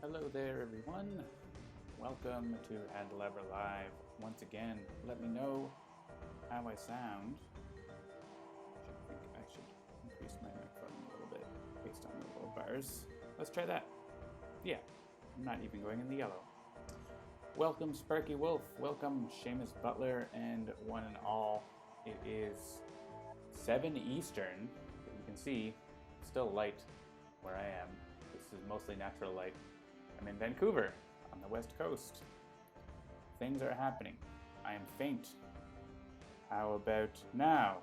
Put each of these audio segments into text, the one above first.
Hello there, everyone. Welcome to Handelabra Live. Once again, let me know how I sound. I think I should increase my microphone a little bit based on the little bars. Let's try that. Yeah, I'm not even going in the yellow. Welcome, Sparky Wolf. Welcome, Seamus Butler, and one and all. It is 7 Eastern. You can see, it's still light where I am. This is mostly natural light. I'm in Vancouver, on the west coast. Things are happening. I am faint. How about now?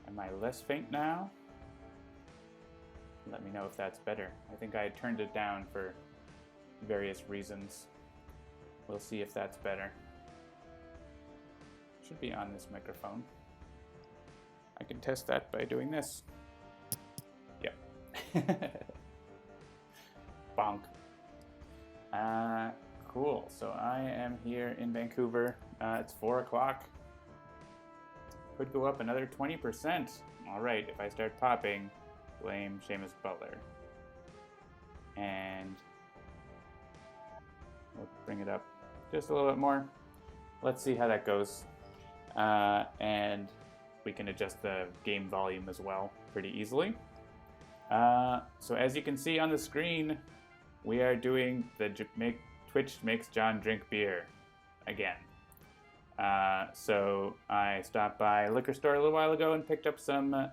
Am I less faint now? Let me know if that's better. I think I had turned it down for various reasons. We'll see if that's better. Should be on this microphone. I can test that by doing this. Yep. Bonk. Cool. So I am here in Vancouver. It's 4 o'clock. Could go up another 20%. All right. If I start popping, blame Seamus Butler. And we'll bring it up just a little bit more. Let's see how that goes. And we can adjust the game volume as well pretty easily. So as you can see on the screen, we are doing the Twitch makes John drink beer again. So I stopped by a liquor store a little while ago and picked up some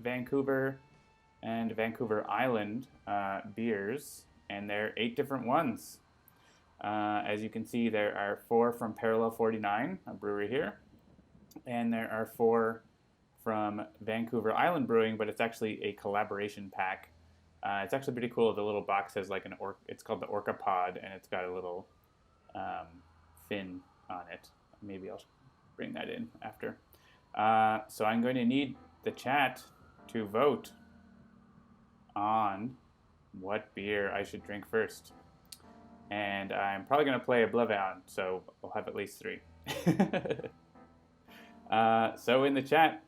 Vancouver and Vancouver Island beers, and there are 8 different ones. As you can see, there are 4 from Parallel 49, a brewery here, and there are 4 from Vancouver Island Brewing, but it's actually a collaboration pack. It's actually pretty cool. The little box has like it's called the Orca Pod, and it's got a little fin on it. Maybe I'll bring that in after. So I'm going to need the chat to vote on what beer I should drink first. And I'm probably going to play OblivAeon, so we'll have at least 3. So in the chat,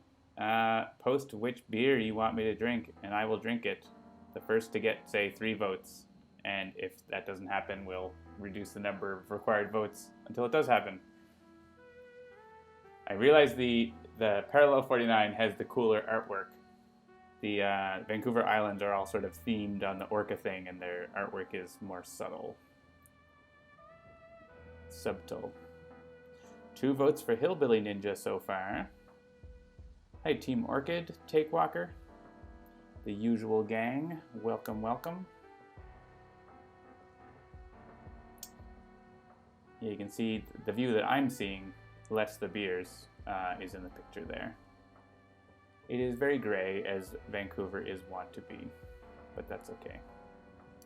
post which beer you want me to drink, and I will drink it. The first to get, say, 3 votes. And if that doesn't happen, we'll reduce the number of required votes until it does happen. I realize the Parallel 49 has the cooler artwork. The Vancouver Islands are all sort of themed on the orca thing, and their artwork is more subtle. Subtle. 2 votes for Hillbilly Ninja so far. Hi, Team Orchid, Take Walker. The usual gang, welcome, welcome. Yeah, you can see the view that I'm seeing, less the beers, is in the picture there. It is very gray, as Vancouver is wont to be, but that's okay.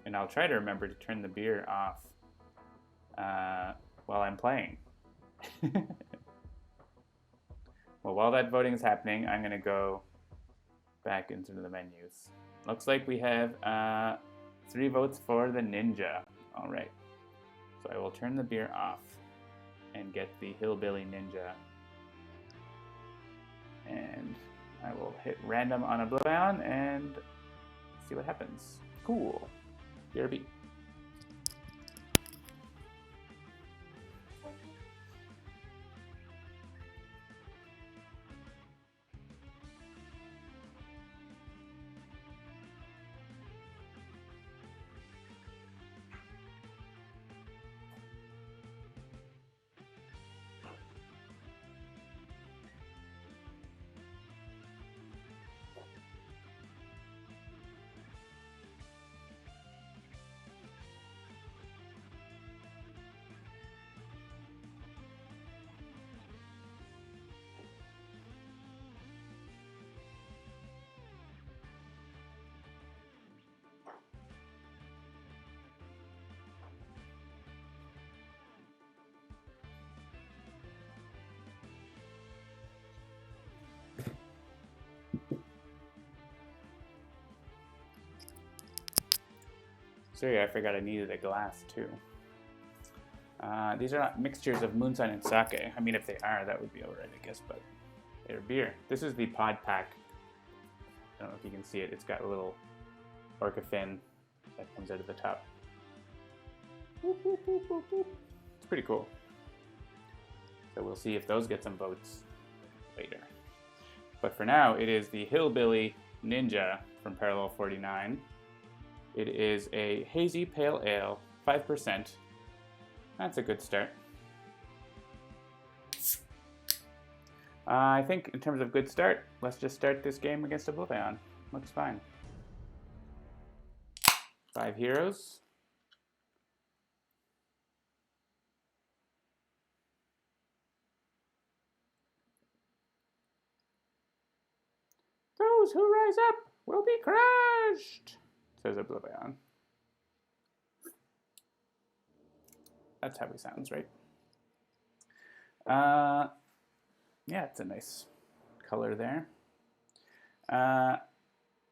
And I'll try to remember to turn the beer off while I'm playing. Well, while that voting is happening, I'm going to go back into the menus. Looks like we have 3 votes for the Ninja. All right. So I will turn the beer off and get the Hillbilly Ninja. And I will hit random on OblivAeon and see what happens. Cool. BRB. Sorry, I forgot I needed a glass too. These are not mixtures of moonshine and sake. I mean, if they are, that would be alright, I guess, but they're beer. This is the pod pack. I don't know if you can see it. It's got a little orca fin that comes out of the top. Boop, boop, boop, boop, boop. It's pretty cool. So we'll see if those get some votes later. But for now, it is the Hillbilly Ninja from Parallel 49. It is a hazy pale ale, 5%. That's a good start. I think in terms of good start, let's just start this game against OblivAeon. Looks fine. 5 heroes. Those who rise up will be crushed, says OblivAeon. That's how he sounds, right? Yeah, it's a nice color there.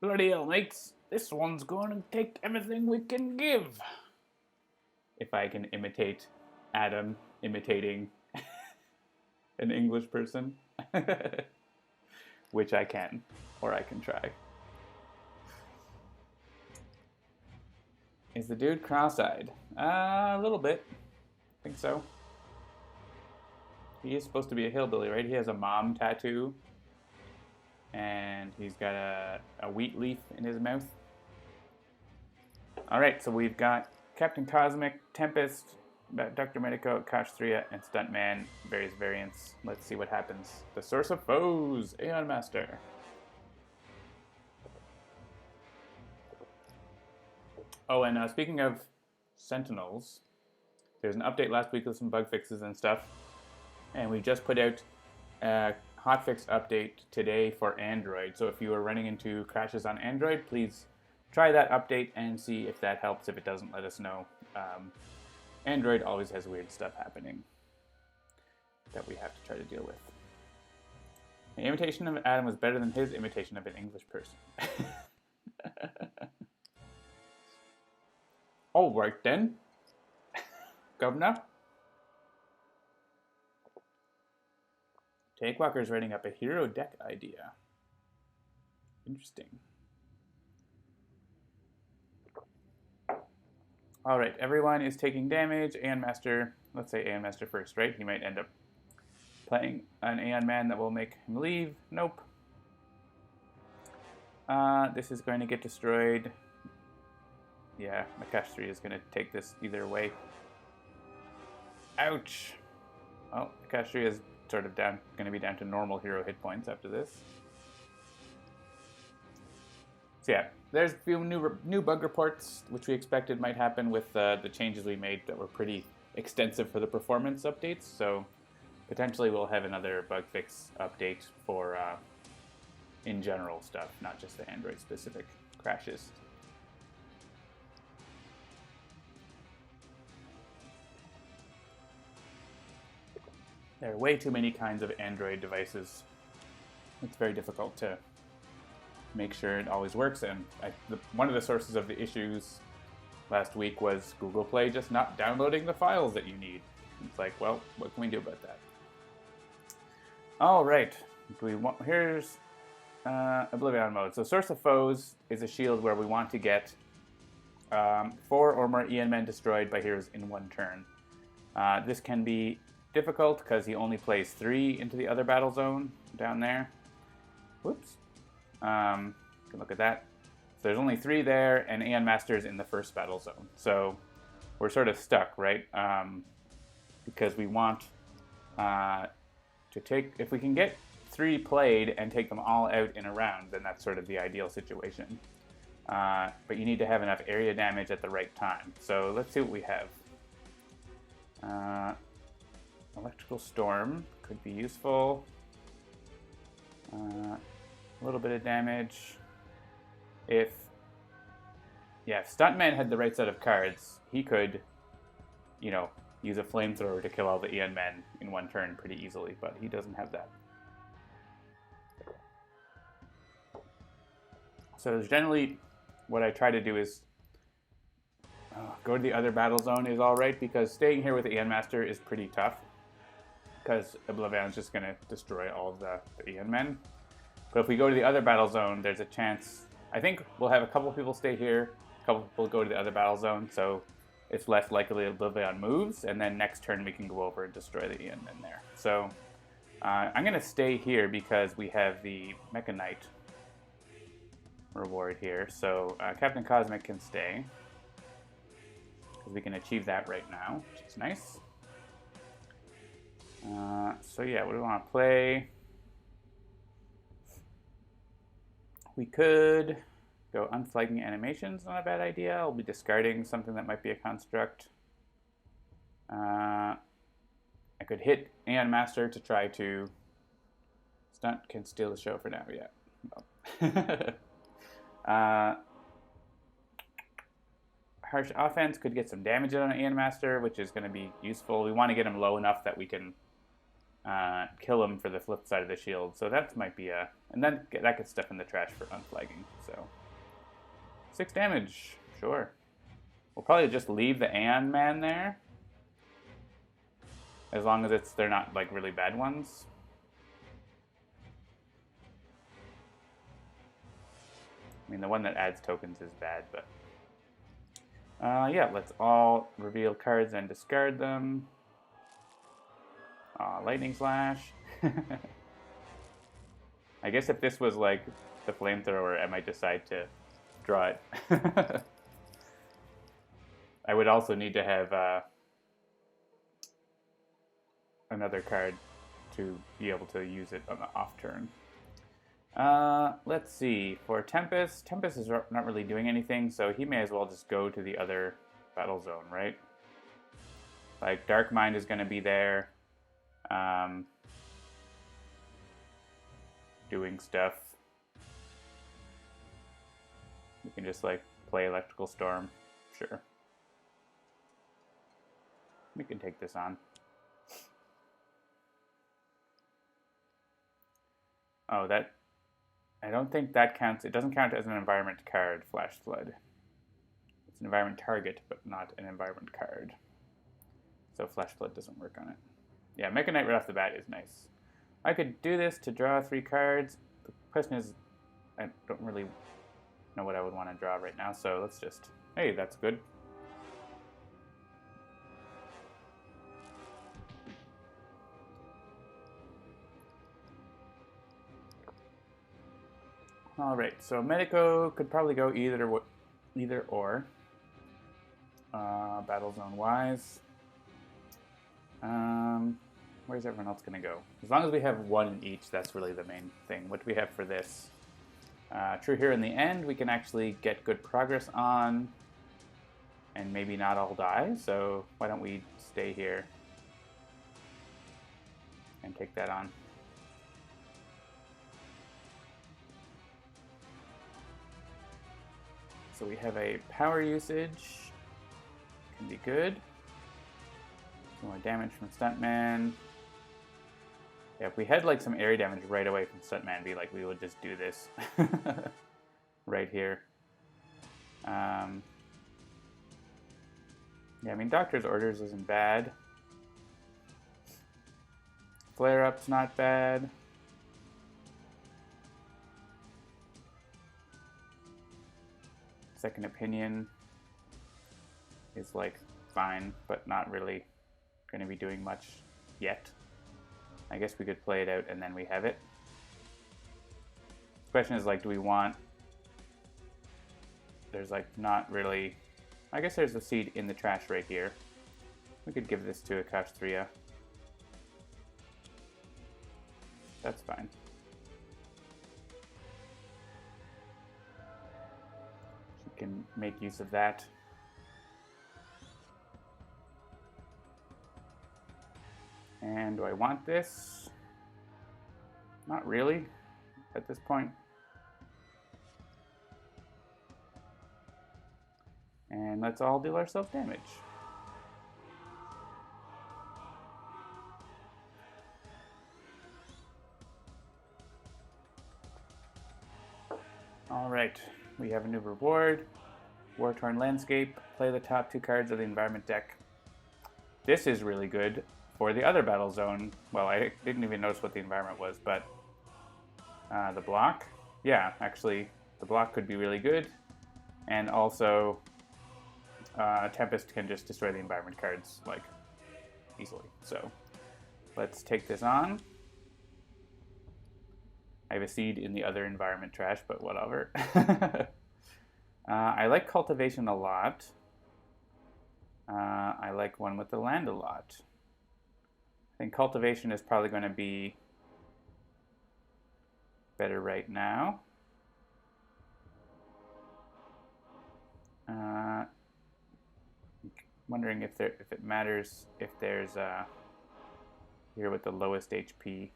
Bloody hell, mates. This one's going to take everything we can give. If I can imitate Adam imitating an English person. Which I can, or I can try. Is the dude cross-eyed? A little bit. I think so. He is supposed to be a hillbilly, right? He has a mom tattoo. And he's got a wheat leaf in his mouth. Alright, so we've got Captain Cosmic, Tempest, Dr. Medico, Akash'Thriya, and Stuntman, various variants. Let's see what happens. The Source of Foes, Aeon Master. Oh, and speaking of Sentinels, there's an update last week with some bug fixes and stuff. And we just put out a hotfix update today for Android. So if you are running into crashes on Android, please try that update and see if that helps. If it doesn't, let us know. Android always has weird stuff happening that we have to try to deal with. The imitation of Adam was better than his imitation of an English person. All right then, Governor. Takewalker's writing up a hero deck idea. Interesting. All right, everyone is taking damage. Aeon Master, let's say Aeon Master first, right? He might end up playing an Aeon Man that will make him leave. Nope. This is going to get destroyed. Yeah, Akash'Thriya is going to take this either way. Ouch. Oh, Akash'Thriya is sort of going to be down to normal hero hit points after this. So yeah, there's a few new bug reports, which we expected might happen with the changes we made that were pretty extensive for the performance updates. So potentially we'll have another bug fix update for in general stuff, not just the Android specific crashes. There are way too many kinds of Android devices. It's very difficult to make sure it always works. And one of the sources of the issues last week was Google Play just not downloading the files that you need. It's like, well, what can we do about that? All right, here's OblivAeon mode. So Source of Foes is a shield where we want to get 4 or more Aeon Men destroyed by heroes in one turn. This can be difficult because he only plays 3 into the other battle zone down there. Whoops. You can look at that. So there's only 3 there, and Aeon Master's in the first battle zone. So we're sort of stuck, right? Because we want to take, if we can get 3 played and take them all out in a round, then that's sort of the ideal situation. But you need to have enough area damage at the right time. So let's see what we have. Electrical Storm could be useful. A little bit of damage. If Stuntman had the right set of cards, he could, use a flamethrower to kill all the Aeon Men in one turn pretty easily, but he doesn't have that. So generally, what I try to do is go to the other battle zone is alright, because staying here with the Aeon Master is pretty tough, because OblivAeon is just going to destroy all of the Aeon Men. But if we go to the other battle zone, there's a chance, I think we'll have a couple people stay here, a A couple people go to the other battle zone, so it's less likely OblivAeon moves, and then next turn we can go over and destroy the Aeon in there. So I'm going to stay here because we have the Mecha Knight reward here. So Captain Cosmic can stay, because we can achieve that right now, which is nice. So yeah, what do we want to play? We could go Unflagging Animations, not a bad idea. I'll be discarding something that might be a construct. I could hit Aeon Master to try to stunt, can steal the show for now, yeah. Harsh Offense could get some damage on Aeon Master, which is going to be useful. We want to get him low enough that we can kill him for the flip side of the shield. So that might be a... And then that gets stuff in the trash for unflagging. So 6 damage, sure. We'll probably just leave the Aeon Man there, as long as they're not like really bad ones. I mean, the one that adds tokens is bad, but yeah, let's all reveal cards and discard them. Lightning Slash. I guess if this was like the Flamethrower, I might decide to draw it. I would also need to have another card to be able to use it on the off turn. Let's see. For Tempest, Tempest is not really doing anything, so he may as well just go to the other battle zone, right? Like, Dark Mind is going to be there, doing stuff. We can just, like, play Electrical Storm. Sure. We can take this on. Oh, that... I don't think that counts. It doesn't count as an environment card, Flash Flood. It's an environment target, but not an environment card. So Flash Flood doesn't work on it. Yeah, Mecha Knight right off the bat is nice. I could do this to draw 3 cards. The question is, I don't really know what I would want to draw right now, so let's just... Hey, that's good. Alright, so Medico could probably go either or. Battle zone wise. Where's everyone else going to go? As long as we have 1 in each, that's really the main thing. What do we have for this? True Hero in the end, we can actually get good progress on and maybe not all die, so why don't we stay here and take that on. So we have a power usage, can be good. Some more damage from Stuntman. Yeah, if we had like some area damage right away from Stuntman, be like we would just do this right here. Yeah, I mean Doctor's Orders isn't bad. Flare-up's not bad. Second Opinion is like fine, but not really going to be doing much yet. I guess we could play it out and then we have it. The question is like, do we want... There's like not really... I guess there's a seed in the trash right here. We could give this to Akash'Thriya. That's fine. Can make use of that. And do I want this? Not really at this point. And let's all deal ourselves damage. All right. We have a new reward, War-Torn Landscape. Play the top 2 cards of the environment deck. This is really good for the other battle zone. Well, I didn't even notice what the environment was, but the block. Yeah, actually, the block could be really good. And also, Tempest can just destroy the environment cards, like, easily. So, let's take this on. I have a seed in the other environment trash, but whatever. I like cultivation a lot. I like one with the land a lot. I think cultivation is probably going to be better right now. Wondering if it matters if there's here with the lowest HP.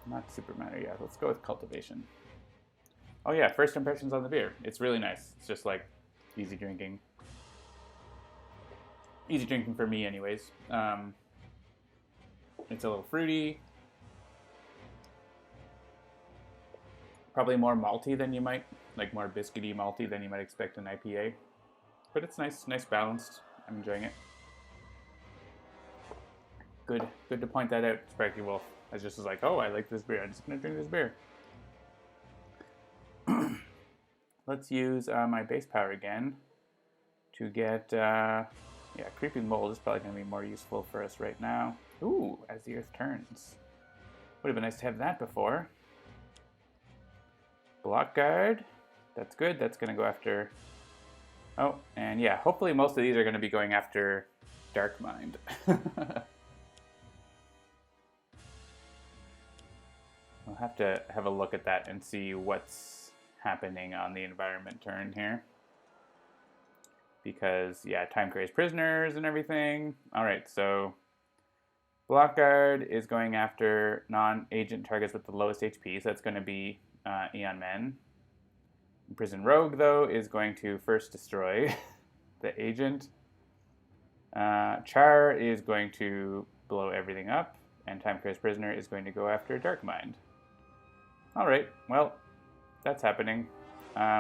Not super matter, yeah. Let's go with cultivation. Oh yeah, first impressions on the beer. It's really nice. It's just like easy drinking. Easy drinking for me anyways. It's a little fruity. Probably more malty than you might, like more biscuity malty than you might expect in IPA. But it's nice balanced. I'm enjoying it. Good to point that out, Sparky Wolf. I just was like, oh, I like this beer. I'm just gonna drink this beer. Let's use my base power again to get, yeah, Creeping Mold is probably going to be more useful for us right now. Ooh, as the Earth turns. Would have been nice to have that before. Block Guard, that's good. That's going to go after, oh, and yeah, hopefully most of these are going to be going after Dark Mind. We'll have to have a look at that and see what's happening on the environment turn here. Because, yeah, time crazed prisoners and everything. Alright, so Block Guard is going after non-agent targets with the lowest HP, so that's going to be Aeon Men. Prison Rogue, though, is going to first destroy the agent. Char is going to blow everything up, and Time Crazed Prisoner is going to go after Dark Mind. Alright, well, that's happening.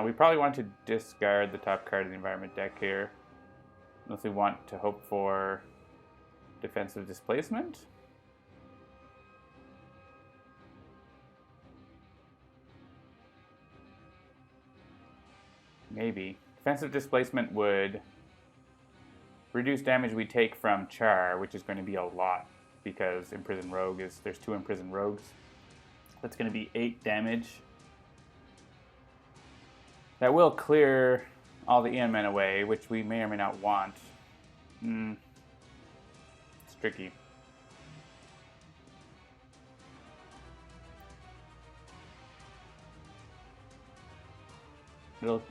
We probably want to discard the top card of the environment deck here. Unless we want to hope for defensive displacement. Maybe. Defensive displacement would reduce damage we take from Char, which is going to be a lot because Imprisoned Rogue is, there's 2 Imprisoned Rogues. That's going to be 8 damage. That will clear all the Aeon Men away, which we may or may not want. It's tricky.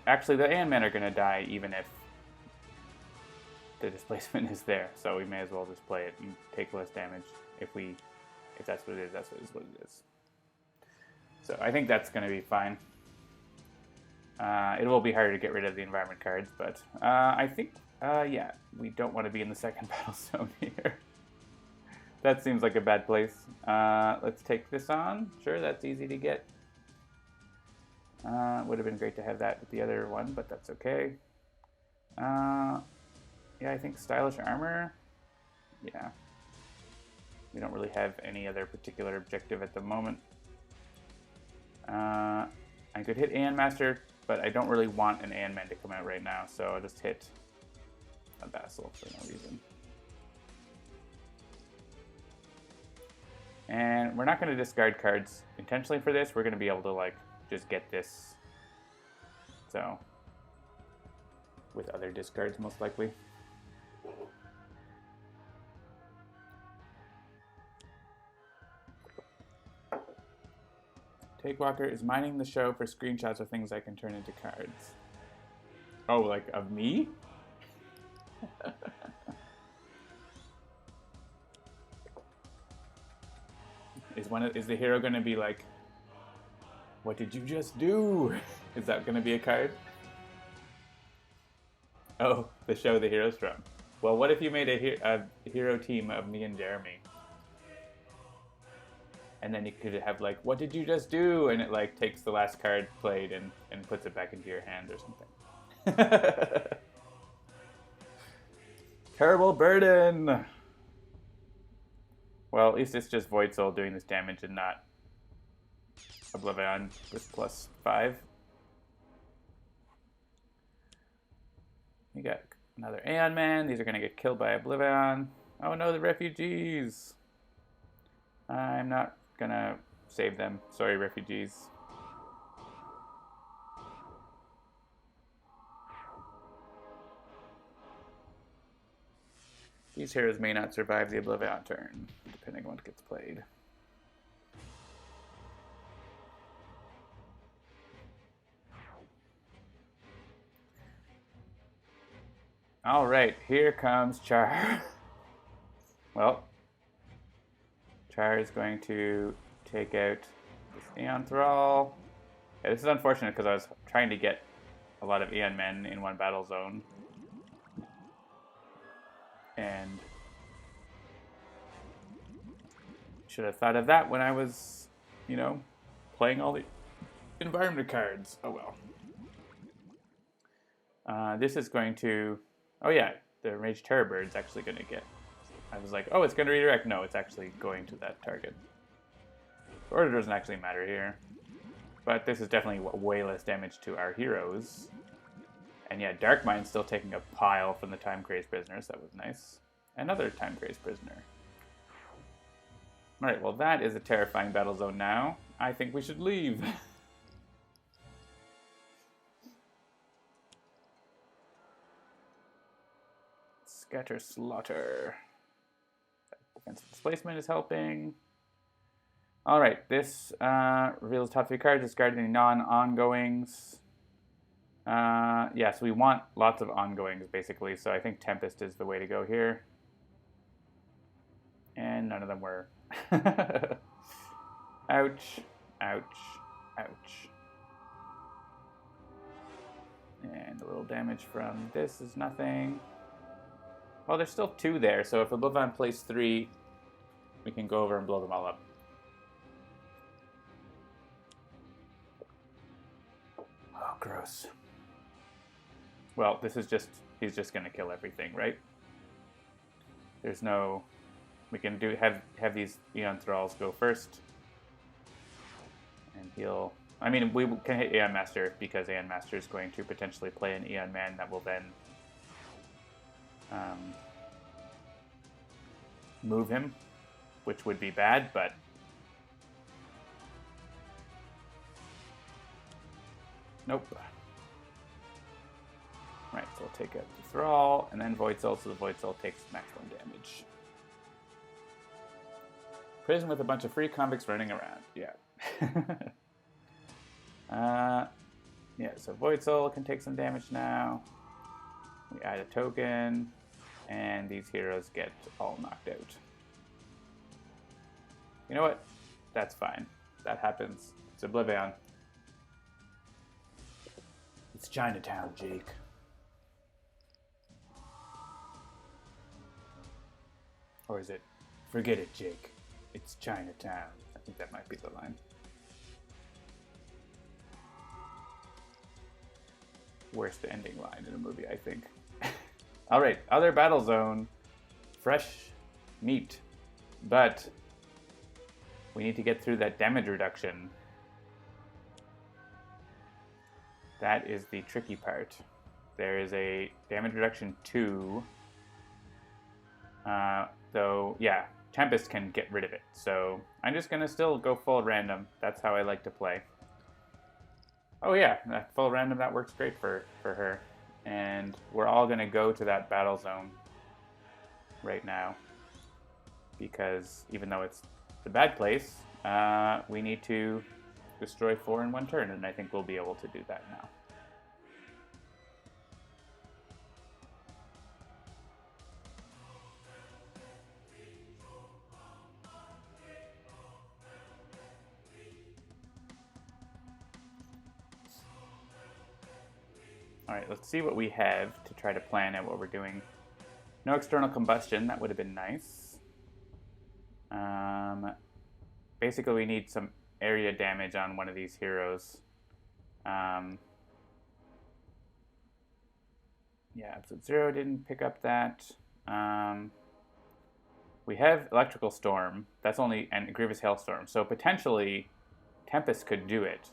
Actually, the Aeon Men are going to die even if the displacement is there, so we may as well just play it and take less damage if that's what it is. That's what it is. So I think that's going to be fine. It will be harder to get rid of the environment cards, but I think, yeah, we don't want to be in the second battle zone here. That seems like a bad place. Let's take this on. Sure, that's easy to get. Would have been great to have that with the other one, but that's okay. Yeah, I think stylish armor. Yeah. We don't really have any other particular objective at the moment. I could hit Aeon Master, but I don't really want an Aeon Man to come out right now, so I'll just hit a Vassal for no reason. And we're not going to discard cards intentionally for this. We're going to be able to, like, just get this. So, with other discards, most likely. Takewalker is mining the show for screenshots of things I can turn into cards. Oh, like of me? Is the hero going to be like, what did you just do? Is that going to be a card? Oh, the show the hero's from. Well, what if you made a hero team of me and Jeremy? And then you could have like, what did you just do? And it like takes the last card played and puts it back into your hand or something. Terrible burden! Well, at least it's just Void Soul doing this damage and not OblivAeon with +5. You got another Aeon Man. These are going to get killed by OblivAeon. Oh no, the refugees! I'm not going to save them. Sorry, refugees. These heroes may not survive the OblivAeon turn, depending on what gets played. All right, here comes Char. Well, Char is going to take out this Aeon Thrall. Yeah, this is unfortunate because I was trying to get a lot of Aeon men in one battle zone. And should have thought of that when I was, you know, playing all the environment cards. Oh well. This is going to... Oh yeah, the Rage Terror Bird's actually going to get... I was like, oh, it's going to redirect. No, it's actually going to that target. The order doesn't actually matter here. But this is definitely way less damage to our heroes. And yeah, Dark Mind's still taking a pile from the Time Crazed Prisoners. That was nice. Another Time Crazed Prisoner. Alright, well that is a terrifying battle zone now. I think we should leave. Scatter Slaughter. Defensive Displacement is helping. Alright, this reveals top 3 cards, discarding non-ongoings. Yeah, so we want lots of ongoings, basically, so I think Tempest is the way to go here. And none of them were. Ouch, ouch, ouch. And a little damage from this is nothing. Well, there's still 2 there, so if OblivAeon plays 3, we can go over and blow them all up. Oh, gross. Well, this is just, he's just going to kill everything, right? There's no, we can do have these Aeon Thralls go first. And he'll, I mean, we can hit Aeon Master because Aeon Master is going to potentially play an Aeon Man that will then move him, which would be bad, but nope. Right, so we'll take out the Thrall, and then Void Soul, so the Void Soul takes maximum damage. Prison with a bunch of free convicts running around, yeah. Yeah, so Void Soul can take some damage now. We add a token, and these heroes get all knocked out. You know what? That's fine. That happens. It's OblivAeon. It's Chinatown, Jake. Or is it, forget it, Jake. It's Chinatown. I think that might be the line. Worst ending line in a movie, I think. Alright, other battle zone. Fresh meat. But we need to get through that damage reduction. That is the tricky part. There is a damage reduction 2. Though, yeah, Tempest can get rid of it. So I'm just going to still go full random. That's how I like to play. Oh yeah, that full random, that works great for her. And we're all going to go to that battle zone right now. Because even though it's the bad place, we need to destroy 4 in 1 turn. And I think we'll be able to do that now. Alright, let's see what we have to try to plan out what we're doing. No external combustion, that would have been nice. Basically, we need some area damage on one of these heroes. Yeah, Absolute Zero didn't pick up that. We have Electrical Storm. That's only, and Grievous Hailstorm. So potentially, Tempest could do it.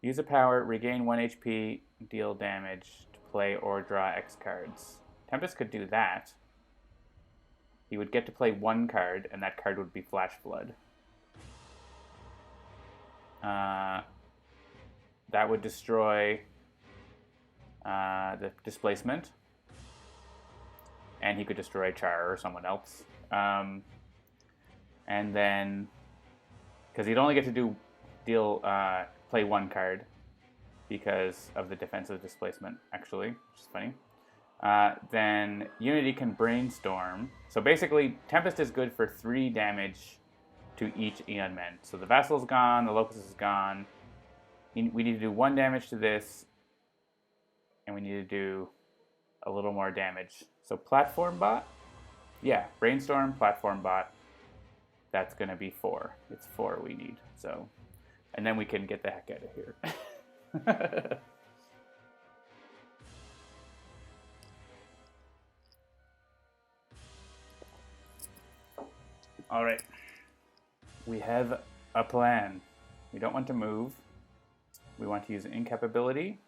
Use a power, regain 1 HP, deal damage to play or draw X cards. Tempest could do that. He would get to play 1 card, and that card would be Flash Flood. That would destroy the displacement. And he could destroy Char or someone else. And then, because he'd only get to play 1 card because of the defensive displacement, actually, which is funny. Then Unity can Brainstorm. So basically, Tempest is good for 3 damage to each Aeon Men. So the Vassal's gone, the Locust is gone. We need to do 1 damage to this, and we need to do a little more damage. So Platform Bot? Yeah, Brainstorm, Platform Bot. That's going to be 4. It's 4 we need. So, and then we can get the heck out of here. All right. We have a plan. We don't want to move. We want to use an incapability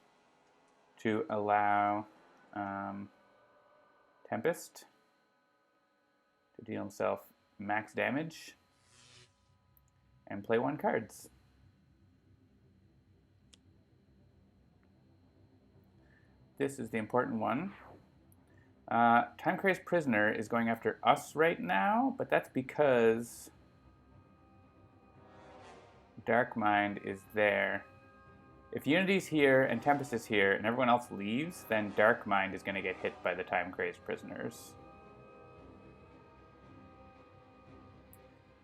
to allow Tempest to deal himself max damage and play 1 cards. This is the important one. Time Crazed Prisoner is going after us right now, but that's because Dark Mind is there. If Unity's here and Tempest is here and everyone else leaves, then Dark Mind is going to get hit by the Time Crazed Prisoners.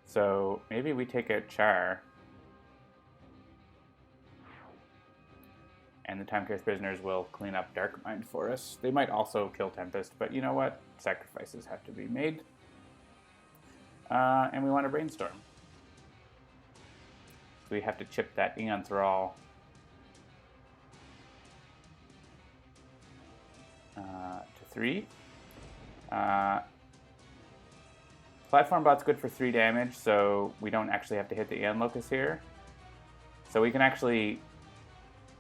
So maybe we take out Char. And the Time Crazed Prisoners will clean up Dark Mind for us. They might also kill Tempest, but you know what? Sacrifices have to be made. And we want to Brainstorm. So we have to chip that Aeon Thrall to 3. Platform Bot's good for 3 damage, so we don't actually have to hit the Aeon Locust here. So we can actually,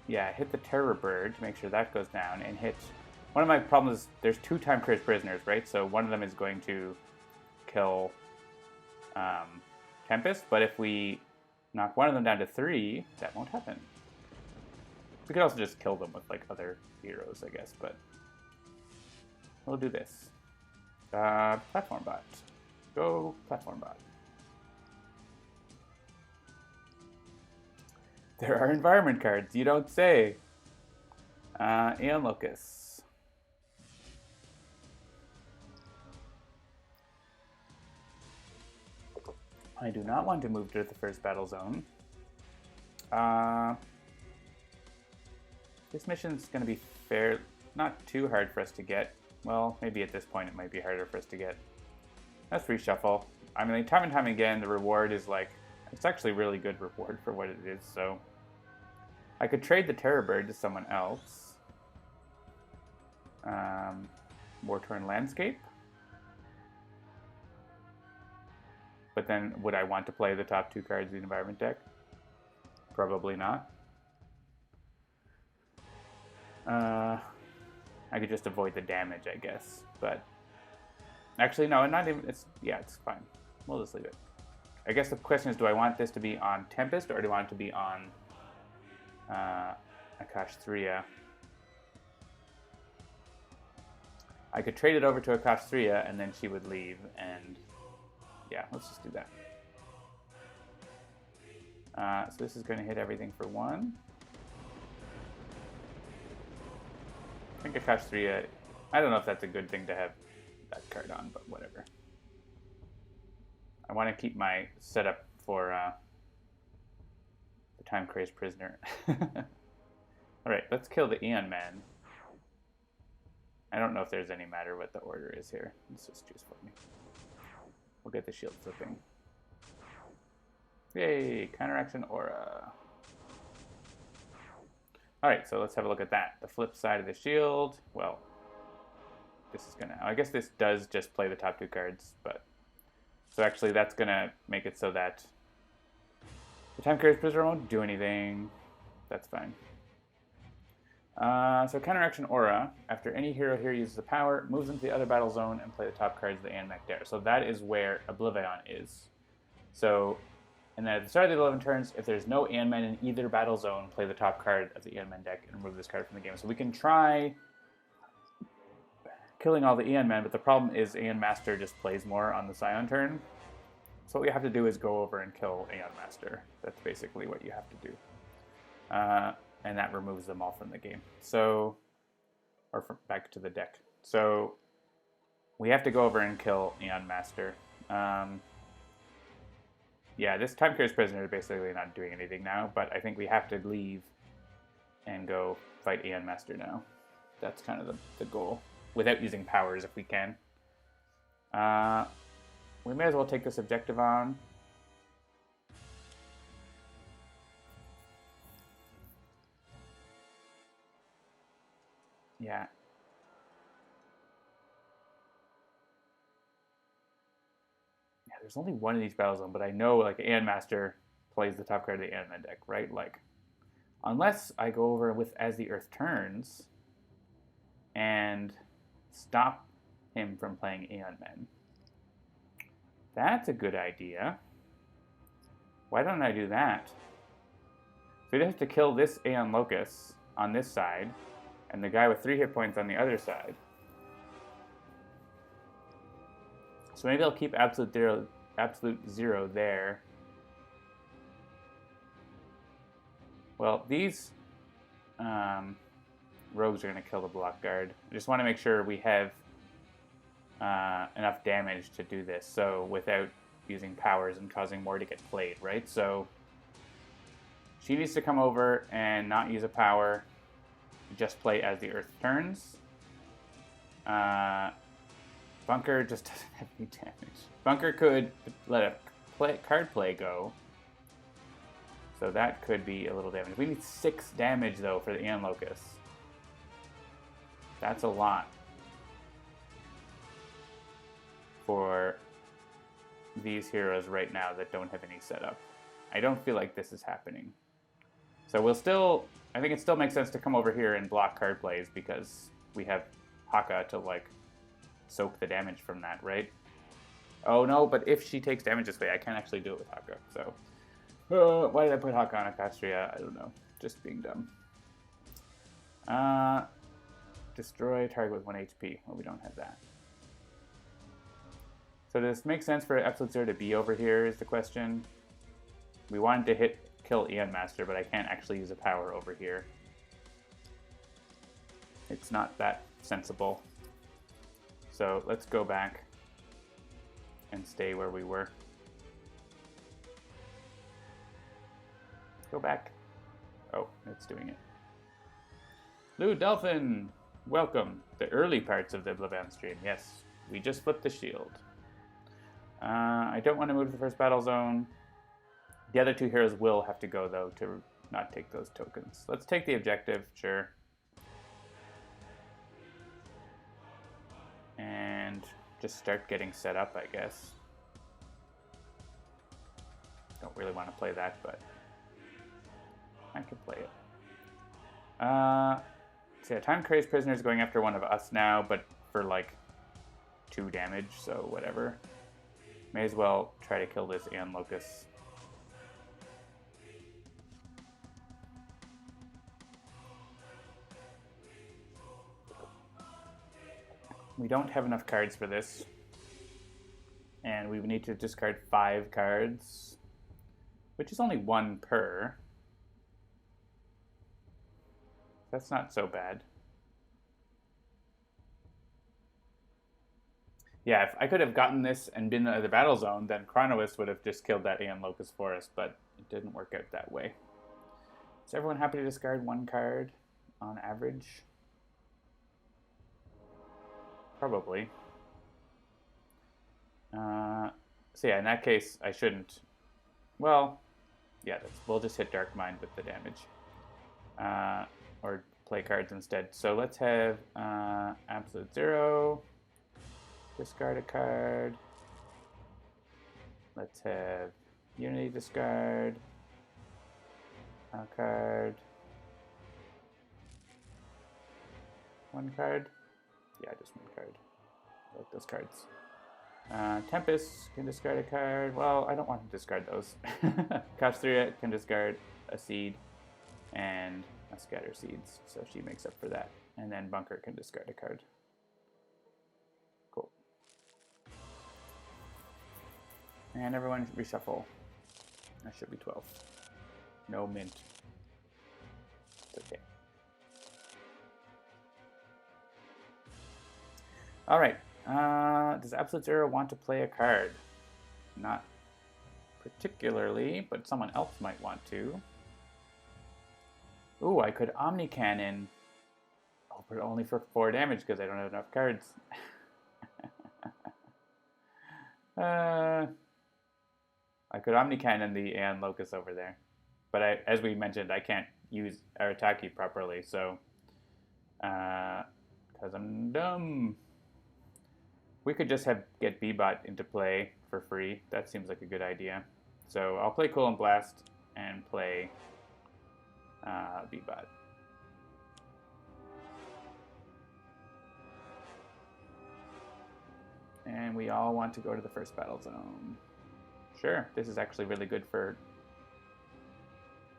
hit the Terror Bird to make sure that goes down, and hit... One of my problems is there's 2 Time Crazed Prisoners, right? So one of them is going to kill Tempest, but if we knock one of them down to 3, that won't happen. We could also just kill them with, like, other heroes, I guess, but... We'll do this. Platform Bot. Go, Platform Bot. There are environment cards, you don't say. Aeon Locust. I do not want to move to the first battle zone. This mission's going to be not too hard for us to get. Well, maybe at this point it might be harder for us to get. Let's reshuffle. I mean, time and time again, the reward is like, it's actually really good reward for what it is, so. I could trade the Terror Bird to someone else. War-Torn Landscape. But then, would I want to play the top 2 cards of the environment deck? Probably not. I could just avoid the damage, I guess. But actually, no, not even. It's fine. We'll just leave it. I guess the question is, do I want this to be on Tempest or do I want it to be on Akash'Thriya? I could trade it over to Akash'Thriya and then she would leave, and yeah, let's just do that. So this is going to hit everything for 1. I think Akash'Thriya, I don't know if that's a good thing to have that card on, but whatever. I want to keep my setup for the Time Crazed Prisoner. Alright, let's kill the Aeon Man. I don't know if there's any matter what the order is here. Let's just choose for me. We'll get the shield flipping. Yay! Counteraction Aura. Alright, so let's have a look at that. The flip side of the shield. Well, this is gonna... I guess this does just play the top 2 cards, but... So actually that's gonna make it so that The time carries prisoner won't do anything. That's fine. So counteraction aura. After any hero here uses a power, moves into the other battle zone and play the top cards of the Anmech deck. So that is where OblivAeon is. So, and then at the start of the 11 turns, if there's no Anmen in either battle zone, play the top card of the Anmen deck and remove this card from the game. So we can try killing all the Anmen, but the problem is Aeon Master just plays more on the Scion turn. So what we have to do is go over and kill Aeon Master. That's basically what you have to do. And that removes them all from the game. So, or back to the deck. So, we have to go over and kill Aeon Master. Yeah, this time carries prisoner is basically not doing anything now, but I think we have to leave and go fight Aeon Master now. That's kind of the goal, without using powers if we can. We may as well take this objective on. Yeah. Yeah, there's only one in each battle zone, but I know like Aeon Master plays the top card of the Aeon deck, right? Like, unless I go over with as the Earth turns and stop him from playing Aeon Men. That's a good idea. Why don't I do that? So we have to kill this Aeon Locus on this side, and the guy with 3 hit points on the other side. So maybe I'll keep absolute zero there. Well, these rogues are going to kill the block guard. I just want to make sure we have enough damage to do this, so without using powers and causing more to get played, right? So she needs to come over and not use a power. Just play as the Earth turns. Bunker just doesn't have any damage. Bunker could let a card play go. So that could be a little damage. We need 6 damage, though, for the Aeon Locus. That's a lot for these heroes right now that don't have any setup. I don't feel like this is happening. So we'll still... I think it still makes sense to come over here and block card plays because we have Haka to, like, soak the damage from that, right? Oh, no, but if she takes damage this way, I can't actually do it with Haka, so... why did I put Haka on Akash'Thriya? I don't know. Just being dumb. Destroy target with 1 HP. Well, we don't have that. So does this make sense for Absolute Zero to be over here is the question. We wanted to kill Aeon Master, but I can't actually use a power over here. It's not that sensible. So let's go back and stay where we were. Go back. Oh, it's doing it. Lou Dolphin, welcome. The early parts of the OblivAeon stream. Yes, we just flipped the shield. I don't want to move to the first battle zone. The other 2 heroes will have to go, though, to not take those tokens. Let's take the objective, sure. And just start getting set up, I guess. Don't really want to play that, but I can play it. So yeah, Time Crazed Prisoner is going after one of us now, but for like 2 damage, so whatever. May as well try to kill this Aeon Locus. We don't have enough cards for this. And we need to discard 5 cards, which is only 1 per. That's not so bad. Yeah, if I could have gotten this and been in the battle zone, then Chronoist would have just killed that Aeon Locus for us, but it didn't work out that way. Is everyone happy to discard 1 card on average? Probably. So yeah, in that case, I shouldn't. Well, yeah, we'll just hit Dark Mind with the damage. Or play cards instead. So let's have Absolute Zero. Discard a card. Let's have Unity discard. A card. One card. Yeah, just one card. I like those cards. Tempest can discard a card. Well, I don't want to discard those. Akash'Thriya can discard a seed and a scatter seeds, so she makes up for that. And then Bunker can discard a card. Cool. And everyone reshuffle. That should be 12. No mint. It's okay. All right. Does Absolute Zero want to play a card? Not particularly, but someone else might want to. Ooh, I could Omni Cannon. Oh, but only for 4 damage because I don't have enough cards. I could Omni Cannon the Aeon Locus over there. But as we mentioned, I can't use Arataki properly, so... because I'm dumb. We could just get B-Bot into play for free. That seems like a good idea. So I'll play Cool and Blast and play B-Bot. And we all want to go to the first battle zone. Sure, this is actually really good for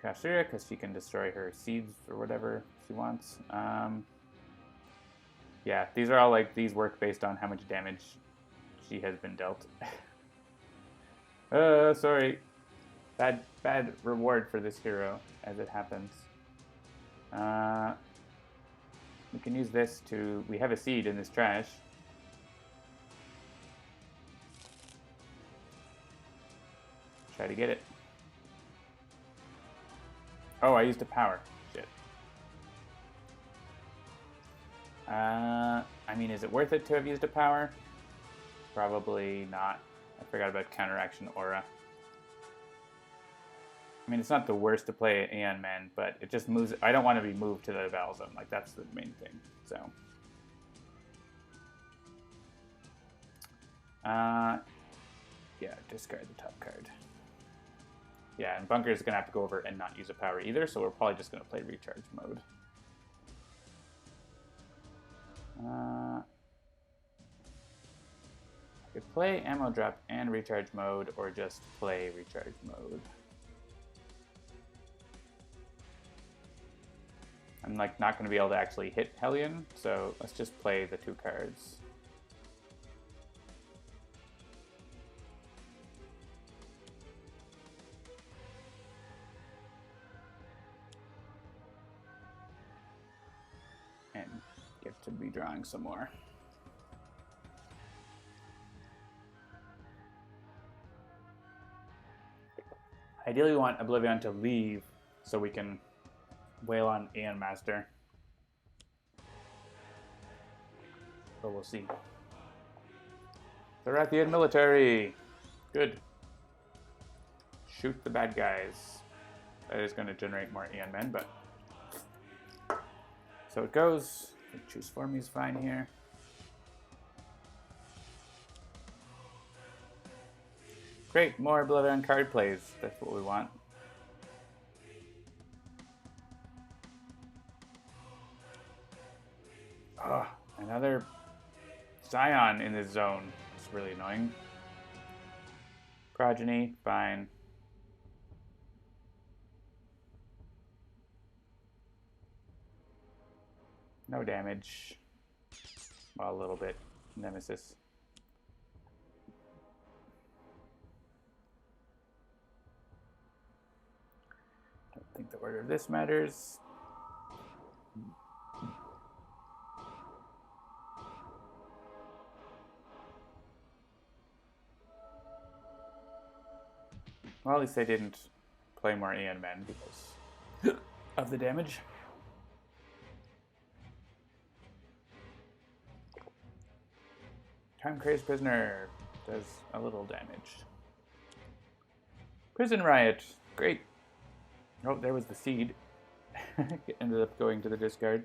Akash'Thriya because she can destroy her seeds or whatever she wants. Yeah, these are all like, these work based on how much damage she has been dealt. Sorry. Bad reward for this hero, as it happens. We can use this to, we have a seed in this trash. Try to get it. Oh, I used a power. Shit. I mean, is it worth it to have used a power? Probably not. I forgot about Counteraction Aura. I mean, it's not the worst to play Aeon Man, but it just moves. I don't want to be moved to the battle zone. Like, that's the main thing. So. Yeah, discard the top card. Yeah, and Bunker is going to have to go over and not use a power either, so we're probably just going to play Recharge mode. I could play Ammo Drop and Recharge mode, or just play Recharge mode. I'm like not going to be able to actually hit Hellion, so let's just play the 2 cards. And get to be drawing some more. Ideally, we want OblivAeon to leave so we can wail on Aeon Master. But we'll see. Thorathian military. Good. Shoot the bad guys. That is going to generate more Aeon Men, but... So it goes. Choose for me is fine here. Great, more OblivAeon card plays. That's what we want. Oh, another Scion in this zone. It's really annoying. Progeny, fine. No damage. Well, a little bit. Nemesis. Don't think the order of this matters. Well, at least they didn't play more Aeon Men because of the damage. Time Crazed Prisoner does a little damage. Prison Riot, great. Oh, there was the seed. Ended up going to the discard.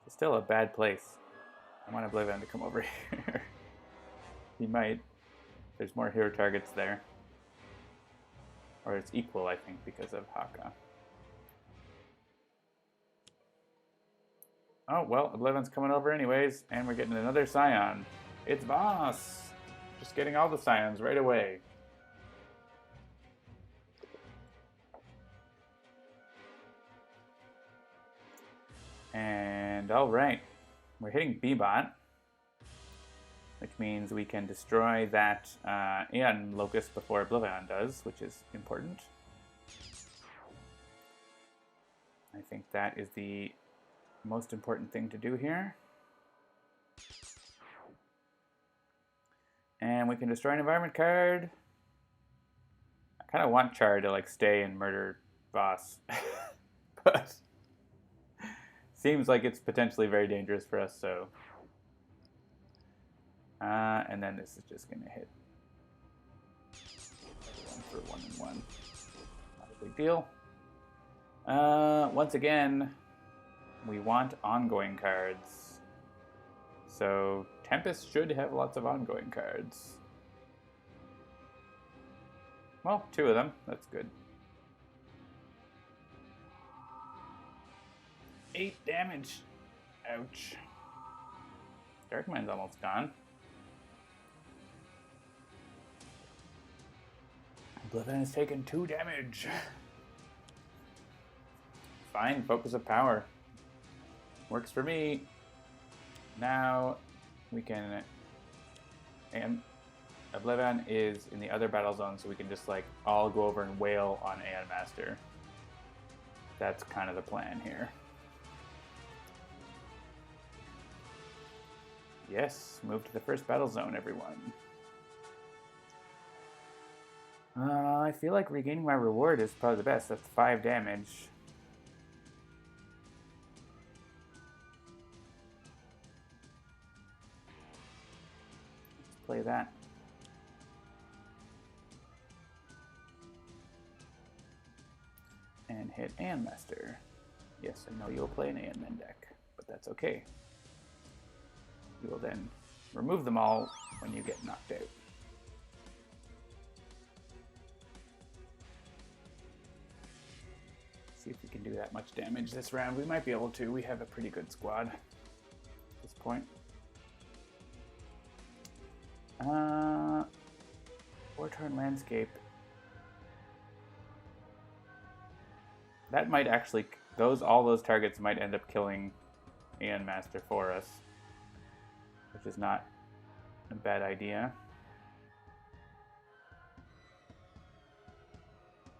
It's still a bad place. I want OblivAeon to come over here. He might. There's more hero targets there. Or it's equal, I think, because of Haka. Oh, well, OblivAeon's coming over anyways, and we're getting another Scion. It's Boss! Just getting all the Scions right away. And alright, we're hitting B-Bot, which means we can destroy that Aeon Locust before OblivAeon does, which is important. I think that is the most important thing to do here. And we can destroy an environment card. I kind of want Char to like stay and murder Boss, but seems like it's potentially very dangerous for us, so. And then this is just going to hit 1 for 1 and 1. Not a big deal. Once again, we want ongoing cards. So Tempest should have lots of ongoing cards. Well, 2 of them. That's good. 8 damage. Ouch. Darkmind's almost gone. OblivAeon has taken 2 damage. Fine, focus of power. Works for me. Now we can, and OblivAeon is in the other battle zone, so we can just like all go over and wail on Aeon Master. That's kind of the plan here. Yes, move to the first battle zone, everyone. I feel like regaining my reward is probably the best. That's 5 damage. Let's play that. And hit Aeon Master. Yes, I know you'll play an Aeon Men deck, but that's okay. You will then remove them all when you get knocked out. See if we can do that much damage this round. We might be able to. We have a pretty good squad at this point. War-torn landscape. That might actually, all those targets might end up killing Aeon Master for us, which is not a bad idea.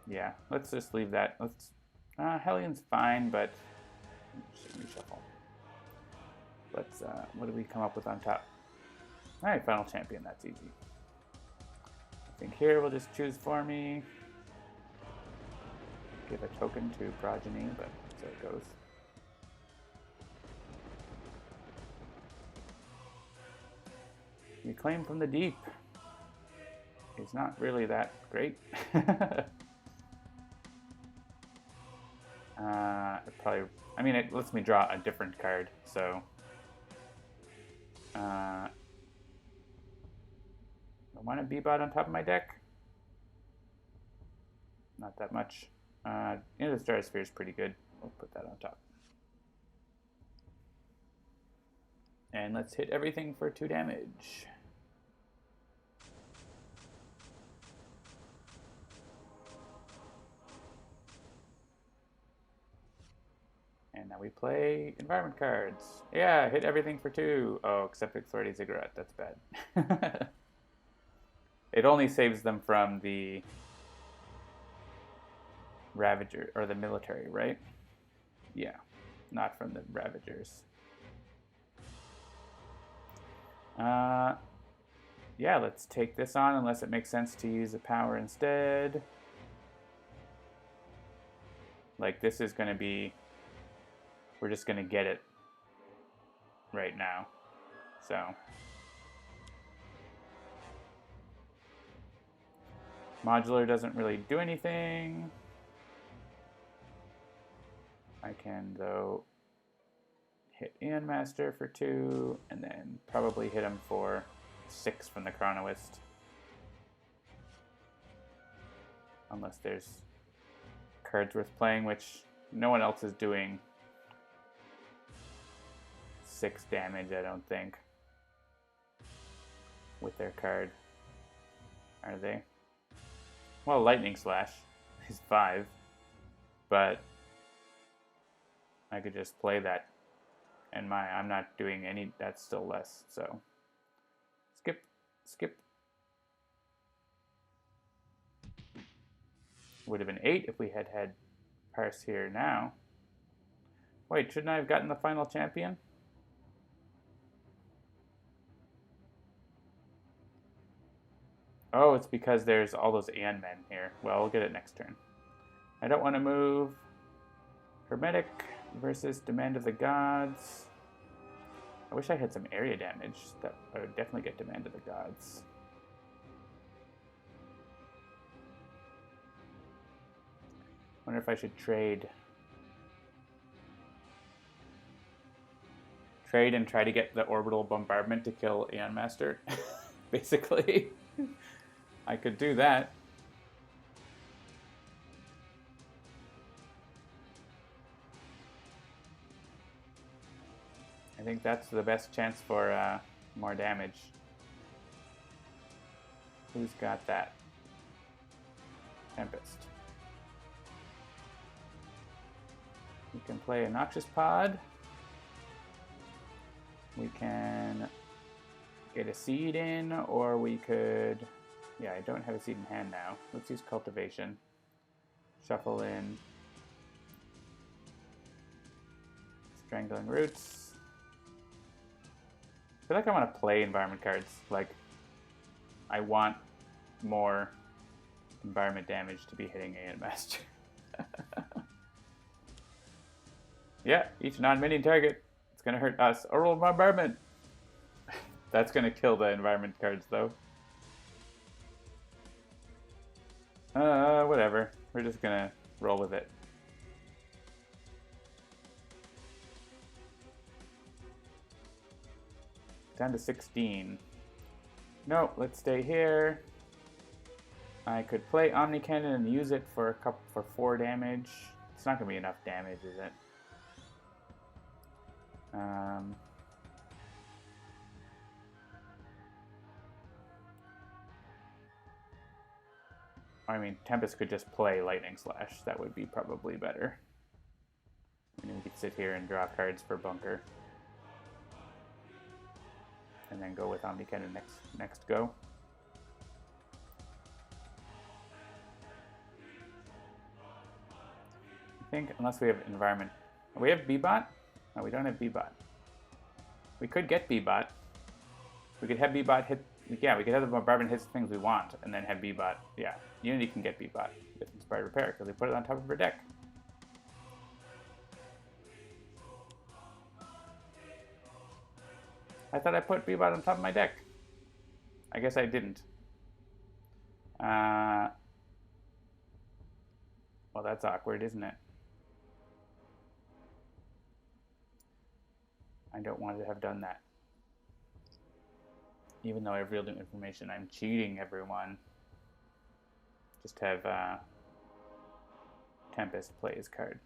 Yeah, let's just leave that. Let's. Hellion's fine, but reshuffle. Let's. What do we come up with on top? All right, final champion. That's easy. I think here we'll just choose for me. Give a token to Progeny, but so it goes. Reclaim from the Deep is not really that great. It lets me draw a different card, so. I want a B-Bot on top of my deck. Not that much. Into the Stratosphere is pretty good. We'll put that on top. And let's hit everything for 2 damage. And now we play environment cards. Yeah, hit everything for 2. Oh, except Authority Ziggurat. That's bad. It only saves them from the Ravager, or the military, right? Yeah, not from the Ravagers. Yeah, let's take this on unless it makes sense to use a power instead. Like, this is going to be... We're just going to get it right now. So... Modular doesn't really do anything. I can, though, hit Aeon Master for 2, and then probably hit him for 6 from the Chronoist. unless there's cards worth playing, which no one else is doing 6 damage, I don't think, with their card. Are they? Well, Lightning Slash is 5, but I could just play that, and I'm not doing any, that's still less, so skip. Would have been 8 if we had had Parse here now. Wait, shouldn't I have gotten the final champion? Oh, it's because there's all those Aeon men here. Well, we'll get it next turn. I don't want to move Hermetic versus Demand of the Gods. I wish I had some area damage. That I would definitely get Demand of the Gods. Wonder if I should trade. Trade and try to get the Orbital Bombardment to kill Aeon Master. Basically. I could do that. I think that's the best chance for more damage. Who's got that? Tempest. We can play a Noxious Pod. We can get a seed in, or we could... Yeah, I don't have a seed in hand now. Let's use Cultivation. Shuffle in. Strangling Roots. I feel like I want to play environment cards. Like, I want more environment damage to be hitting Aeon Master. Yeah, each non-minion target. It's going to hurt us. Orbital Bombardment! That's going to kill the environment cards, though. Whatever. We're just going to roll with it. Down to 16. No, let's stay here. I could play Omni Cannon and use it for 4 damage. It's not going to be enough damage, is it? I mean, Tempest could just play Lightning Slash. That would be probably better. And then we could sit here and draw cards for Bunker. And then go with Omni Cannon next go. I think, unless we have Environment. We have B-Bot? No, we don't have B-Bot. We could get B-Bot. We could have B-Bot hit... Yeah, we could have the Bombardment hit the things we want, and then have B-Bot. Yeah, Unity can get B-Bot with Inspired Repair, because they put it on top of her deck. I thought I put B-Bot on top of my deck. I guess I didn't. Well, that's awkward, isn't it? I don't want to have done that. Even though I have real information, I'm cheating everyone. Just have Tempest play his card.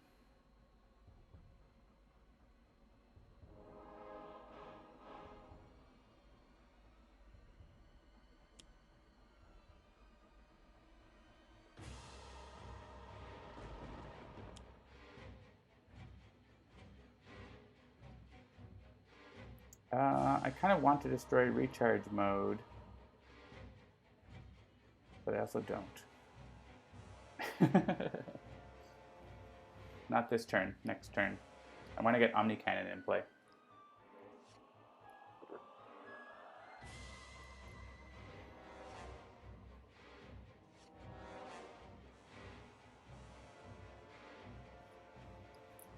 I kind of want to destroy recharge mode, but I also don't. Not this turn, next turn. I want to get Omni Cannon in play.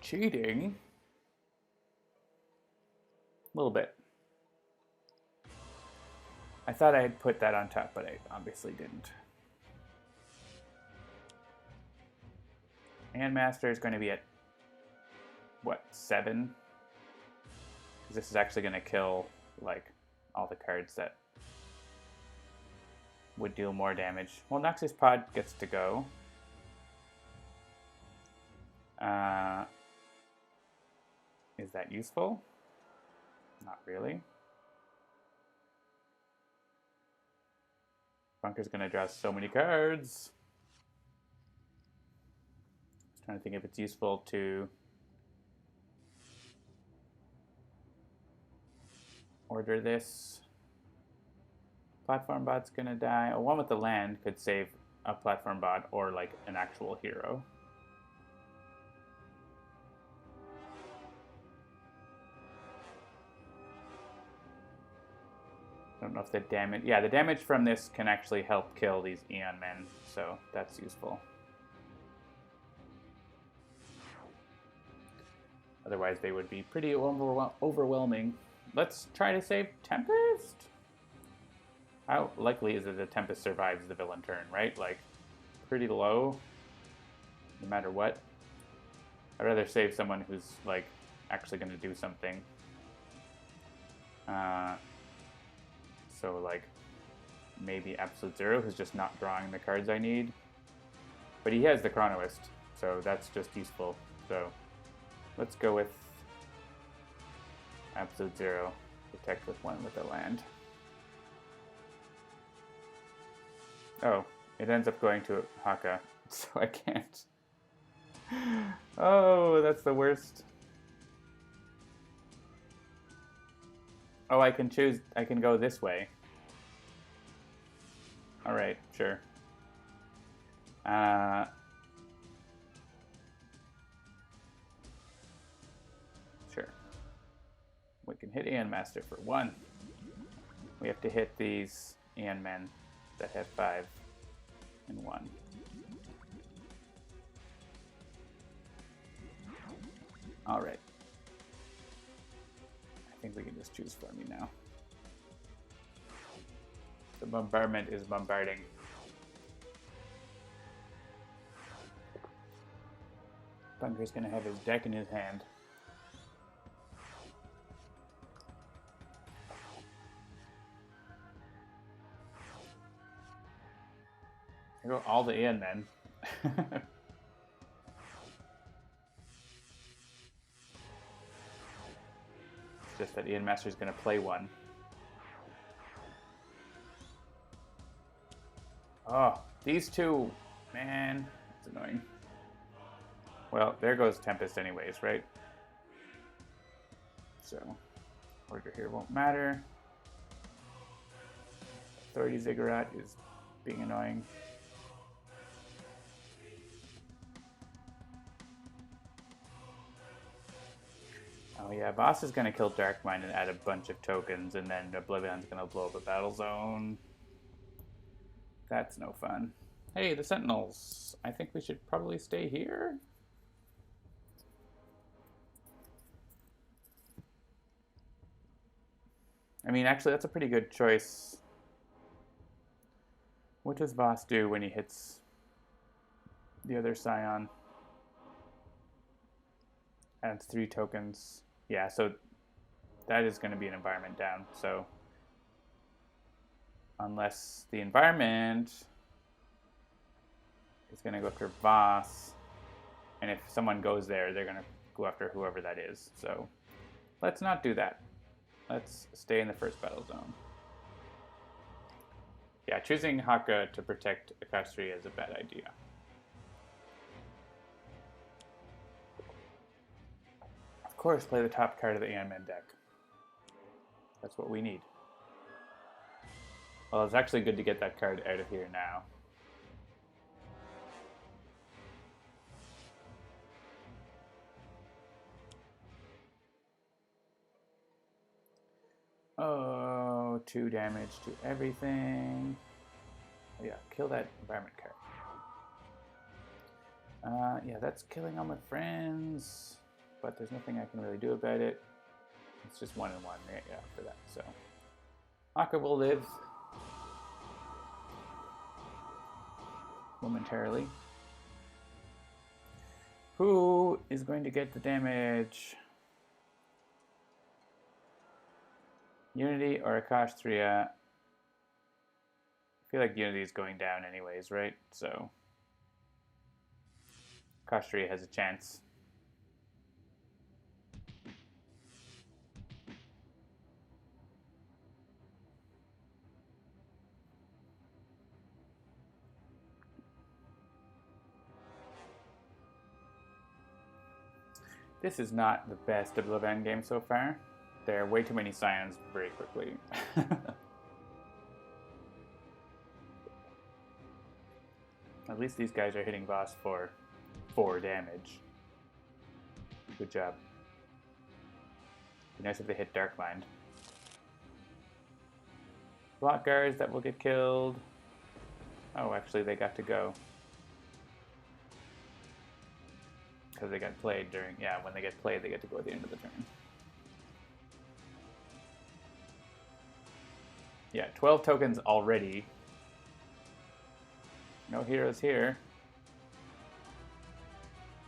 Cheating? A little bit. I thought I had put that on top, but I obviously didn't. And Master is going to be at, what, 7? Because this is actually going to kill, like, all the cards that would deal more damage. Well, Noxious Pod gets to go. Is that useful? Not really. Bunker's gonna draw so many cards. Just trying to think if it's useful to order this. Platform bot's gonna die. Oh, one with the land could save a platform bot or like an actual hero. I don't know if the damage... Yeah, the damage from this can actually help kill these Aeon Men, so that's useful. Otherwise, they would be pretty overwhelming. Let's try to save Tempest? How likely is it that Tempest survives the villain turn, right? Like, pretty low, no matter what. I'd rather save someone who's, like, actually going to do something. So, like, maybe Absolute Zero, who's just not drawing the cards I need. But he has the Chronoist, so that's just useful. So, let's go with Absolute Zero. Protect with one with the land. Oh, it ends up going to Haka, so I can't. Oh, that's the worst. Oh, I can choose, I can go this way. Alright, sure. Sure. We can hit Aeon Master for 1. We have to hit these Aeon Men that have 5 and 1. Alright. I think we can just choose for me now. The bombardment is bombarding. Bunker's gonna have his deck in his hand. I go all the Aeon Men. It's just that Aeon Master's gonna play 1. Oh, these two, man, that's annoying. Well, there goes Tempest anyways, right? So, order here won't matter. Authority Ziggurat is being annoying. Oh yeah, Boss is going to kill Darkmind and add a bunch of tokens, and then OblivAeon's going to blow up a battle zone. That's no fun. Hey, the Sentinels. I think we should probably stay here. I mean, actually, that's a pretty good choice. What does Boss do when he hits the other Scion? Adds 3 tokens. Yeah, so that is going to be an environment down. So unless the environment is going to go after Voss, and if someone goes there, they're going to go after whoever that is. So let's not do that. Let's stay in the first battle zone. Yeah, choosing Haka to protect Akash'Thriya is a bad idea. Of course, play the top card of the Aeon Men deck. That's what we need. Well, it's actually good to get that card out of here now. Oh, 2 damage to everything. Oh, yeah, kill that environment card. Yeah, that's killing all my friends, but there's nothing I can really do about it. It's just 1 and 1, yeah, for that. So, Haka will live momentarily. Who is going to get the damage? Unity or Akash'Thriya? I feel like Unity is going down anyways, right? So Akash'Thriya has a chance. This is not the best OblivAeon game so far. There are way too many Scions very quickly. At least these guys are hitting boss for 4 damage. Good job. Be nice if they hit Dark Mind. Block guards that will get killed. Oh, actually they got to go. Because they got played during... Yeah, when they get played, they get to go at the end of the turn. Yeah, 12 tokens already. No heroes here.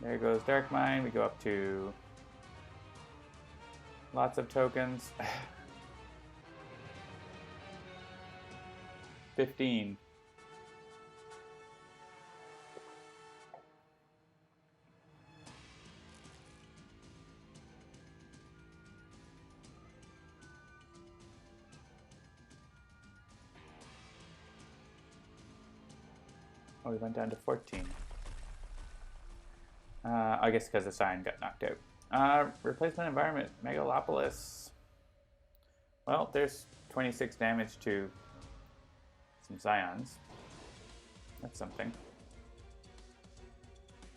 There goes Dark Mind. We go up to lots of tokens. 15. Oh, we went down to 14. I guess because the Scion got knocked out. Replacement environment, Megalopolis. Well, there's 26 damage to some Scions. That's something.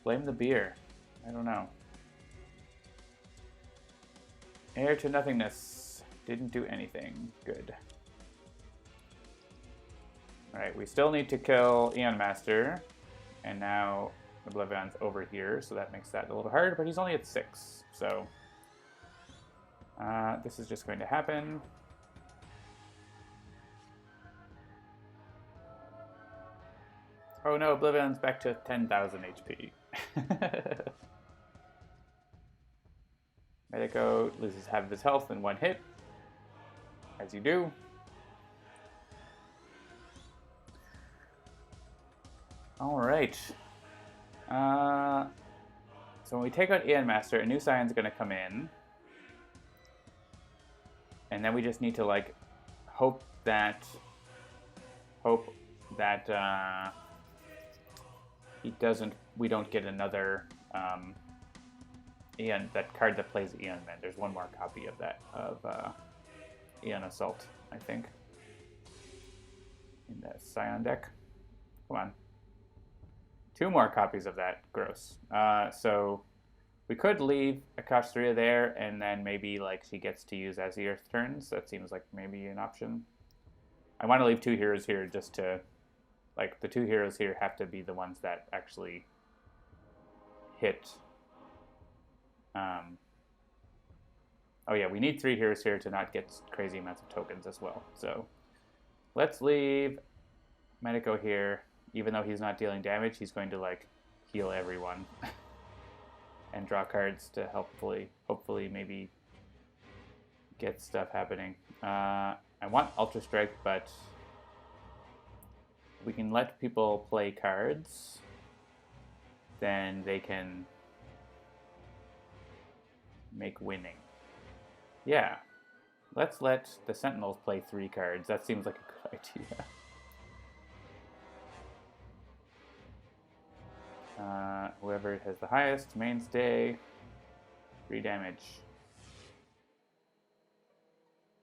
Blame the beer. I don't know. Heir to nothingness. Didn't do anything. Good. Alright, we still need to kill Aeon Master. And now OblivAeon's over here, so that makes that a little hard, but he's only at 6. So this is just going to happen. Oh no, OblivAeon's back to 10,000 HP. Medico loses half of his health in 1 hit, as you do. Alright. So when we take out Aeon Master, a new Scion's going to come in. And then we just need to, like, hope that we don't get another Aeon, that card that plays Aeon Man. There's one more copy of that, of Aeon Assault, I think, in the Scion deck. Come on. 2 more copies of that. Gross. So we could leave Akash'Thriya there, and then maybe like she gets to use Azir turns. That seems like maybe an option. I want to leave 2 heroes here just to, like, the 2 heroes here have to be the ones that actually hit. Oh yeah, we need 3 heroes here to not get crazy amounts of tokens as well. So let's leave Medico here. Even though he's not dealing damage, he's going to, like, heal everyone and draw cards to hopefully maybe get stuff happening. I want Ultra Strike, but we can let people play cards, then they can make winning. Yeah, let's let the Sentinels play 3 cards. That seems like a good idea. Whoever has the highest, mainstay, 3 damage.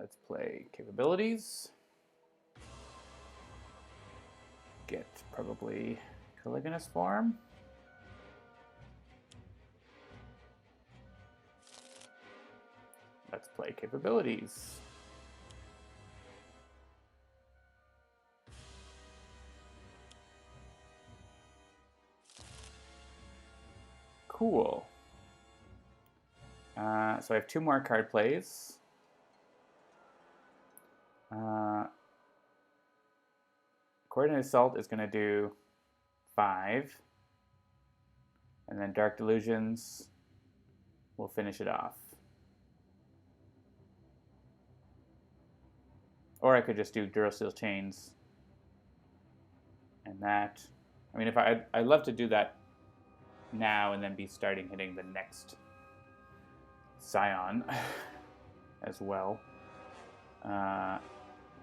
Let's play capabilities. Get probably Caligula's form. Let's play capabilities. Cool. So I have 2 more card plays. Coordinated Assault is going to do 5. And then Dark Delusions will finish it off. Or I could just do Durasteel Chains. And that, I mean, if I'd love to do that now and then be starting hitting the next Scion as well. Yeah,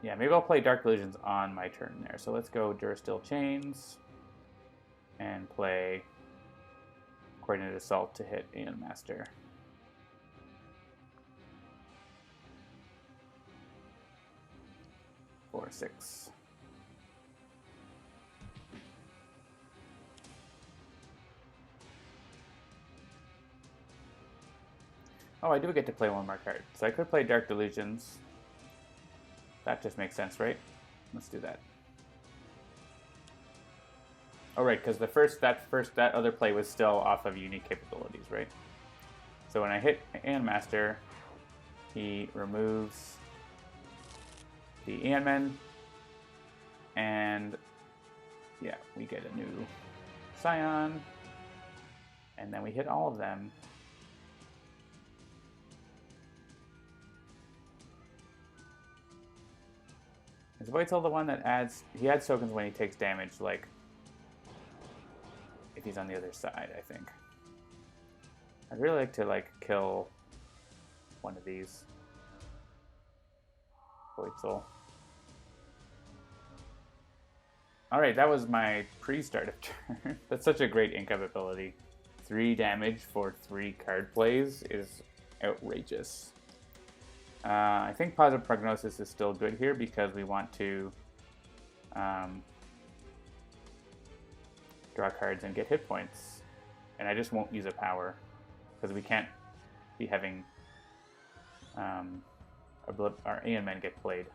maybe I'll play Dark Delusions on my turn there. So let's go Durasteel Chains and play Coordinated Assault to hit Aeon Master. 4, 6. Oh, I do get to play one more card. So I could play Dark Delusions. That just makes sense, right? Let's do that. Oh, right, because that other play was still off of unique capabilities, right? So when I hit Aeon Master, he removes the Aeon Men, and yeah, we get a new Scion, and then we hit all of them. Is Voidsoul the one that adds... He adds tokens when he takes damage, like... if he's on the other side, I think. I'd really like to, like, kill one of these. Voidsoul. Alright, that was my pre-start of turn. That's such a great ink up ability. 3 damage for 3 card plays is outrageous. I think Positive Prognosis is still good here because we want to draw cards and get hit points. And I just won't use a power because we can't be having our Aeon Men get played.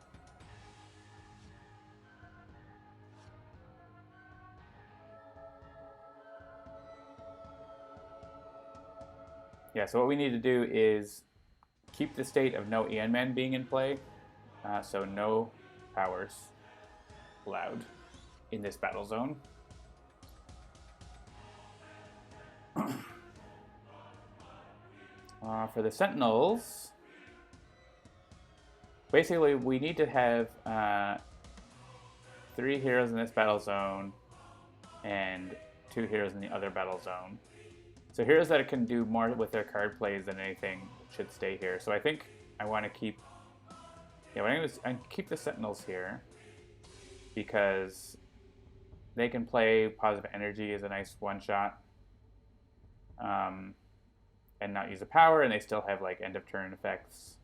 Yeah, so what we need to do is keep the state of no Aeon Men being in play, so no powers allowed in this battle zone. For the Sentinels, basically we need to have 3 heroes in this battle zone and 2 heroes in the other battle zone. So heroes that can do more with their card plays than anything should stay here. So I think I want to keep... Yeah, what I'm going to keep the Sentinels here because they can play Positive Energy as a nice one-shot and not use a power, and they still have like end-of-turn effects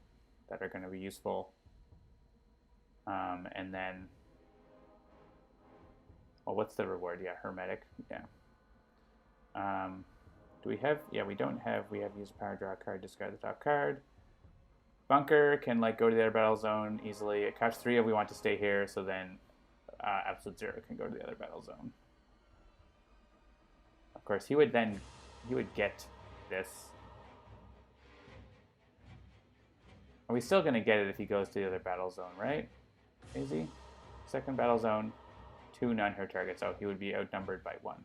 that are going to be useful. And then... Well, what's the reward? Yeah, Hermetic. Yeah. Do we have... Yeah, we don't have... We have use power, draw a card, discard the top card. Bunker can like go to their battle zone easily. Akash'Thriya, we want to stay here, so then Absolute Zero can go to the other battle zone. Of course, he would get this. Are we still going to get it if he goes to the other battle zone, right? Is he? Second battle zone, 2 non-hero targets. Oh, he would be outnumbered by 1.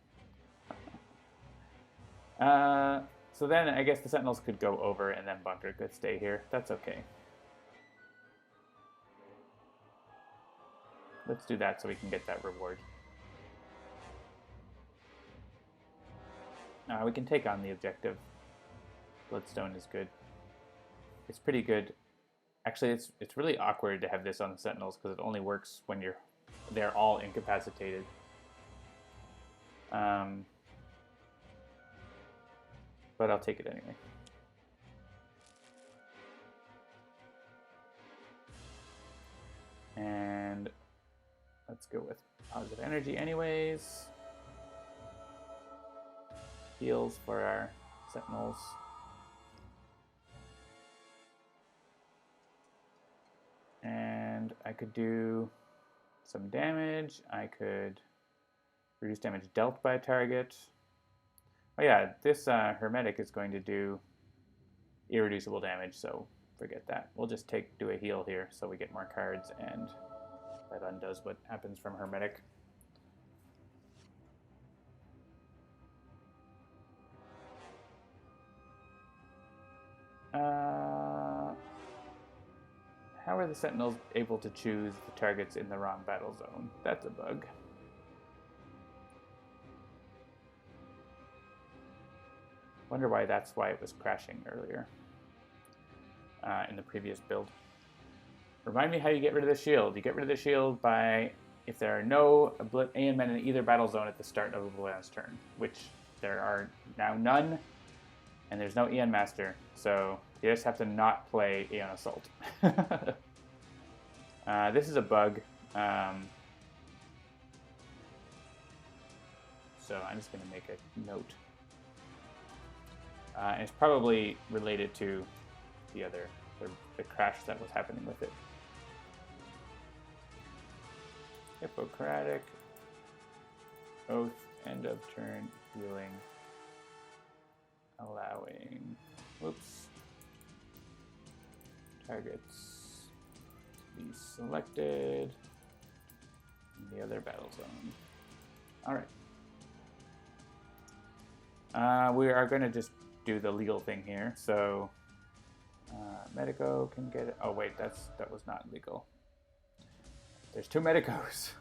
So then I guess the Sentinels could go over and then Bunker could stay here. That's okay. Let's do that so we can get that reward. We can take on the objective. Bloodstone is good. It's pretty good. Actually, it's really awkward to have this on the Sentinels because it only works when they're all incapacitated. But I'll take it anyway. And let's go with Positive Energy anyways. Heals for our Sentinels. And I could do some damage. I could reduce damage dealt by a target. Oh yeah, this Hermetic is going to do irreducible damage, so forget that. We'll just do a heal here so we get more cards, and that undoes what happens from Hermetic. How are the Sentinels able to choose the targets in the wrong battle zone? That's a bug. Wonder why that's why it was crashing earlier in the previous build. Remind me how you get rid of the shield. You get rid of the shield by if there are no Aeon Men in either battle zone at the start of OblivAeon's turn, which there are now none, and there's no Aeon Master, so you just have to not play Aeon Assault. This is a bug. So I'm just going to make a note. And it's probably related to the crash that was happening with it. Hippocratic Oath, end of turn, healing, allowing, whoops, targets to be selected in the other battle zone. All right. We are going to just do the legal thing here. So Medico can get it. Oh wait, that was not legal. There's 2 Medicos.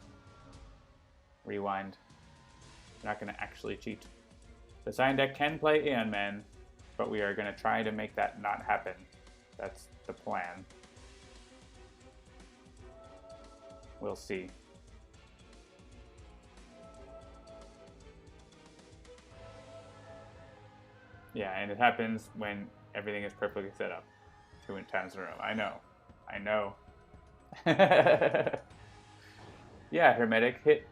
Rewind. We're not going to actually cheat. The Cyan deck can play Aeon Man, but we are going to try to make that not happen. That's the plan. We'll see. Yeah, and it happens when everything is perfectly set up 2 times in a row. I know. Yeah, Hermetic hit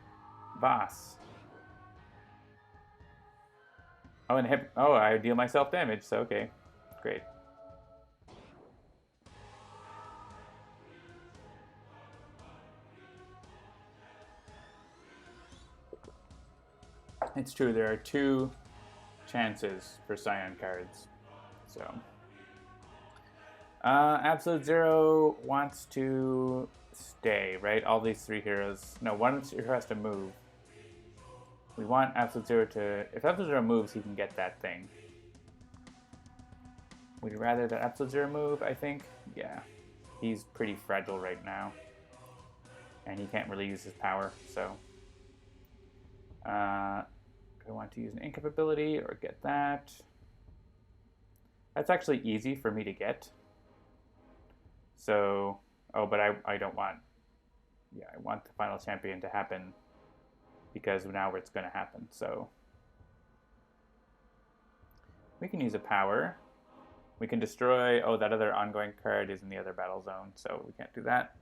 boss. Oh, and I deal myself damage, so okay. Great. It's true, there are 2 chances for Scion cards. So Absolute Zero wants to stay, right? All these 3 heroes. No, one hero has to move. We want Absolute Zero to... If Absolute Zero moves, he can get that thing. Would you rather that Absolute Zero move, I think? Yeah. He's pretty fragile right now. And he can't really use his power, so... do I want to use an Incap ability or get that? That's actually easy for me to get. So... Oh, but I don't want... Yeah, I want the Final Champion to happen. Because now it's going to happen, so... We can use a power. We can destroy... Oh, that other ongoing card is in the other battle zone, so we can't do that.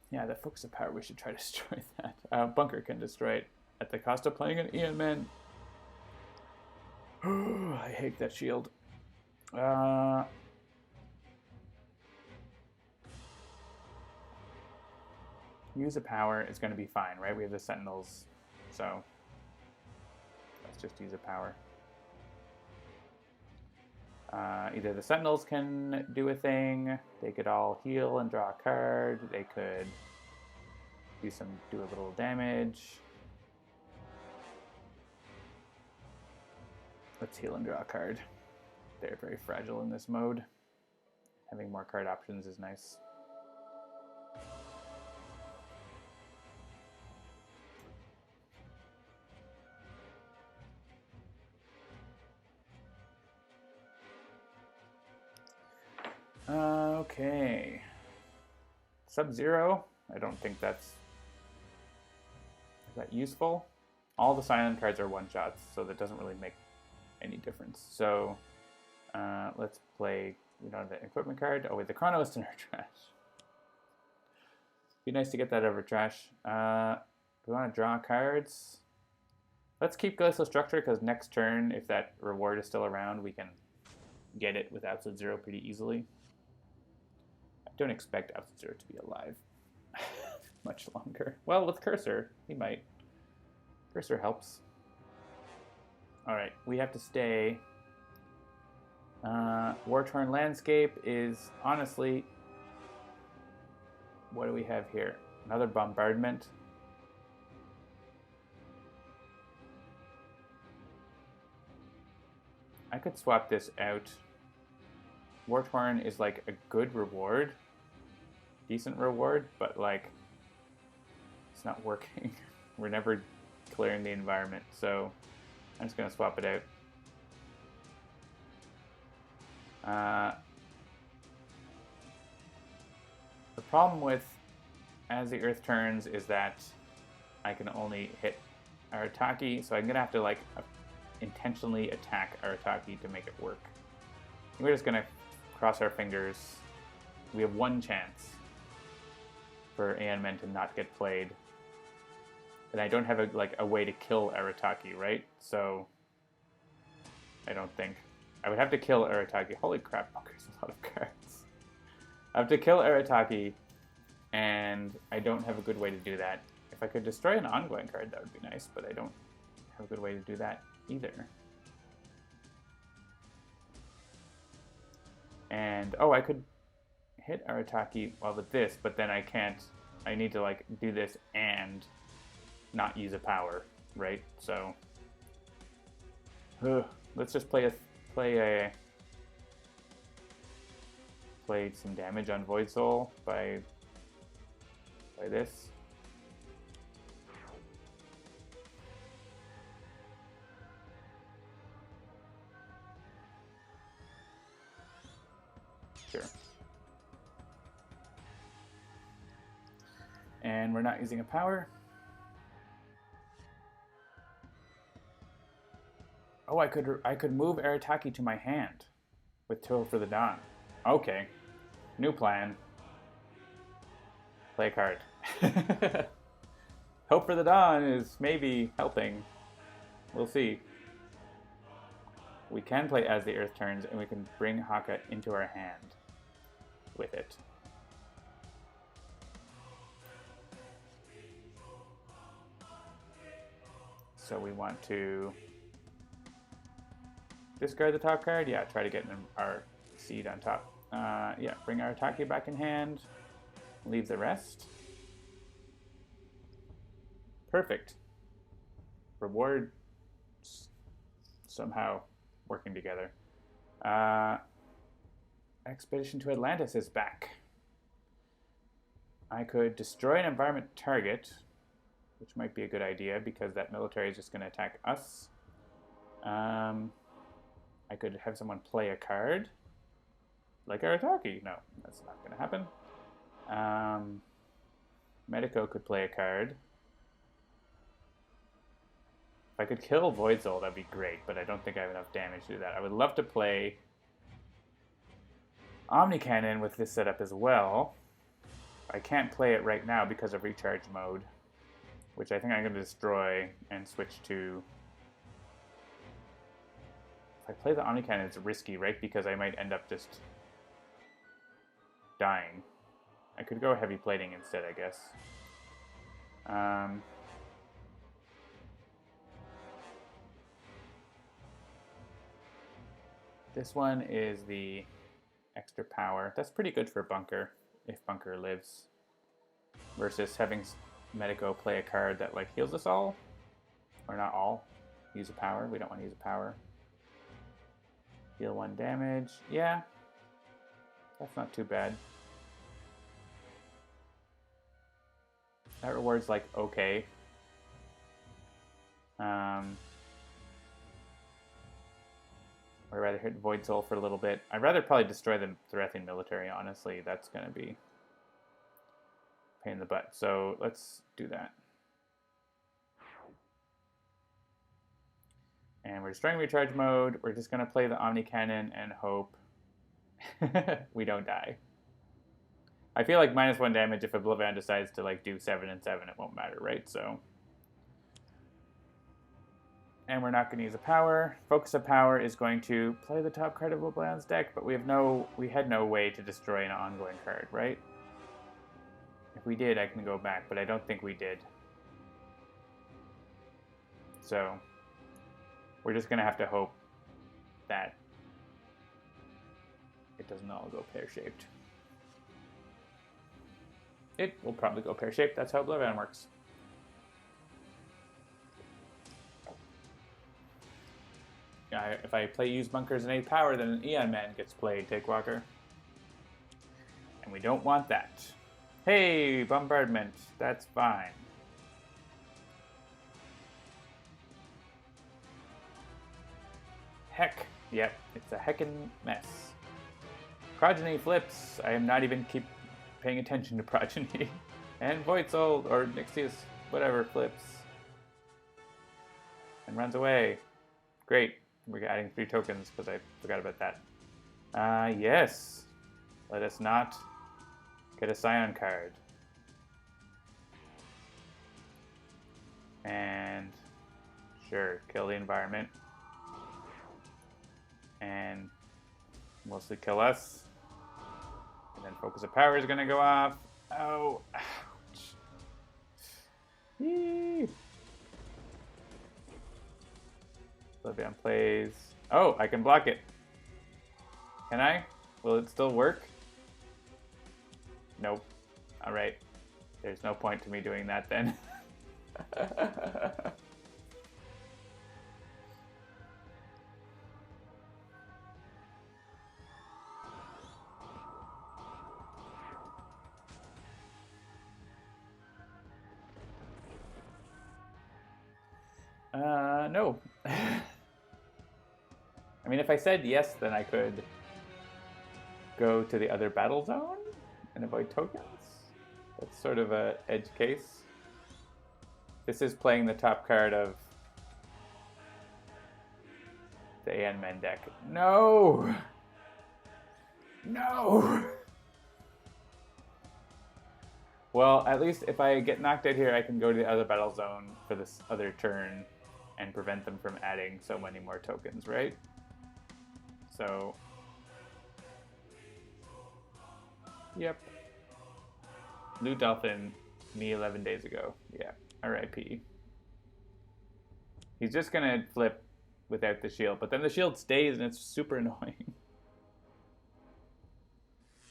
Yeah, the Focus of Power, we should try to destroy that. Bunker can destroy it at the cost of playing an Aeon Man. I hate that shield. Use a power is going to be fine, right? We have the Sentinels, so let's just use a power. Either the Sentinels can do a thing, they could all heal and draw a card, they could do a little damage. Let's heal and draw a card. They're very fragile in this mode. Having more card options is nice. Okay. Sub-Zero. I don't think that's... Is that useful? All the silent cards are one-shots, so that doesn't really make any difference. So, let's play... We don't have the equipment card. Oh wait, the Chrono is in our trash. Be nice to get that over trash. Do we want to draw cards? Let's keep Glacial Structure, because next turn, if that reward is still around, we can get it with Absolute Zero pretty easily. I don't expect Absolute Zero to be alive much longer. Well, with Cursor, he might. Cursor helps. Alright, we have to stay. War-Torn Landscape is, honestly... What do we have here? Another Bombardment. I could swap this out. War-Torn is like a good reward. Decent reward, but like... It's not working. We're never clearing the environment, so I'm just going to swap it out. The problem with As the Earth Turns is that I can only hit Arataki, so I'm going to have to like intentionally attack Arataki to make it work. We're just going to cross our fingers We have one chance for Aeon Men to not get played. And I don't have a way to kill Arataki, right? So I don't think. I would have to kill Arataki. Holy crap, Bunker's a lot of cards. I have to kill Arataki, and I don't have a good way to do that. If I could destroy an ongoing card, that would be nice, but I don't have a good way to do that either. And, oh, I could hit Arataki with this, but then I can't. I need to, do this and not use a power, right? So, let's just play some damage on Void Soul by this. Sure. And we're not using a power. Oh, I could move Arataki to my hand with Hope for the Dawn. Okay. New plan. Play a card. Hope for the Dawn is maybe helping. We'll see. We can play As the Earth Turns, and we can bring Haka into our hand with it. So we want to discard the top card. Yeah, try to get our seed on top. Yeah, bring our Arataki back in hand. Leave the rest. Perfect. Reward somehow working together. Expedition to Atlantis is back. I could destroy an environment target, which might be a good idea because that military is just going to attack us. I could have someone play a card. Like Arataki. No, that's not going to happen. Medico could play a card. If I could kill Void Soul, that'd be great, but I don't think I have enough damage to do that. I would love to play Omni Cannon with this setup as well. I can't play it right now because of recharge mode, which I think I'm going to destroy and switch to... If I play the Omni Cannon, it's risky, right? Because I might end up just dying. I could go Heavy Plating instead, I guess. This one is the extra power. That's pretty good for Bunker, if Bunker lives. Versus having Medico play a card that heals us all. Or not all. Use a power. We don't want to use a power. Deal 1 damage. Yeah. That's not too bad. That reward's okay. I'd rather hit Void Soul for a little bit. I'd rather probably destroy the Thorathian military, honestly. That's going to be a pain in the butt. So let's do that. And we're destroying recharge mode. We're just going to play the Omni Cannon and hope we don't die. I feel like -1 damage if OblivAeon decides to do 7 and 7, it won't matter, right? So, and we're not going to use a power. Focus of Power is going to play the top card of OblivAeon's deck, but we had no way to destroy an ongoing card, right? If we did, I can go back, but I don't think we did. So, we're just going to have to hope that it doesn't all go pear-shaped. It will probably go pear-shaped. That's how OblivAeon works. If I use Bunkers and 8 power, then an Aeon Man gets played, Take Walker. And we don't want that. Hey, Bombardment. That's fine. Heck. Yep, it's a heckin' mess. Progeny flips. I am not even paying attention to Progeny. And Void Soul, or Nixius, whatever, flips. And runs away. Great. We're adding 3 tokens because I forgot about that. Yes. Let us not Get a Scion card. And sure, kill the environment. And mostly kill us. And then Focus of Power is going to go off. Oh, ouch. Yee. OblivAeon plays. Oh, I can block it. Can I? Will it still work? Nope. Alright. There's no point to me doing that then. No. I mean, if I said yes, then I could go to the other battle zone and avoid tokens. That's sort of a edge case. This is playing the top card of the AN Men deck. No! No! Well, at least if I get knocked out here, I can go to the other battle zone for this other turn and prevent them from adding so many more tokens, right? So, yep. Blue Dolphin, me 11 days ago. Yeah, RIP. He's just gonna flip without the shield, but then the shield stays and it's super annoying.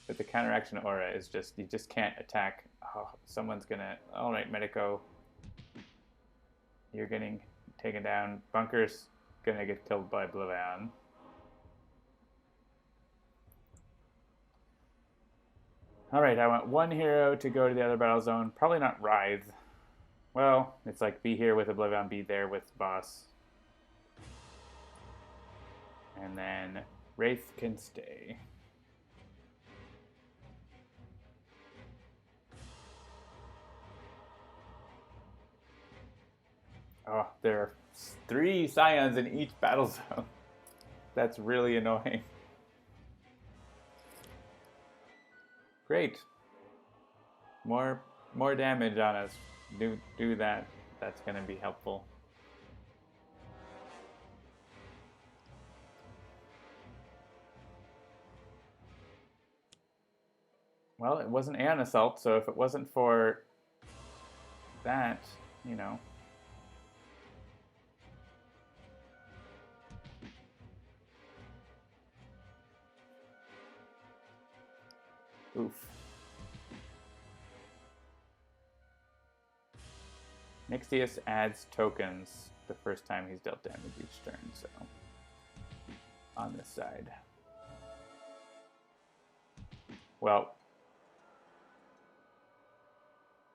But the counteraction aura is just, you just can't attack. Oh, someone's gonna, all right, Medico. You're getting taken down. Bunker's gonna get killed by OblivAeon. Alright, I want one hero to go to the other battle zone. Probably not Writhe. Well, it's like be here with OblivAeon, be there with Boss. And then Wraith can stay. Oh, there are 3 Scions in each battle zone. That's really annoying. Great. More damage on us. Do that. That's going to be helpful. Well, it wasn't an assault, so if it wasn't for that, you know. Oof. Nixius adds tokens the first time he's dealt damage each turn, so on this side. Well,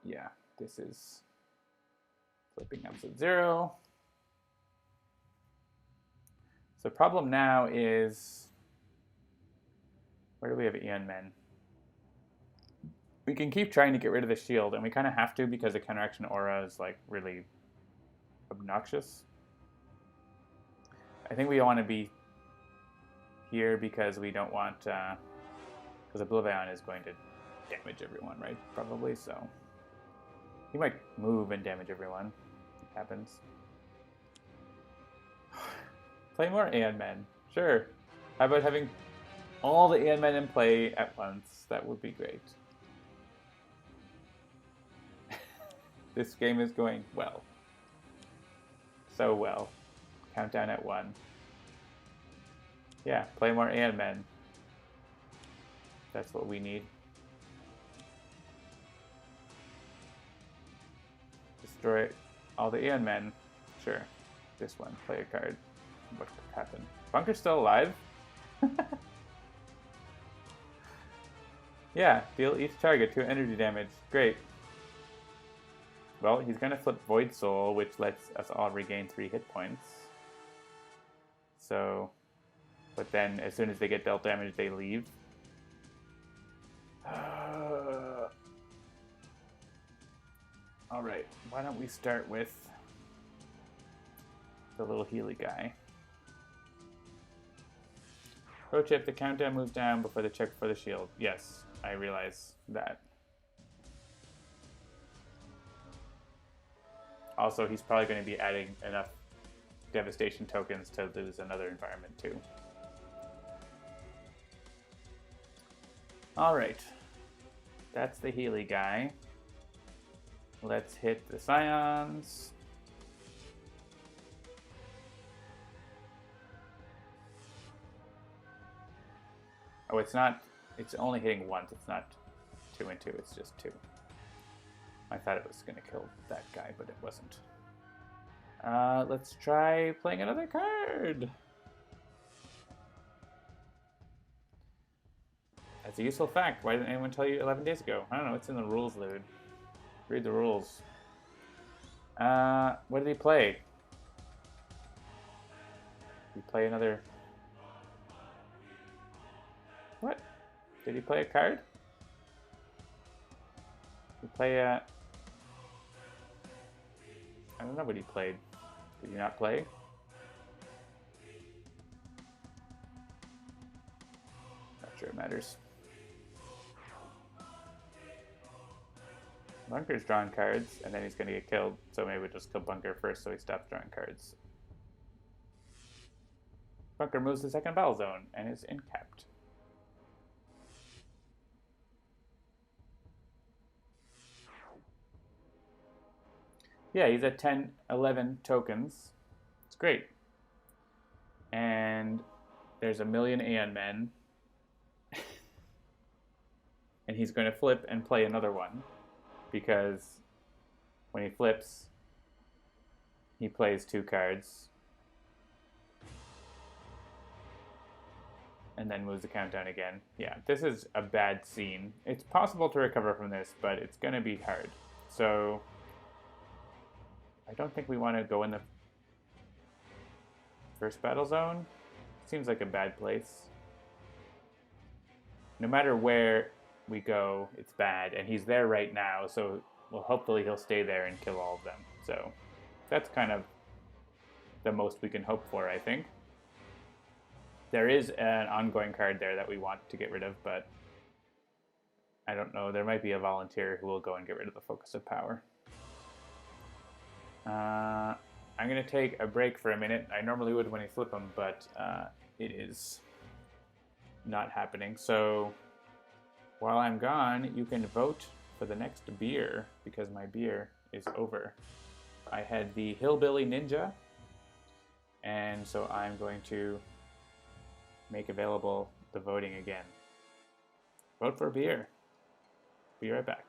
yeah, this is flipping up to 0. So the problem now is, where do we have AN Men? We can keep trying to get rid of the shield, and we kind of have to because the counteraction aura is like really obnoxious. I think we want to be here because we don't want, because OblivAeon is going to damage everyone, right? Probably, so he might move and damage everyone. It happens. Play more AN Men. Sure. How about having all the AN Men in play at once? That would be great. This game is going well. So well. Countdown at 1. Yeah, play more AN Men. That's what we need. Destroy all the AN Men. Sure. This one. Play a card. What could happen? Bunker's still alive? Yeah, deal each target 2 energy damage. Great. Well, he's going to flip Void Soul, which lets us all regain 3 hit points. So, but then as soon as they get dealt damage, they leave. Alright, why don't we start with the little Healy guy. Pro tip, the countdown moves down before the check for the shield. Yes, I realize that. Also, he's probably going to be adding enough devastation tokens to lose another environment too. Alright. That's the Healy guy. Let's hit the Scions. Oh, it's not... It's only hitting once. It's not 2 and 2. It's just 2. I thought it was going to kill that guy, but it wasn't. Let's try playing another card. That's a useful fact. Why didn't anyone tell you 11 days ago? I don't know. It's in the rules, dude. Read the rules. What did he play? Did he play another... What? Did he play a card? Did he play a... I don't know what he played. Did he not play? Not sure it matters. Bunker's drawing cards, and then he's going to get killed, so maybe we'll just kill Bunker first so he stops drawing cards. Bunker moves to the second battle zone and is incapped. Yeah, he's at 10, 11 tokens. It's great. And there's a million Aeon men. And he's going to flip and play another one. Because when he flips, he plays 2 cards. And then moves the countdown again. Yeah, this is a bad scene. It's possible to recover from this, but it's going to be hard. So... I don't think we want to go in the first battle zone. Seems like a bad place. No matter where we go, it's bad, and he's there right now, so well, hopefully he'll stay there and kill all of them. So that's kind of the most we can hope for, I think. There is an ongoing card there that we want to get rid of, but I don't know. There might be a volunteer who will go and get rid of the focus of power. I'm going to take a break for a minute. I normally would when I flip them, but it is not happening. So while I'm gone, you can vote for the next beer, because my beer is over. I had the Hillbilly Ninja, and so I'm going to make available the voting again. Vote for beer. Be right back.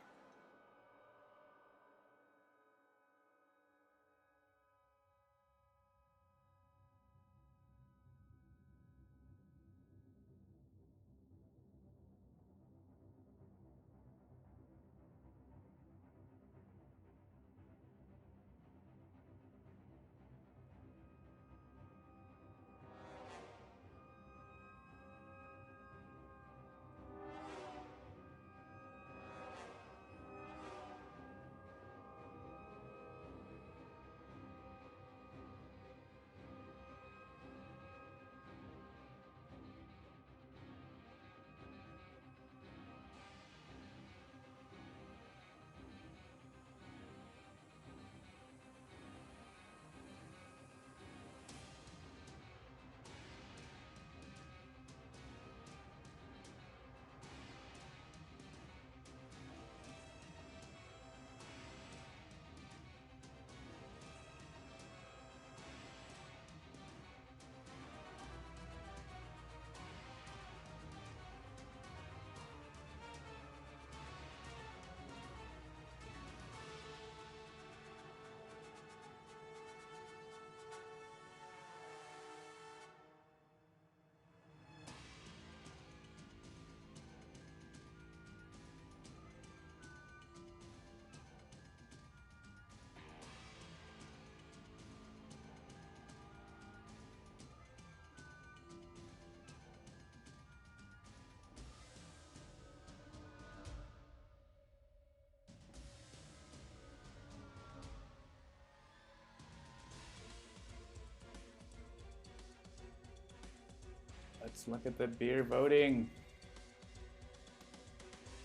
Let's look at the beer voting.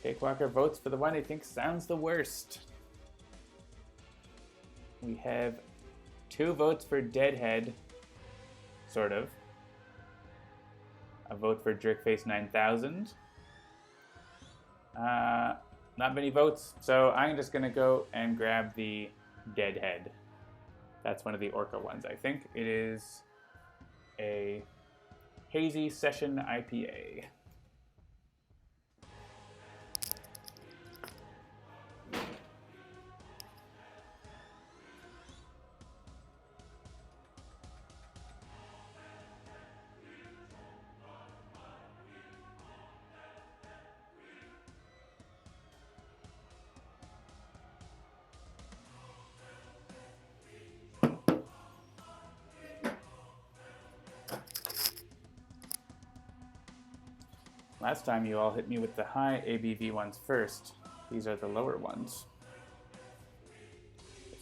Cakewalker votes for the one he thinks sounds the worst. We have 2 votes for Deadhead, sort of. A vote for Jerkface 9000. Not many votes, so I'm just gonna go and grab the Deadhead. That's one of the Orca ones, I think. It is a hazy session IPA. Last time you all hit me with the high ABV ones first. These are the lower ones.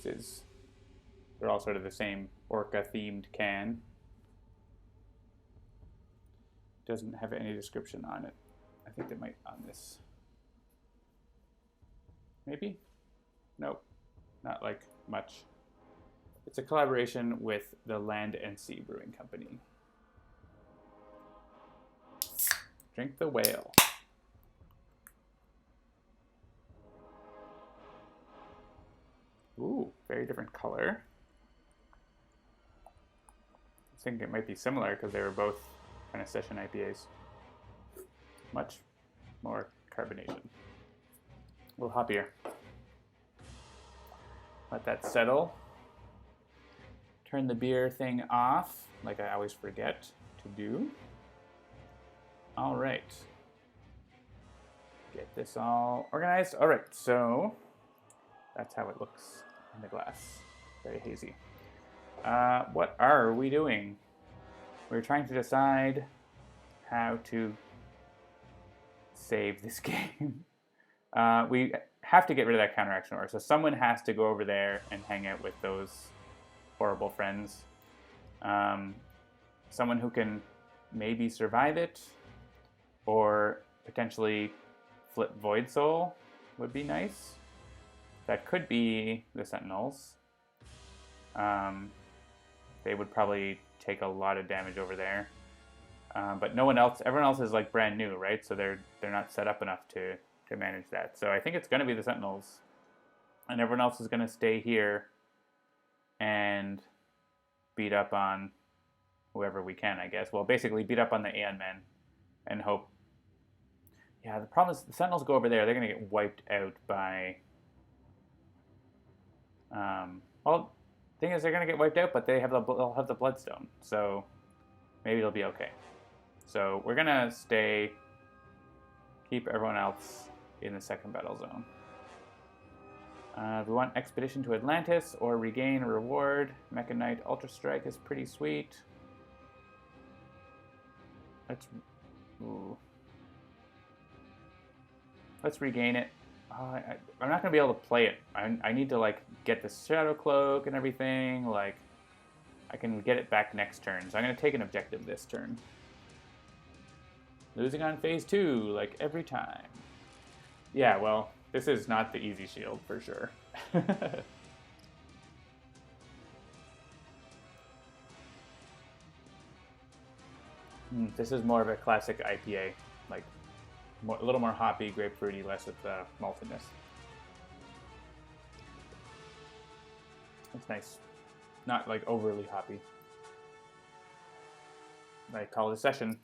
They're all sort of the same Orca themed can. Doesn't have any description on it. I think they might on this. Maybe? Nope, not like much. It's a collaboration with the Land and Sea Brewing Company. Drink the whale. Ooh, very different color. I think it might be similar because they were both kind of session IPAs. Much more carbonation. A little hoppier. Let that settle. Turn the beer thing off, like I always forget to do. All right. Get this all organized. All right, so that's how it looks in the glass. Very hazy. What are we doing? We're trying to decide how to save this game. We have to get rid of that counteraction order, so someone has to go over there and hang out with those horrible friends. Someone who can maybe survive it, or potentially flip Void Soul would be nice. That could be the Sentinels. They would probably take a lot of damage over there. But no one else, everyone else is like brand new, right? So they're not set up enough to manage that. So I think it's gonna be the Sentinels. And everyone else is gonna stay here and beat up on whoever we can, I guess. Well, basically beat up on the Aeon Men and hope. Yeah, the problem is the Sentinels go over there, they're gonna get wiped out by well, thing is they're gonna get wiped out, but they'll have the Bloodstone, so maybe it'll be okay. So we're gonna keep everyone else in the second battle zone. We want Expedition to Atlantis or regain a reward. Mecha Knight Ultra Strike is pretty sweet. Let's regain it. I'm not gonna be able to play it. I need to like get the Shadow Cloak and everything. Like, I can get it back next turn. So I'm gonna take an objective this turn. Losing on phase 2, like every time. Yeah, well, this is not the easy shield for sure. This is more of a classic IPA, like a little more hoppy, grapefruity, less of the maltiness. It's nice, not like overly hoppy. Like call it a session.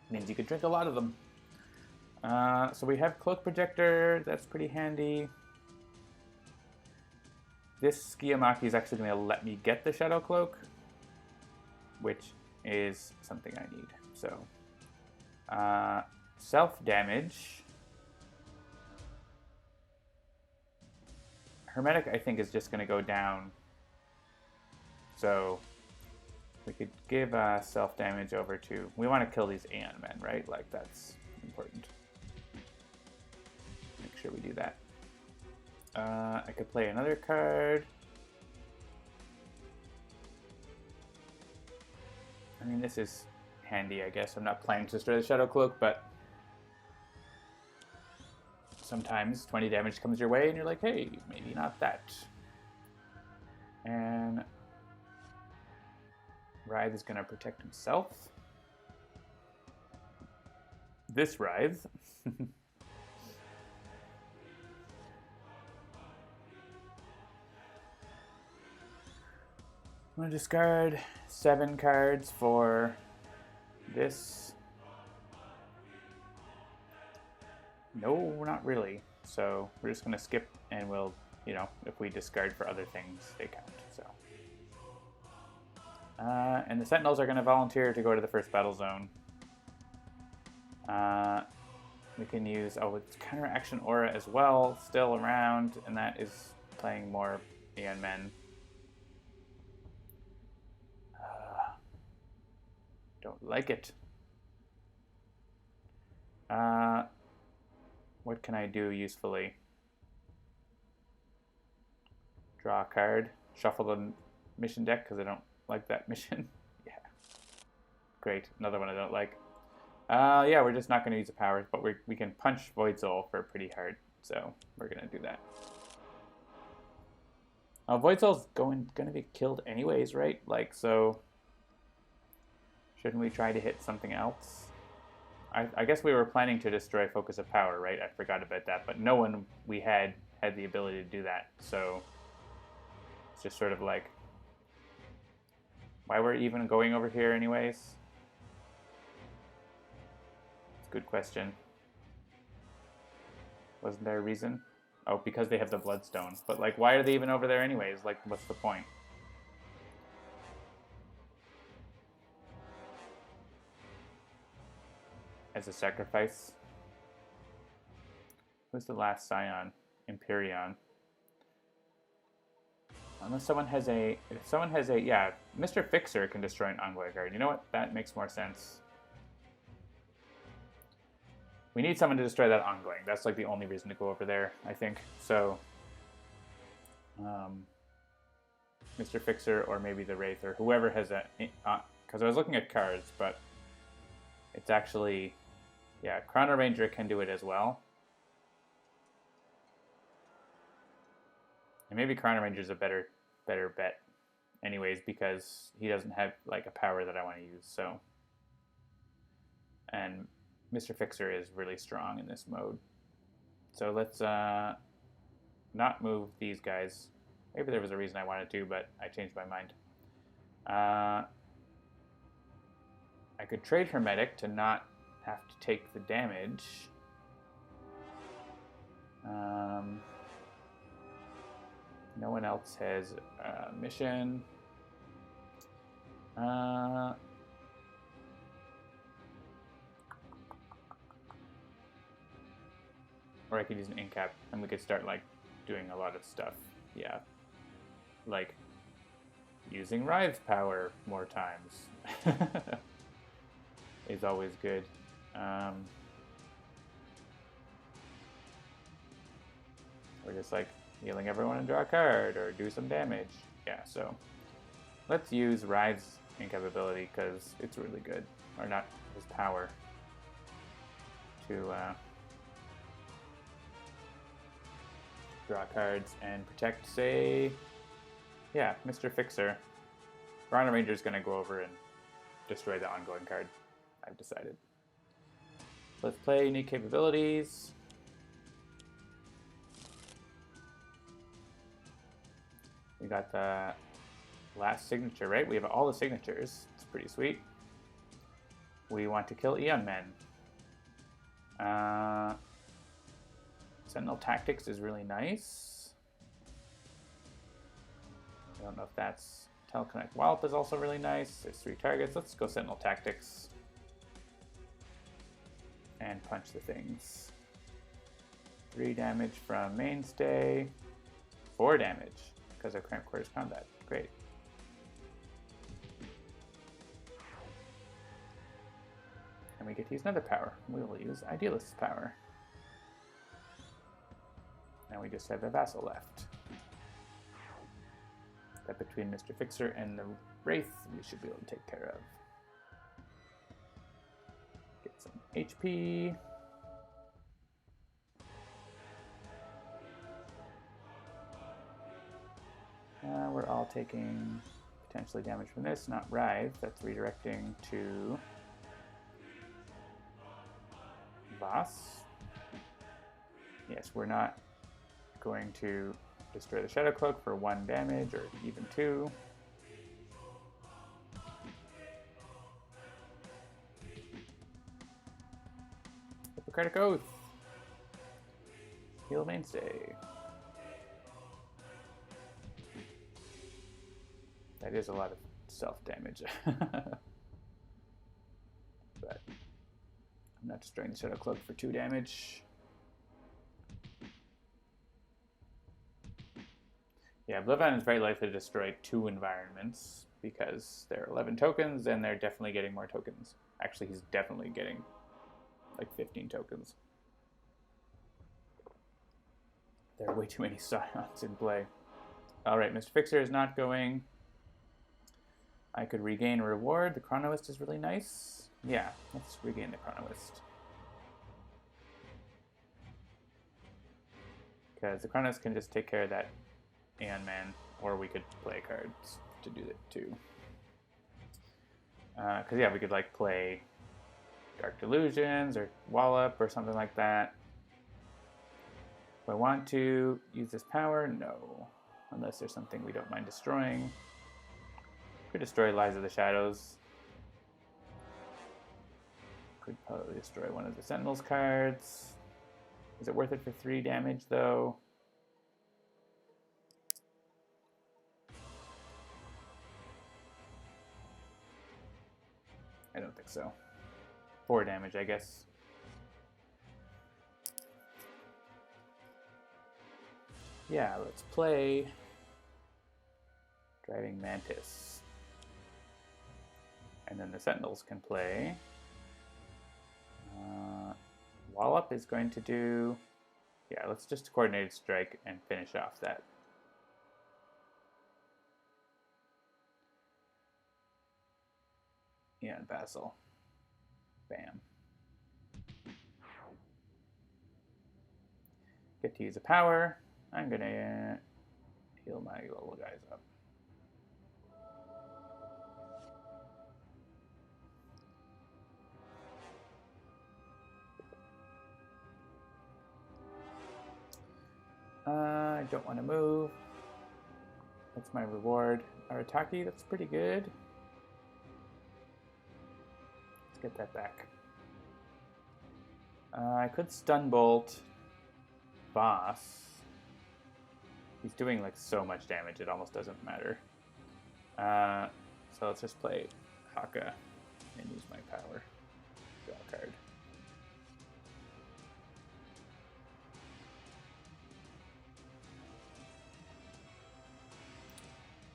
Means you could drink a lot of them. So we have Cloak Projector, that's pretty handy. This Skiyamaki is actually going to let me get the Shadow Cloak, which is something I need. So, self-damage. Hermetic, I think, is just going to go down. So, we could give self-damage over to... We want to kill these Aeon Men, right? Like, that's important. Make sure we do that. I could play another card. I mean, this is handy, I guess. I'm not planning to destroy the Shadow Cloak, but sometimes 20 damage comes your way and you're like, hey, maybe not that. And Writhe is going to protect himself. This Writhe. I'm going to discard 7 cards for this. No, not really. So we're just going to skip and we'll, you know, if we discard for other things, they count. So, and the Sentinels are going to volunteer to go to the first battle zone. We can use, oh, it's Counteraction Aura as well, still around, and that is playing more Aeon Men. Don't like it. What can I do usefully? Draw a card, shuffle the mission deck because I don't like that mission. Yeah. Great, another one I don't like. Yeah, we're just not going to use the powers, but we can punch Void Soul for pretty hard, so we're going to do that. Void Soul's going to be killed anyways, right? Like, so shouldn't we try to hit something else? I guess we were planning to destroy Focus of Power, right? I forgot about that, but no one we had the ability to do that, so it's just sort of like, why we're even going over here anyways? It's a good question. Wasn't there a reason? Oh, because they have the Bloodstone. But like, why are they even over there anyways? Like, what's the point? As a sacrifice. Who's the last Scion? Empyreon. Unless someone has a... If someone has a... Yeah, Mr. Fixer can destroy an Envoy card. You know what? That makes more sense. We need someone to destroy that ongoing. That's like the only reason to go over there, I think. So, Mr. Fixer or maybe the Wraith or whoever has a... Because I was looking at cards, but it's actually... Yeah, Chrono Ranger can do it as well. And maybe Chrono Ranger is a better bet anyways, because he doesn't have like a power that I want to use, so. And Mr. Fixer is really strong in this mode. So let's not move these guys. Maybe there was a reason I wanted to, but I changed my mind. I could trade Hermetic to not have to take the damage. No one else has a mission. Or I could use an incap and we could start like doing a lot of stuff. Yeah. Like using Writhe's power more times is always good. Or just like healing everyone and draw a card or do some damage. Yeah, so let's use Writhe's incapability because it's really good. Or not his power to draw cards and protect, say, yeah, Mr. Fixer. Chrono Ranger's gonna go over and destroy the ongoing card, I've decided. Let's play unique capabilities. We got the last signature, right? We have all the signatures. It's pretty sweet. We want to kill Aeon Men. Sentinel Tactics is really nice. I don't know if that's... Teleconnect Wallop is also really nice. There's 3 targets. Let's go Sentinel Tactics. And punch the things. 3 damage from Mainstay. 4 damage because of Cramped Quarters Combat. Great. And we get to use another power. We will use Idealist's power. Now we just have a Vassal left. That between Mr. Fixer and the Wraith, we should be able to take care of. Get some HP. all taking potentially damage from this, not Writhe. That's redirecting to Voss. Yes, we're not going to destroy the Shadow Cloak for 1 damage or even 2. Hippocratic Oath. Heal Mainstay. That is a lot of self-damage. But I'm not destroying the Shadow Cloak for 2 damage. Yeah, OblivAeon is very likely to destroy 2 environments because there are 11 tokens and they're definitely getting more tokens. Actually, he's definitely getting like 15 tokens. There are way too many Scions in play. Alright, Mr. Fixer is not going. I could regain a reward. The Chronoist is really nice. Yeah, let's regain the Chronoist. Because the Chronoist can just take care of that Aeon Man, or we could play cards to do that too. Because yeah, we could like play Dark Delusions or Wallop or something like that. Do I want to use this power? No. Unless there's something we don't mind destroying. Could destroy Lies of the Shadows. Could probably destroy one of the Sentinels cards. Is it worth it for 3 damage though? I don't think so. 4 damage, I guess. Yeah, let's play Driving Mantis. And then the Sentinels can play. Wallop is going to do... Yeah, let's just Coordinated Strike and finish off that. Yeah, and Vassal. Bam. Get to use a power. I'm gonna heal my little guys up. I don't want to move. That's my reward. Arataki, that's pretty good. Let's get that back. I could Stun Bolt Boss. He's doing like so much damage, it almost doesn't matter. So let's just play Haka and use my power. Draw a card.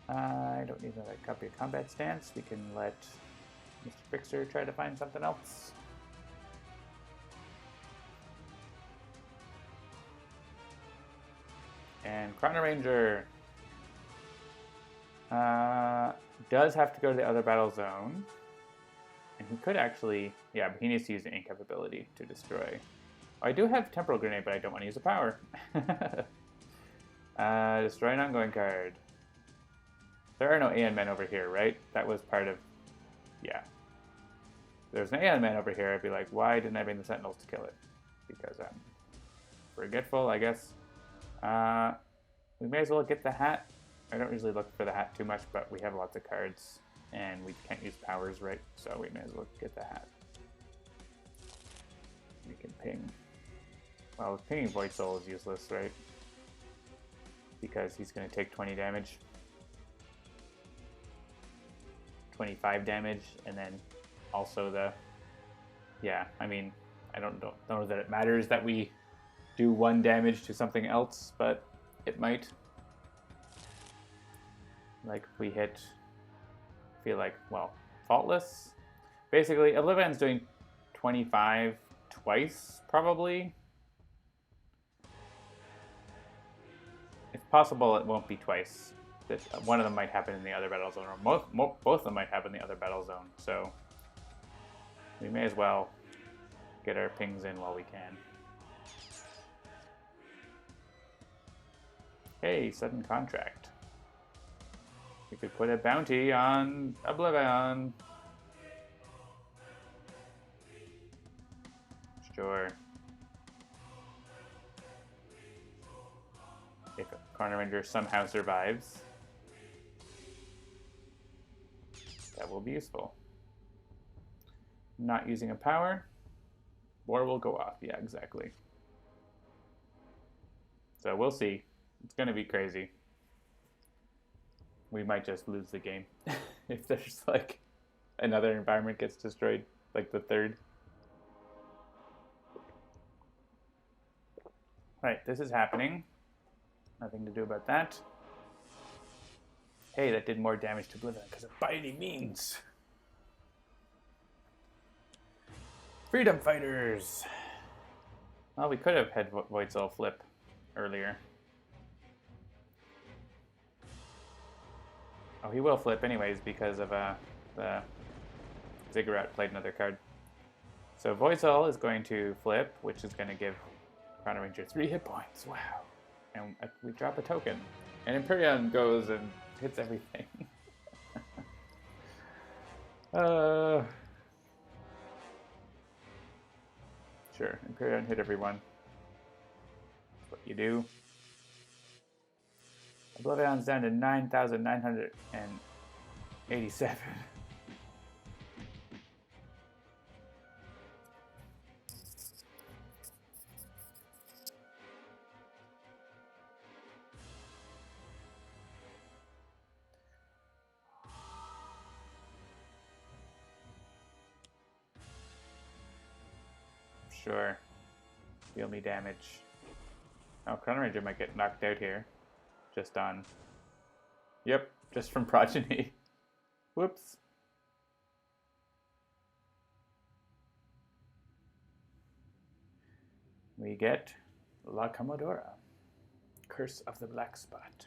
I don't need another copy of Combat Stance. We can let Mr. Fixer try to find something else. And Chrono Ranger does have to go to the other battle zone. And he could actually, yeah, but he needs to use the Ink Up ability to destroy. Oh, I do have Temporal Grenade, but I don't want to use the power. Destroy an ongoing card. There are no Aeon Men over here, right? That was part of, yeah. If there's an Aeon Man over here, I'd be like, why didn't I bring the Sentinels to kill it? Because I'm forgetful, I guess. We may as well get the hat. I don't usually look for the hat too much, but we have lots of cards, and we can't use powers, right? So we may as well get the hat. We can ping. Well, pinging Void Soul is useless, right? Because he's going to take 20 damage. 25 damage, and then also the... Yeah, I mean, I don't know that it matters that we do 1 damage to something else, but it might. Like, if we hit... feel like, well, Faultless. Basically, OblivAeon's doing 25 twice, probably. It's possible it won't be twice. That one of them might happen in the other battle zone, or both of them might happen in the other battle zone. So we may as well get our pings in while we can. Hey, sudden contract. We could put a bounty on OblivAeon. Sure. If Corner Ranger somehow survives, that will be useful. Not using a power, war will go off. Yeah, exactly. So we'll see. It's going to be crazy. We might just lose the game if there's like another environment gets destroyed, like the third. Right, this is happening. Nothing to do about that. Hey, that did more damage to OblivAeon because of by any means. Freedom Fighters. Well, we could have had Void Soul flip earlier. Oh, he will flip anyways because of the Ziggurat played another card. So Void Soul is going to flip, which is going to give Chrono Ranger 3 hit points. Wow. And we drop a token. And Empyrean goes and hits everything. Sure, Empyrean hit everyone. That's what you do. OblivAeon's down to 9,987. Sure. Deal me damage. Oh, Chrono Ranger might get knocked out here. Just on. Yep, just from Progeny. Whoops. We get La Commodora. Curse of the Black Spot.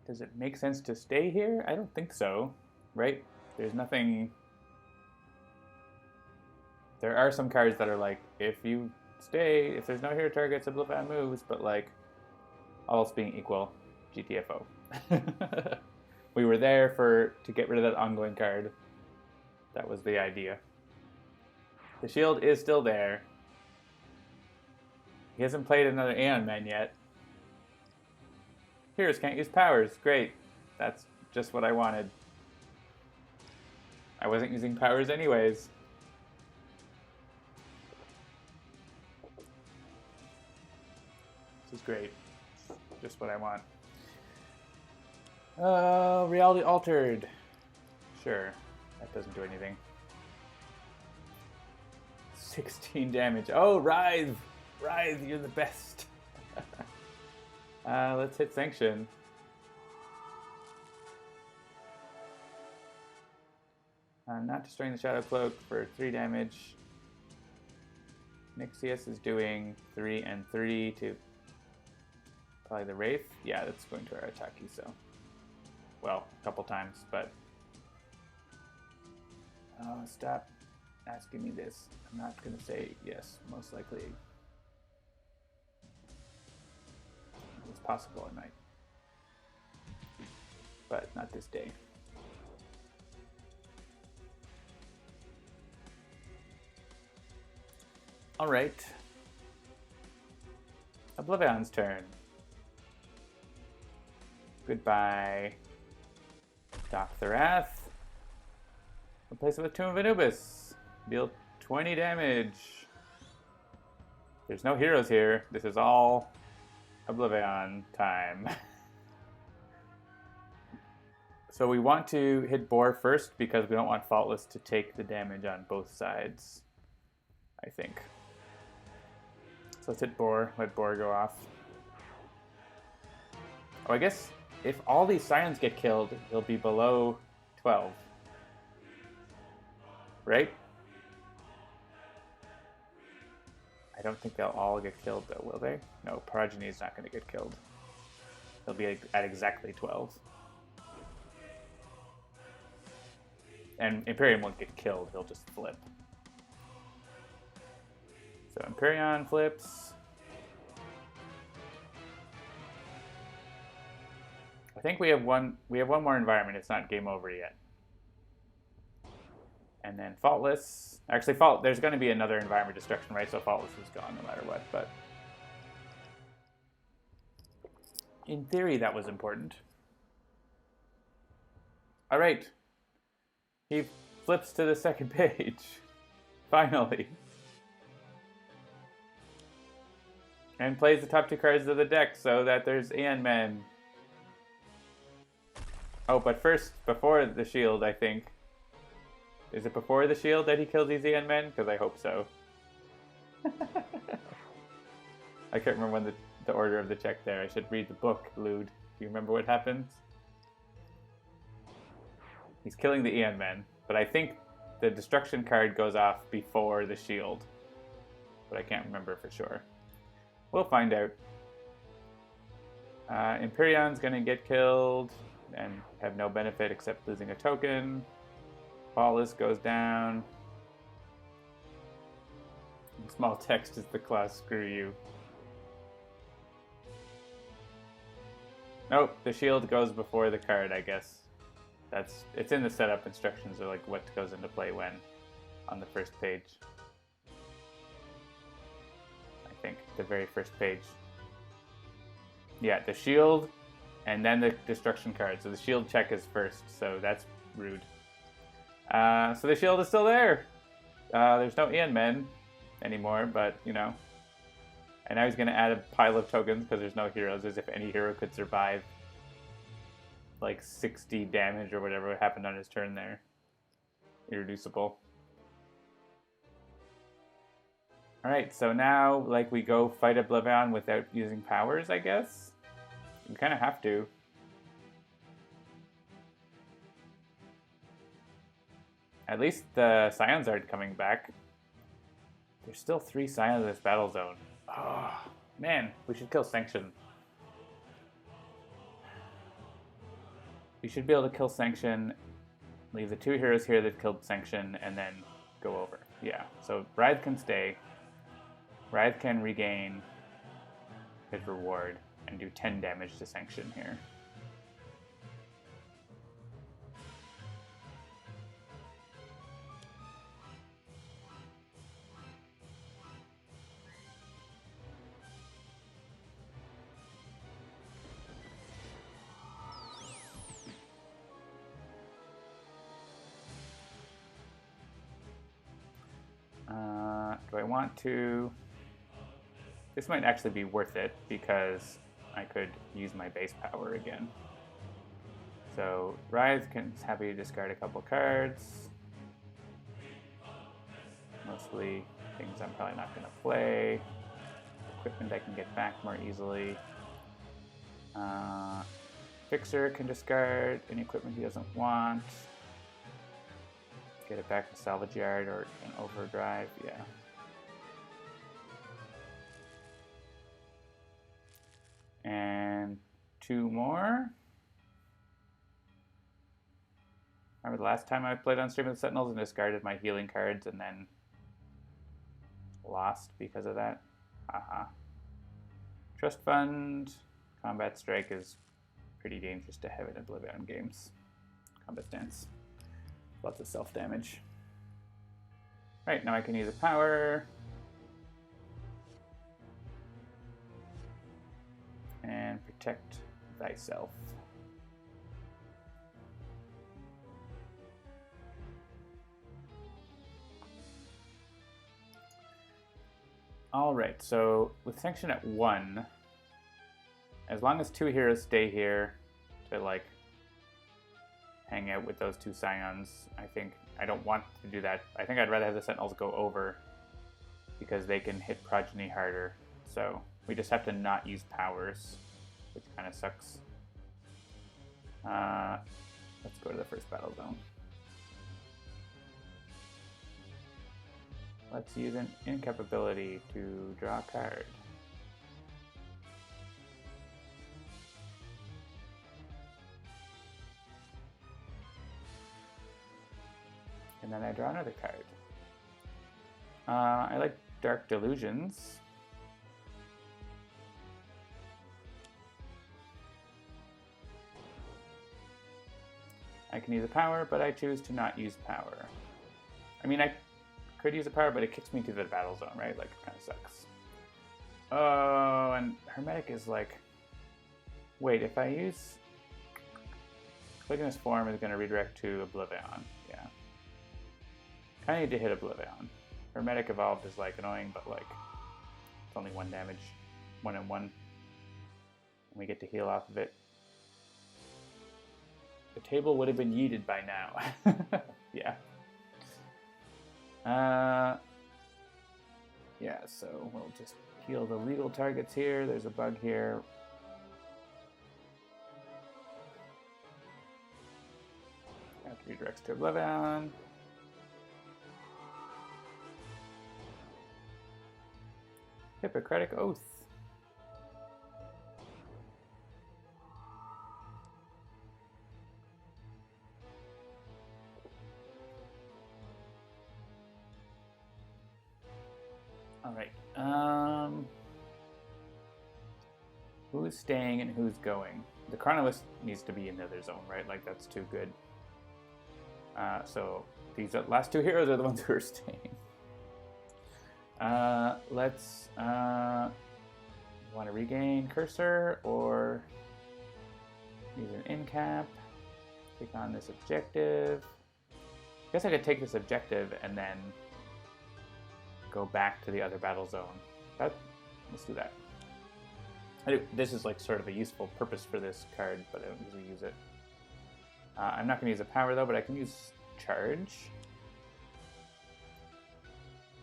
Does it make sense to stay here? I don't think so, right? There's nothing... There are some cards that are like, if you stay, if there's no hero targets, OblivAeon moves, but like, all else being equal, GTFO. We were there to get rid of that ongoing card. That was the idea. The shield is still there. He hasn't played another Aeon Man yet. Heroes can't use powers. Great. That's just what I wanted. I wasn't using powers anyways. This is great. Just what I want. Reality altered. Sure. That doesn't do anything. 16 damage. Oh, Writhe! Writhe, you're the best. Let's hit Sanction. Not destroying the Shadow Cloak for 3 damage. Nixius is doing 3 and 3 to probably the Wraith. Yeah, that's going to our attack, so. Well, a couple times, but. Stop asking me this. I'm not going to say yes, most likely. It's possible I might. But not this day. All right. OblivAeon's turn. Goodbye, Dok'Thorath. Replace it with Tomb of Anubis. Deal 20 damage. There's no heroes here. This is all OblivAeon time. So we want to hit Boar first because we don't want Faultless to take the damage on both sides, I think. So let's hit Boar, let Boar go off. Oh, I guess if all these Scions get killed, he'll be below 12. Right? I don't think they'll all get killed though, will they? No, Progeny's not going to get killed. He'll be at exactly 12. And Empyrean won't get killed, he'll just flip. So Empyrean flips. I think we have one more environment. It's not game over yet. And then Faultless. Actually, there's going to be another environment destruction, right? So Faultless is gone no matter what. But in theory, that was important. All right. He flips to the second page. Finally. And plays the top 2 cards of the deck so that there's Aeon Men. Oh, but first, before the shield, I think. Is it before the shield that he kills these Aeon Men? Because I hope so. I can't remember when the order of the check there. I should read the book, Lude. Do you remember what happens? He's killing the Aeon Men, but I think the destruction card goes off before the shield. But I can't remember for sure. We'll find out. Empyrion's gonna get killed and have no benefit except losing a token. Faultless goes down. Small text is the class, screw you. Nope, the shield goes before the card, I guess. It's in the setup instructions, or like what goes into play when on the first page. I think the very first page. Yeah, the shield and then the destruction card. So the shield check is first, so that's rude. So the shield is still there. There's no Aeon Men anymore, but you know. And now he's going to add a pile of tokens because there's no heroes, as if any hero could survive like 60 damage or whatever happened on his turn there. Irreducible. Alright, so now like we go fight OblivAeon without using powers, I guess? We kind of have to. At least the Scions aren't coming back. There's still 3 Scions in this battle zone. Oh, man, we should kill Sanction. We should be able to kill Sanction, leave the 2 heroes here that killed Sanction, and then go over. Yeah, so Writhe can stay. Writhe can regain his reward and do 10 damage to Sanction here. Do I want to... This might actually be worth it because I could use my base power again. So Writhe is happy to discard a couple cards. Mostly things I'm probably not going to play. Equipment I can get back more easily. Fixer can discard any equipment he doesn't want. Get it back to Salvage Yard or an Overdrive, yeah. And 2 more. Remember the last time I played on stream with the Sentinels and discarded my healing cards and then lost because of that? Haha. Trust Fund. Combat Strike is pretty dangerous to have in OblivAeon games. Combat Stance. Lots of self-damage. Right, now I can use a power. And protect thyself. Alright, so with Sanction at 1, as long as 2 heroes stay here to like hang out with those 2 Scions, I don't want to do that. I think I'd rather have the Sentinels go over because they can hit Progeny harder. So we just have to not use powers, which kind of sucks. Let's go to the first battle zone. Let's use an incapability to draw a card. And then I draw another card. I like Dark Delusions. I can use a power, but I choose to not use power. I mean, I could use a power, but it kicks me to the battle zone, right? Like, it kind of sucks. Oh, and Hermetic is like... Wait, if I use... Polygonous form is going to redirect to OblivAeon. Yeah. Kind of need to hit OblivAeon. Hermetic Evolved is like annoying, but like it's only 1 damage, 1 and 1. And we get to heal off of it. The table would have been yeeted by now. Yeah. Yeah, so we'll just heal the legal targets here. There's a bug here. That redirects to OblivAeon. Hippocratic Oath. All right. Who's staying and who's going? The Chronolist needs to be in the other zone, right? Like, that's too good. So these last 2 heroes are the ones who are staying. Let's want to regain Cursor or use an in cap. Take on this objective. I guess I could take this objective and then go back to the other battle zone. Let's do that. This is like sort of a useful purpose for this card, but I don't usually use it. I'm not going to use a power though, but I can use charge.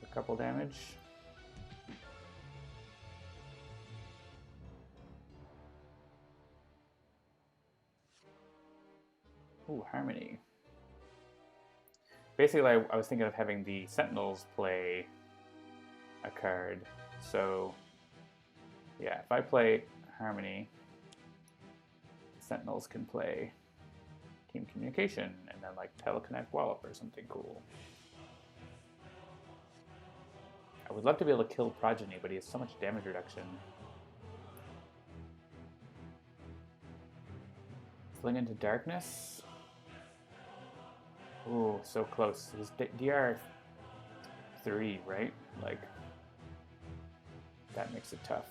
A couple damage. Ooh, Harmony. Basically, I was thinking of having the Sentinels play a card. So, yeah, if I play Harmony, the Sentinels can play Team Communication and then like Teleconnect Wallop or something cool. I would love to be able to kill Progeny, but he has so much damage reduction. Fling into Darkness. Ooh, so close. His DR 3, right? Like, that makes it tough.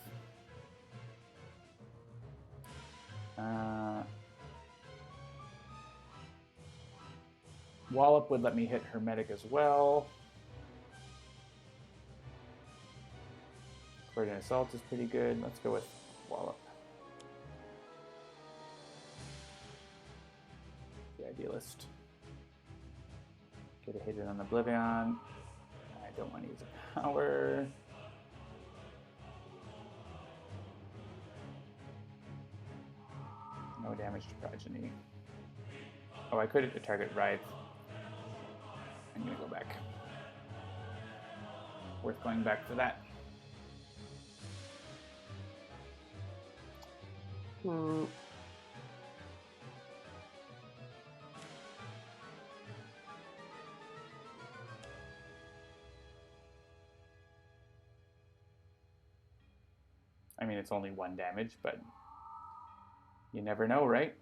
Wallop would let me hit Hermetic as well. Coordinate Assault is pretty good. Let's go with Wallop. The Idealist. Get a hit in on OblivAeon. I don't want to use a power. No damage to Progeny. Oh, I could target Writhe. I'm gonna go back. Worth going back for that. I mean, it's only 1 damage, but you never know, right?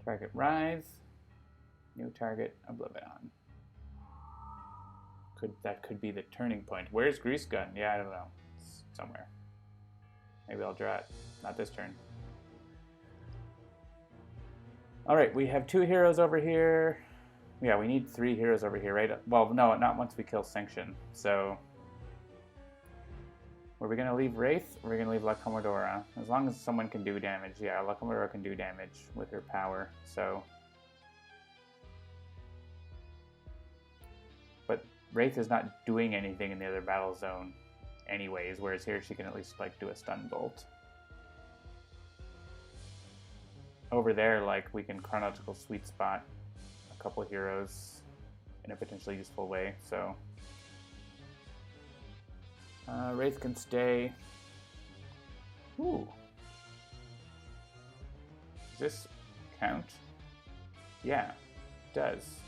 Target Writhe. New target OblivAeon. That could be the turning point. Where's Grease Gun? Yeah, I don't know. It's somewhere. Maybe I'll draw it. Not this turn. Alright, we have 2 heroes over here. Yeah, we need 3 heroes over here, right? Well, no, not once we kill Sanction. So, were we going to leave Wraith, or are we going to leave La Commodora? As long as someone can do damage. Yeah, La Commodora can do damage with her power, so. But Wraith is not doing anything in the other battle zone anyways, whereas here she can at least, like, do a stun bolt. Over there, like, we can chronological sweet spot a couple heroes in a potentially useful way, so. Wraith can stay. Ooh. Does this count? Yeah, it does.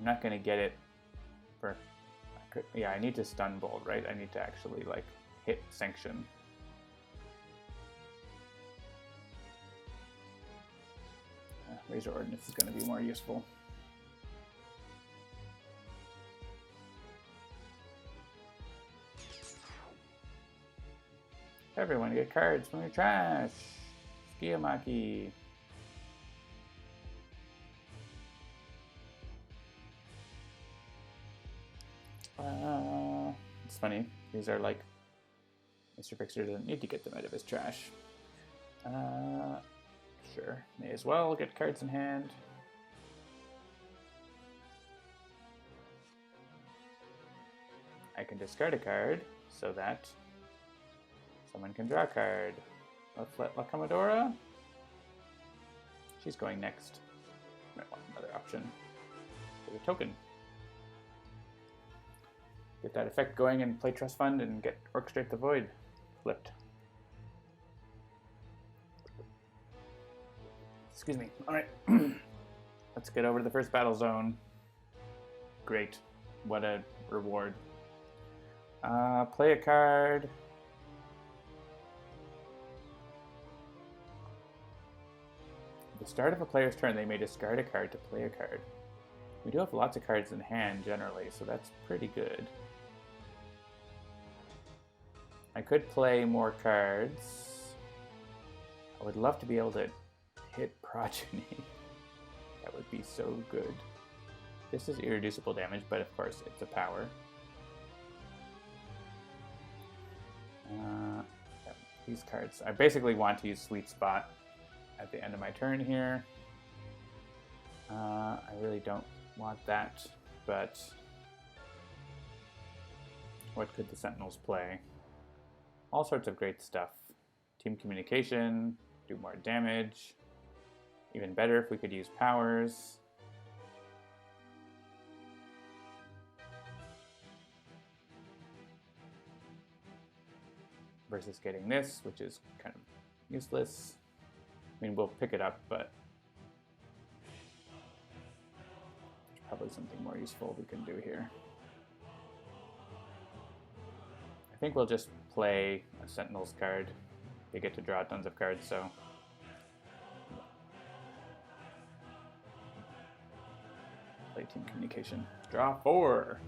not going to get it for... yeah, I need to stun bolt, right? I need to actually, like, hit sanction. Razor Ordnance is going to be more useful. Everyone get cards from your trash. Skiyomaki. It's funny. These are like Mr. Fixer doesn't need to get them out of his trash. Sure, may as well get cards in hand. I can discard a card so that someone can draw a card. Let's let La Commodora. She's going next. Might want another option for the token. Get that effect going and play Trust Fund and get Orchestrate the Void flipped. Excuse me. All right. Let's get over to the first battle zone. Great. What a reward. Play a card. At the start of a player's turn, they may discard a card to play a card. We do have lots of cards in hand generally, so that's pretty good. I could play more cards. I would love to be able to hit Progeny. That would be so good. This is irreducible damage, but of course it's a power. These cards. I basically want to use Sweet Spot at the end of my turn here. I really don't want that, but what could the Sentinels play? All sorts of great stuff. Team communication, do more damage. Even better if we could use powers. Versus getting this, which is kind of useless. I mean, we'll pick it up, but there's probably something more useful we can do here. I think we'll just play a Sentinels card. They get to draw tons of cards, so play team communication. Draw 4.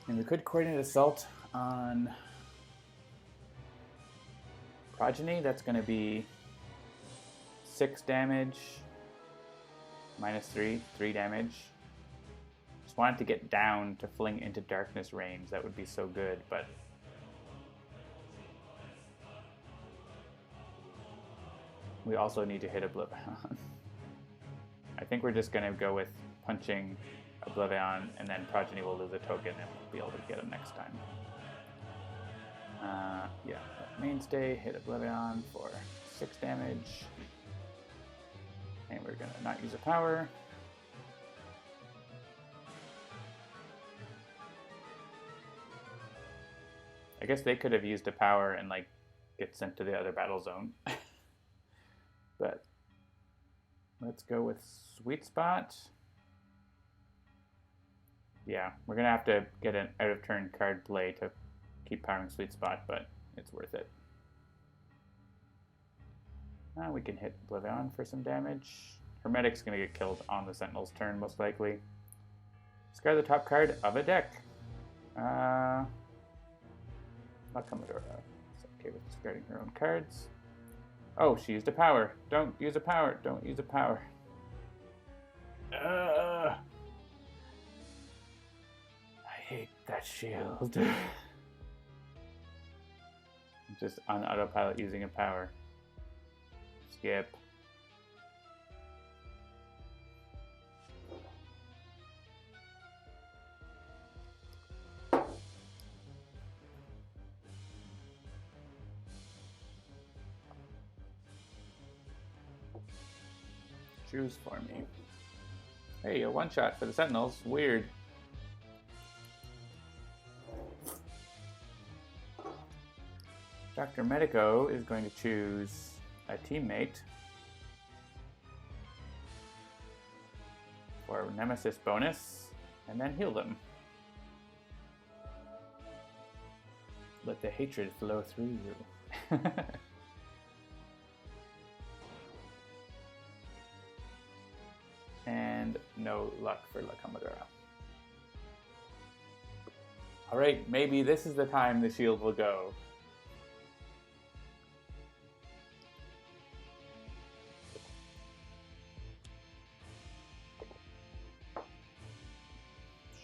And we could coordinate assault on Progeny. That's going to be 6 damage, -3, 3 damage. Just wanted to get down to fling into darkness range. That would be so good, but we also need to hit OblivAeon. I think we're just going to go with punching OblivAeon, and then Progeny will lose a token and we'll be able to get him next time. Yeah, Mainstay, hit OblivAeon for 6 damage. And we're going to not use a power. I guess they could have used a power and like get sent to the other battle zone. But let's go with Sweet Spot. Yeah, we're going to have to get an out-of-turn card play to keep powering Sweet Spot, but it's worth it. We can hit OblivAeon for some damage. Hermetic's going to get killed on the Sentinel's turn, most likely. Discard the top card of a deck. La Commodora. It's okay with discarding her own cards. Oh, she used a power. Don't use a power. Don't use a power. I hate that shield. Just on autopilot using a power. Skip. Choose for me. Hey, a one-shot for the Sentinels. Weird. Dr. Medico is going to choose a teammate for Nemesis bonus, and then heal them. Let the hatred flow through you. And no luck for Handelabra. Alright, maybe this is the time the shield will go.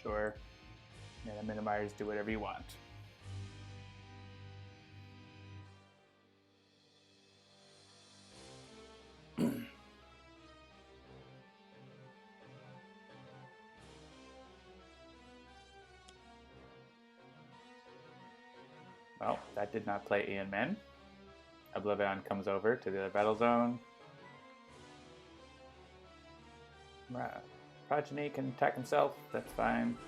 Sure. Yeah, the minimizers do whatever you want. Well, that did not play Ian Men. OblivAeon comes over to the battle zone. Progeny can attack himself, that's fine.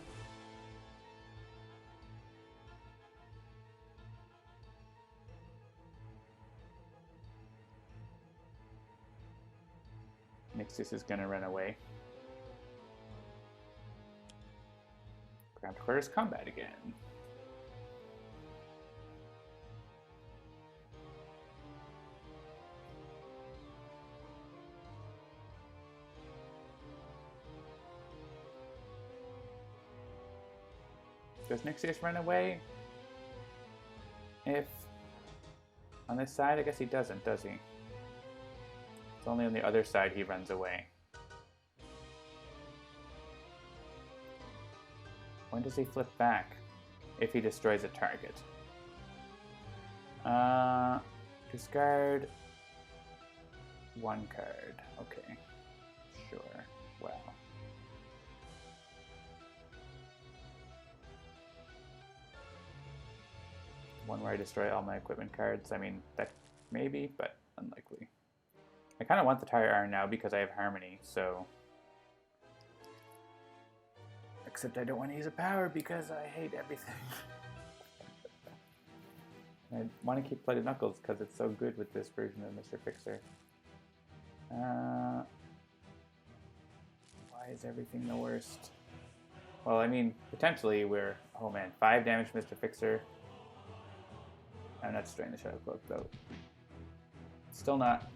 Nixus is gonna run away. Ground clears combat again. Does Nixius run away? If on this side, I guess he doesn't, does he? It's only on the other side he runs away. When does he flip back? If he destroys a target. Discard one card. Okay. Sure. Wow. One where I destroy all my equipment cards. I mean, that maybe, but unlikely. I kind of want the Tire Iron now because I have Harmony, so... Except I don't want to use a power because I hate everything. I want to keep Bloody Knuckles because it's so good with this version of Mr. Fixer. Why is everything the worst? Well, I mean, potentially we're... Oh man, 5 damage Mr. Fixer. I'm not destroying the Shadow Cloak, though. Still not.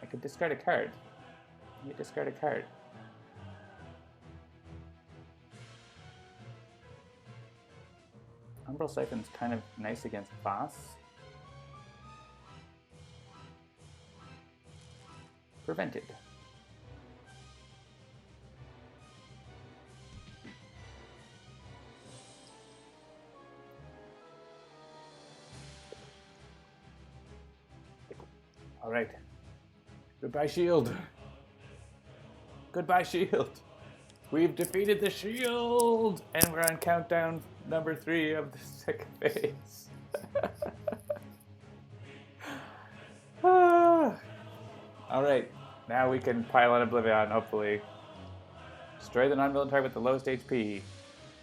I could discard a card. You discard a card. Umbral Siphon's kind of nice against boss. Prevented. All right. Goodbye, Shield. Goodbye, Shield. We've defeated the Shield, and we're on countdown number 3 of the second phase. All right. Now we can pile on OblivAeon, hopefully. Destroy the non-villain target with the lowest HP.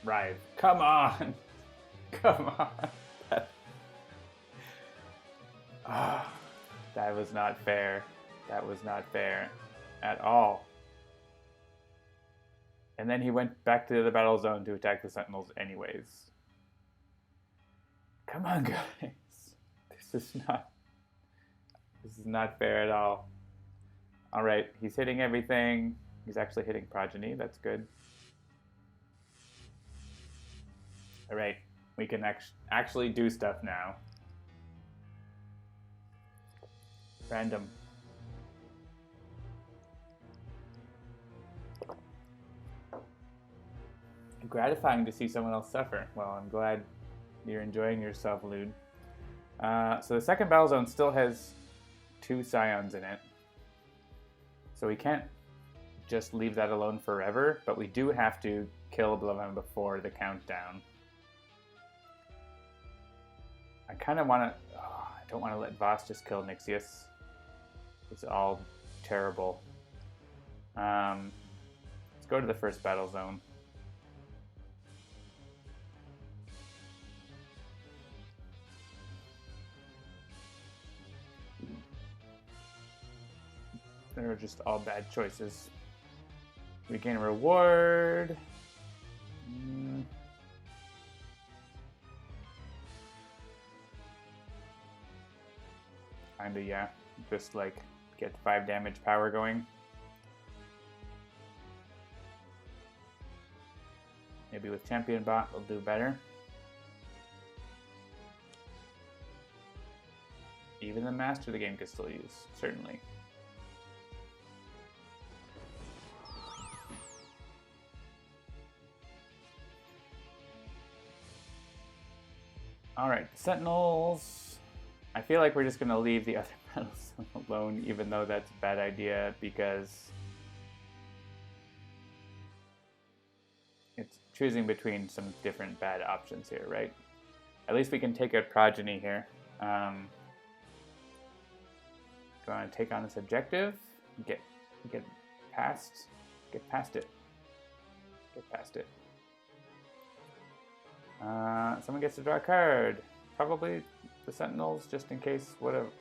Rive. Come on. Come on. That was not fair. That was not fair at all. And then he went back to the battle zone to attack the Sentinels anyways. Come on, guys. This is not fair at all. All right, he's hitting everything. He's actually hitting Progeny. That's good. All right, we can actually do stuff now. Random. Gratifying to see someone else suffer. Well, I'm glad you're enjoying yourself, Lude. So the second battle zone still has 2 Scions in it. So we can't just leave that alone forever, but we do have to kill OblivAeon before the countdown. I kind of want to... I don't want to let Voss just kill Nixius. It's all terrible. Let's go to the first battle zone. They're just all bad choices. We gain a reward. Kinda, yeah. Just like get 5 damage power going. Maybe with Champion Bot we'll do better. Even the master of the game could still use, certainly. Alright, Sentinels. I feel like we're just going to leave the other medals alone, even though that's a bad idea, because it's choosing between some different bad options here, right? At least we can take out Progeny here. Do I want to take on this objective? Get past it. Get past it. Someone gets to draw a card. Probably the Sentinels, just in case. Do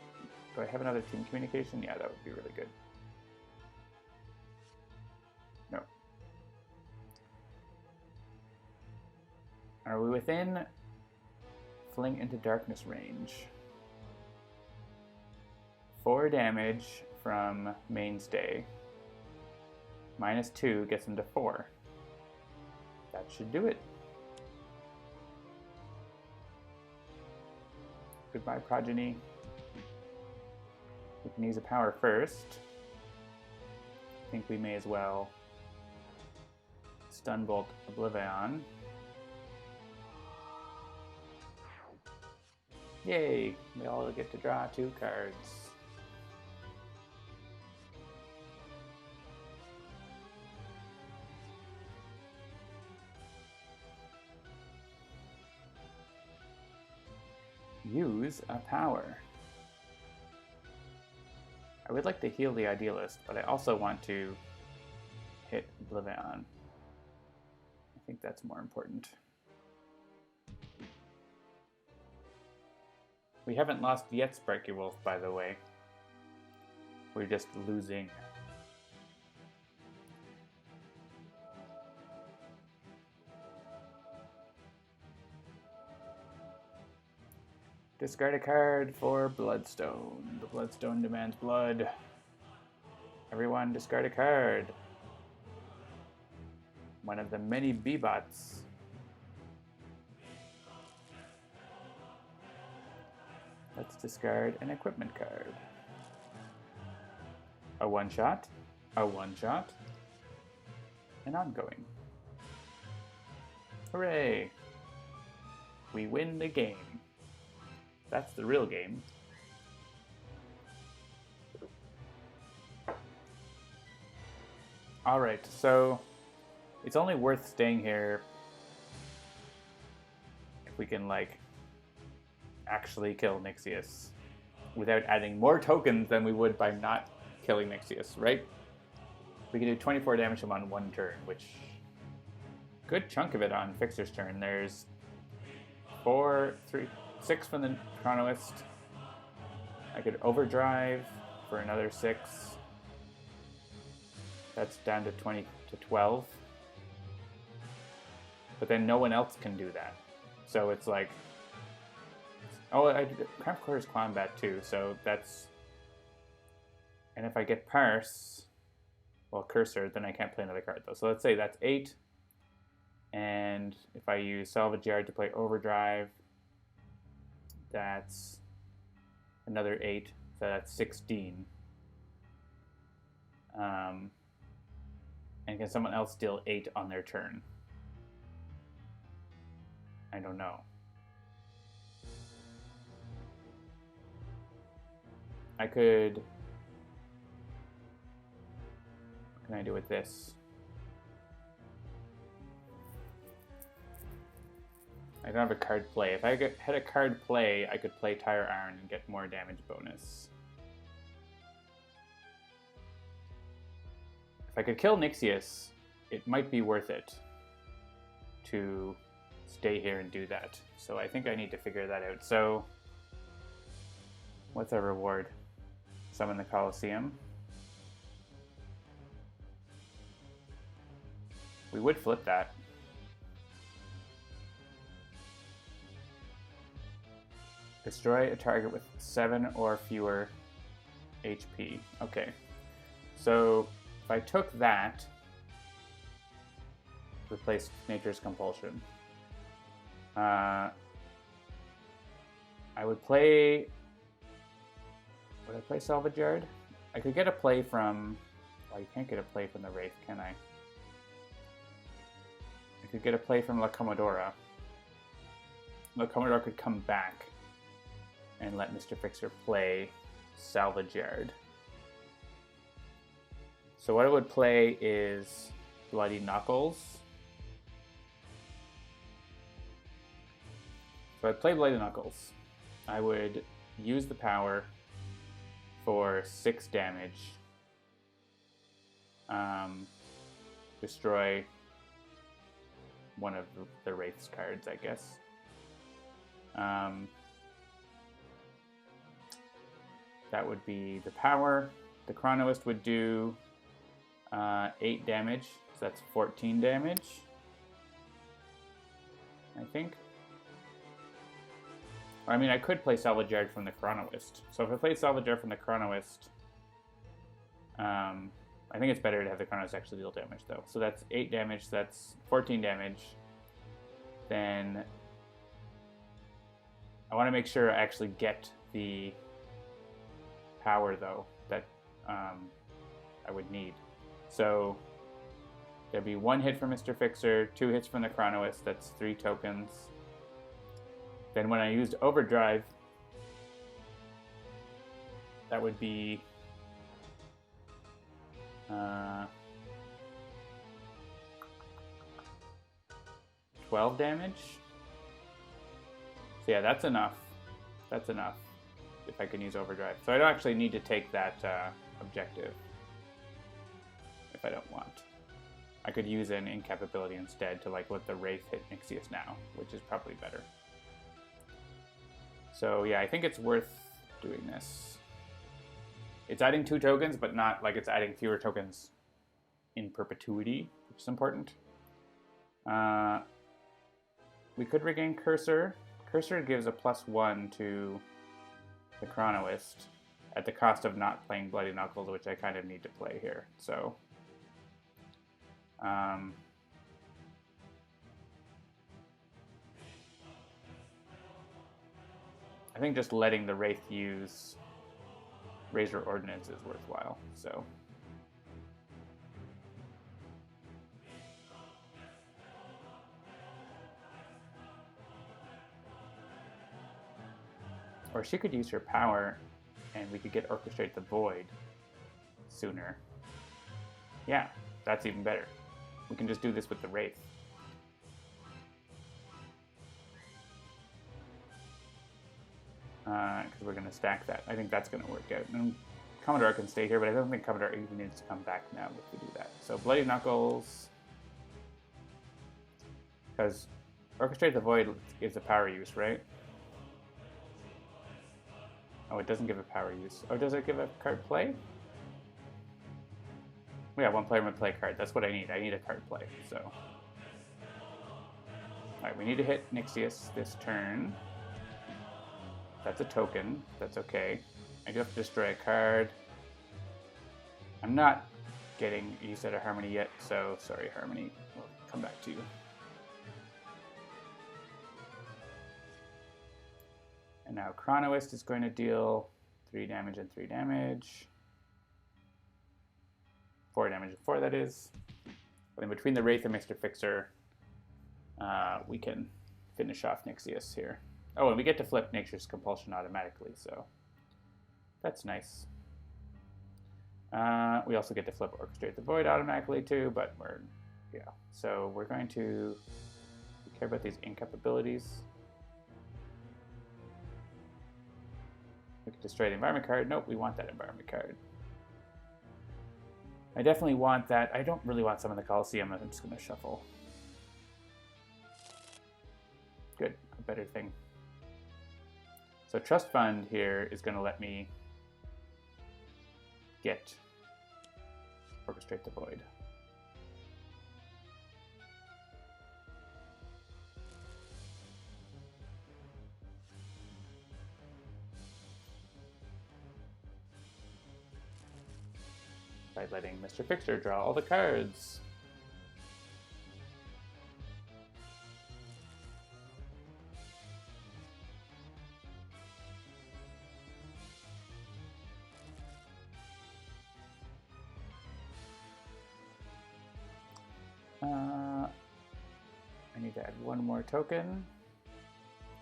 I have another team communication? Yeah, that would be really good. No. Are we within Fling into Darkness range? 4 damage from Mainstay. -2 gets him to 4. That should do it. Goodbye, Progeny. We can use a power first. I think we may as well Stunbolt OblivAeon. Yay! We all get to draw 2 cards. Use a power. I would like to heal the Idealist, but I also want to hit OblivAeon. I think that's more important. We haven't lost yet, Sparky Wolf, by the way. We're just losing. Discard a card for Bloodstone. The Bloodstone demands blood. Everyone discard a card. One of the many B-bots. Let's discard an equipment card. A one-shot, a one-shot, and ongoing. Hooray! We win the game. That's the real game. Alright, so it's only worth staying here if we can, like, actually kill Nixius without adding more tokens than we would by not killing Nixius, right? We can do 24 damage to him on 1 turn, which good chunk of it on Fixer's turn. There's 6 from the Chronoist. I could overdrive for another 6. That's down to 20 to 12. But then no one else can do that. So it's like, oh, I did Craft Quarters Combat too, so that's, and if I get Parse, well, Cursor, then I can't play another card though. So let's say that's 8, and if I use Salvage Yard to play Overdrive, that's another 8, so that's 16. And can someone else deal 8 on their turn? I don't know. I could... What can I do with this? I don't have a card play. If I had a card play, I could play Tire Iron and get more damage bonus. If I could kill Nixius, it might be worth it to stay here and do that. So I think I need to figure that out. So, what's our reward? Summon the Colosseum. We would flip that. Destroy a target with 7 or fewer HP. Okay. So if I took that, replace Nature's Compulsion, I would play... Would I play Salvage Yard? I could get a play from... Well, you can't get a play from the Wraith, can I? I could get a play from La Commodora. La Commodora could come back and let Mr. Fixer play Salvage Yard. So what I would play is Bloody Knuckles. So I'd play Bloody Knuckles. I would use the power for 6 damage. Destroy one of the Wraith's cards, I guess. That would be the power. The Chronoist would do 8 damage, so that's 14 damage, I think. I mean, I could play Salvage Yard from the Chronoist. So if I play Salvage Yard from the Chronoist, I think it's better to have the Chronoist actually deal damage, though. So that's 8 damage, so that's 14 damage. Then I want to make sure I actually get the power, though, that I would need. So there'd be 1 hit from Mr. Fixer, 2 hits from the Chronoist, that's 3 tokens. Then when I used Overdrive, that would be 12 damage. So yeah, that's enough. That's enough if I can use Overdrive. So I don't actually need to take that objective if I don't want. I could use an incapability instead to like let the Wraith hit Nixius now, which is probably better. So yeah, I think it's worth doing this. It's adding 2 tokens, but not like it's adding fewer tokens in perpetuity, which is important. We could regain Cursor. Cursor gives a +1 to the Chronoist at the cost of not playing Bloody Knuckles, which I kind of need to play here. So I think just letting the Wraith use Razor Ordnance is worthwhile. So or she could use her power and we could get Orchestrate the Void sooner. Yeah, that's even better. We can just do this with the Wraith. Because we're going to stack that. I think that's going to work out. And Commodore can stay here, but I don't think Commodore even needs to come back now if we do that. So Bloody Knuckles. Because Orchestrate the Void gives a power use, right? Oh, it doesn't give a power use. Oh, does it give a card play? Yeah, 1 player, 1 play card. That's what I need. I need a card play, so. Alright, we need to hit Nixius this turn. That's a token. That's okay. I do have to destroy a card. I'm not getting used out of Harmony yet, so sorry, Harmony. We'll come back to you. And now Chronoist is going to deal 3 damage and 3 damage. 4 damage and 4, that is. But in between the Wraith and Mr. Fixer, we can finish off Nixius here. Oh, and we get to flip Nature's Compulsion automatically, so that's nice. We also get to flip Orchestrate the Void automatically too, but yeah. So we're going to care about these incapabilities. We can destroy the environment card. Nope, we want that environment card. I definitely want that. I don't really want some in the Coliseum. I'm just going to shuffle. Good, a better thing. So Trust Fund here is going to let me get Orchestrate the Void. by letting Mr. Fixer draw all the cards. I need to add one more token.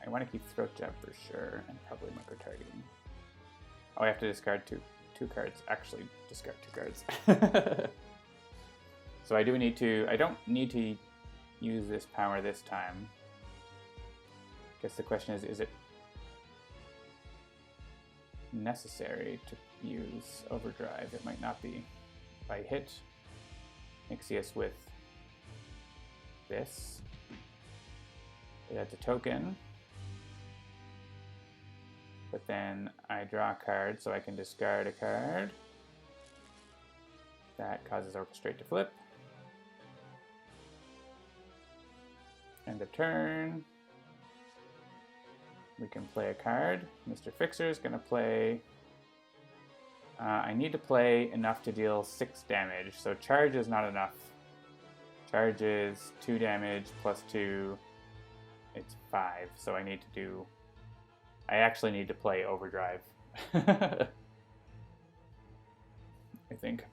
I want to keep Throat Jab for sure, and probably micro-targeting. Oh, I have to discard two cards. Actually, discard 2 cards. So I do need to, I don't need to use this power this time. I guess the question is it necessary to use Overdrive? It might not be. If I hit Nixius with this, it adds a token. But then I draw a card, so I can discard a card. That causes Orchestrate to flip. End of turn. We can play a card. Mr. Fixer is going to play... I need to play enough to deal 6 damage, so charge is not enough. Charge is 2 damage plus 2. It's 5, so I need to do... I actually need to play Overdrive. I think.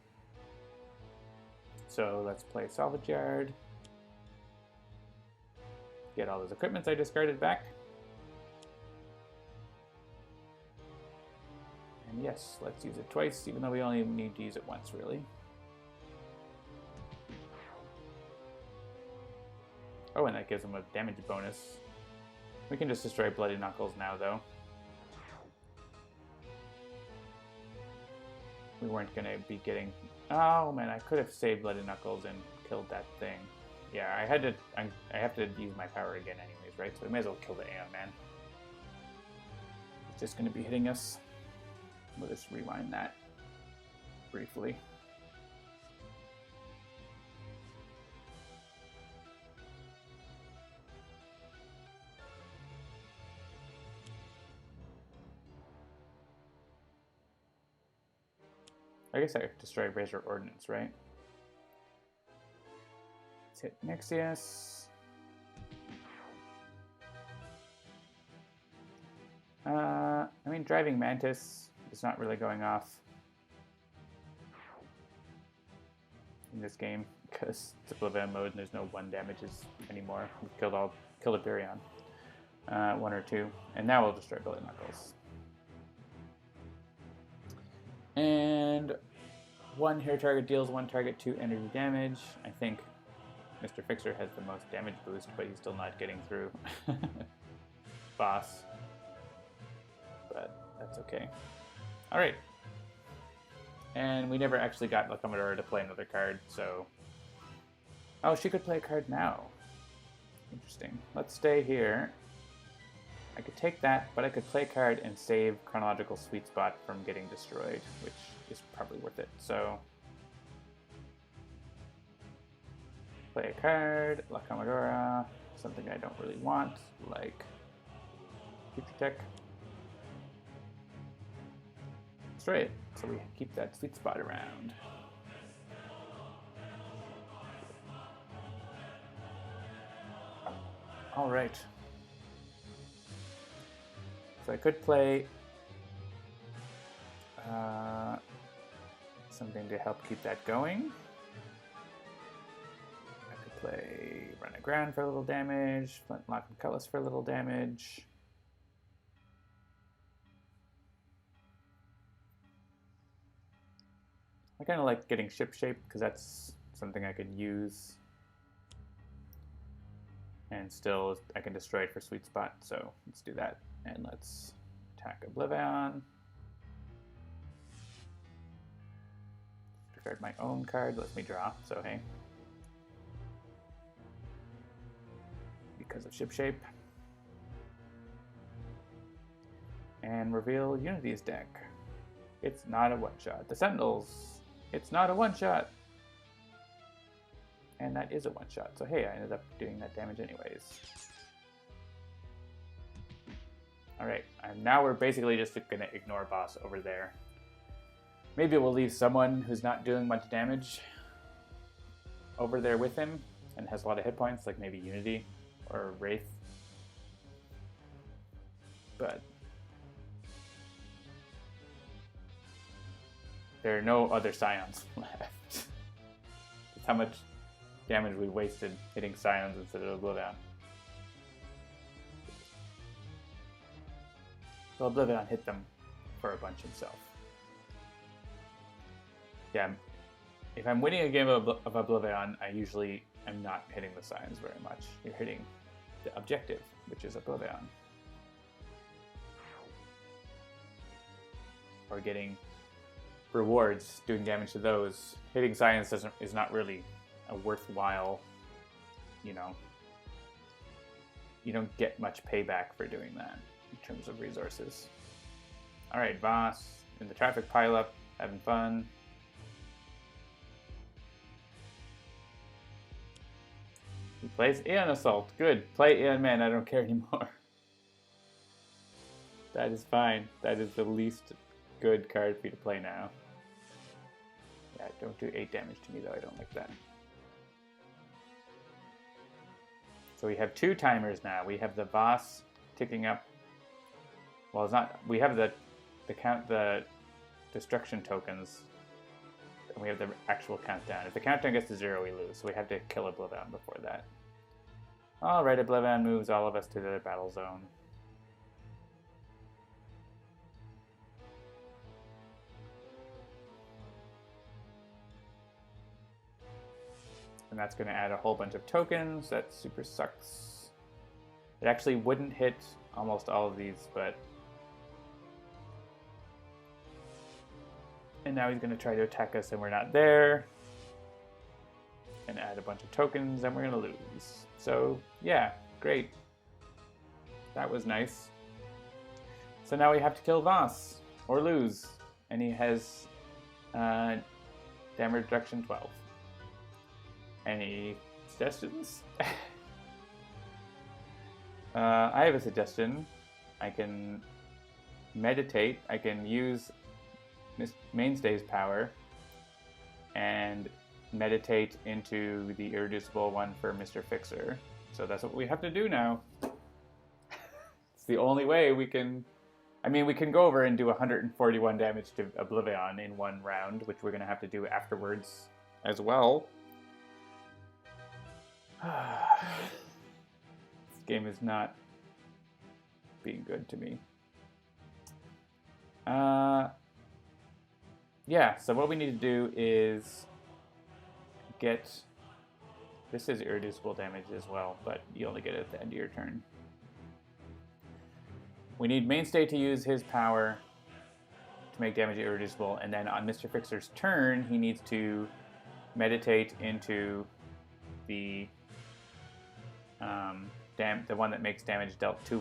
So let's play Salvage Yard. Get all those equipments I discarded back. And yes, let's use it twice, even though we only need to use it once, really. Oh, and that gives him a damage bonus. We can just destroy Bloody Knuckles now, though. We weren't going to be getting... Oh, man, I could have saved Bloody Knuckles and killed that thing. Yeah, I have to use my power again anyways, right? So we may as well kill the Aeon Man. It's just going to be hitting us. We'll just rewind that briefly. I guess I destroy Razor Ordnance, right? Let's hit Nixius. I mean, Driving Mantis is not really going off in this game because it's OblivAeon mode and there's no 1 damages anymore. We've killed a Burion. 1 or 2. And now we'll destroy Bloody Knuckles. And 1 hair target deals 1 target 2 energy damage. I think Mr. Fixer has the most damage boost, but he's still not getting through boss. But that's okay. Alright. And we never actually got La Commodora to play another card, so... Oh, she could play a card now. Interesting. Let's stay here. I could take that, but I could play a card and save Chronological Sweet Spot from getting destroyed, which is probably worth it. So, play a card, La Commodora, something I don't really want, like Future Tech. Destroy it, so we keep that sweet spot around. All right. So I could play something to help keep that going. I could play Run Aground for a little damage, Flintlock and Cutlass for a little damage. I kind of like getting Ship Shape because that's something I could use. And still, I can destroy it for Sweet Spot, so let's do that. And let's attack OblivAeon. Discard my own card, lets me draw, so hey. Because of Ship Shape. And reveal Unity's deck. It's not a one-shot. The Sentinels, it's not a one-shot. And that is a one-shot, so hey, I ended up doing that damage anyways. Alright, and now we're basically just going to ignore boss over there. Maybe we'll leave someone who's not doing much damage over there with him and has a lot of hit points, like maybe Unity or Wraith. But there are no other Scions left. That's how much damage we wasted hitting Scions instead of OblivAeon. So OblivAeon hit them for a bunch himself. Yeah, if I'm winning a game of OblivAeon, I usually am not hitting the Scions very much. You're hitting the objective, which is OblivAeon. Or getting rewards, doing damage to those. Hitting Scions is not really a worthwhile, you know, you don't get much payback for doing that in terms of resources. Alright, Voss in the traffic pileup, having fun. He plays Aeon Assault. Good. Play Aeon Man, I don't care anymore. That is fine. That is the least good card for you to play now. Yeah, don't do 8 damage to me though, I don't like that. So we have 2 timers now. We have the Voss ticking up. Well, it's not. We have the destruction tokens, and we have the actual countdown. If the countdown gets to 0, we lose. So we have to kill OblivAeon before that. All right, OblivAeon moves all of us to the battle zone. And that's going to add a whole bunch of tokens. That super sucks. It actually wouldn't hit almost all of these, but... And now he's going to try to attack us and we're not there. And add a bunch of tokens and we're going to lose. So, yeah, great. That was nice. So now we have to kill Voss, or lose. And he has damage reduction 12. Any suggestions? I have a suggestion. I can meditate. I can use Mainstay's power and meditate into the irreducible one for Mr. Fixer. So that's what we have to do now. It's the only way we can... I mean, we can go over and do 141 damage to OblivAeon in one round, which we're going to have to do afterwards as well. This game is not being good to me. Yeah, so what we need to do is get... This is irreducible damage as well, but you only get it at the end of your turn. We need Mainstay to use his power to make damage irreducible, and then on Mr. Fixer's turn, he needs to meditate into the the one that makes damage dealt to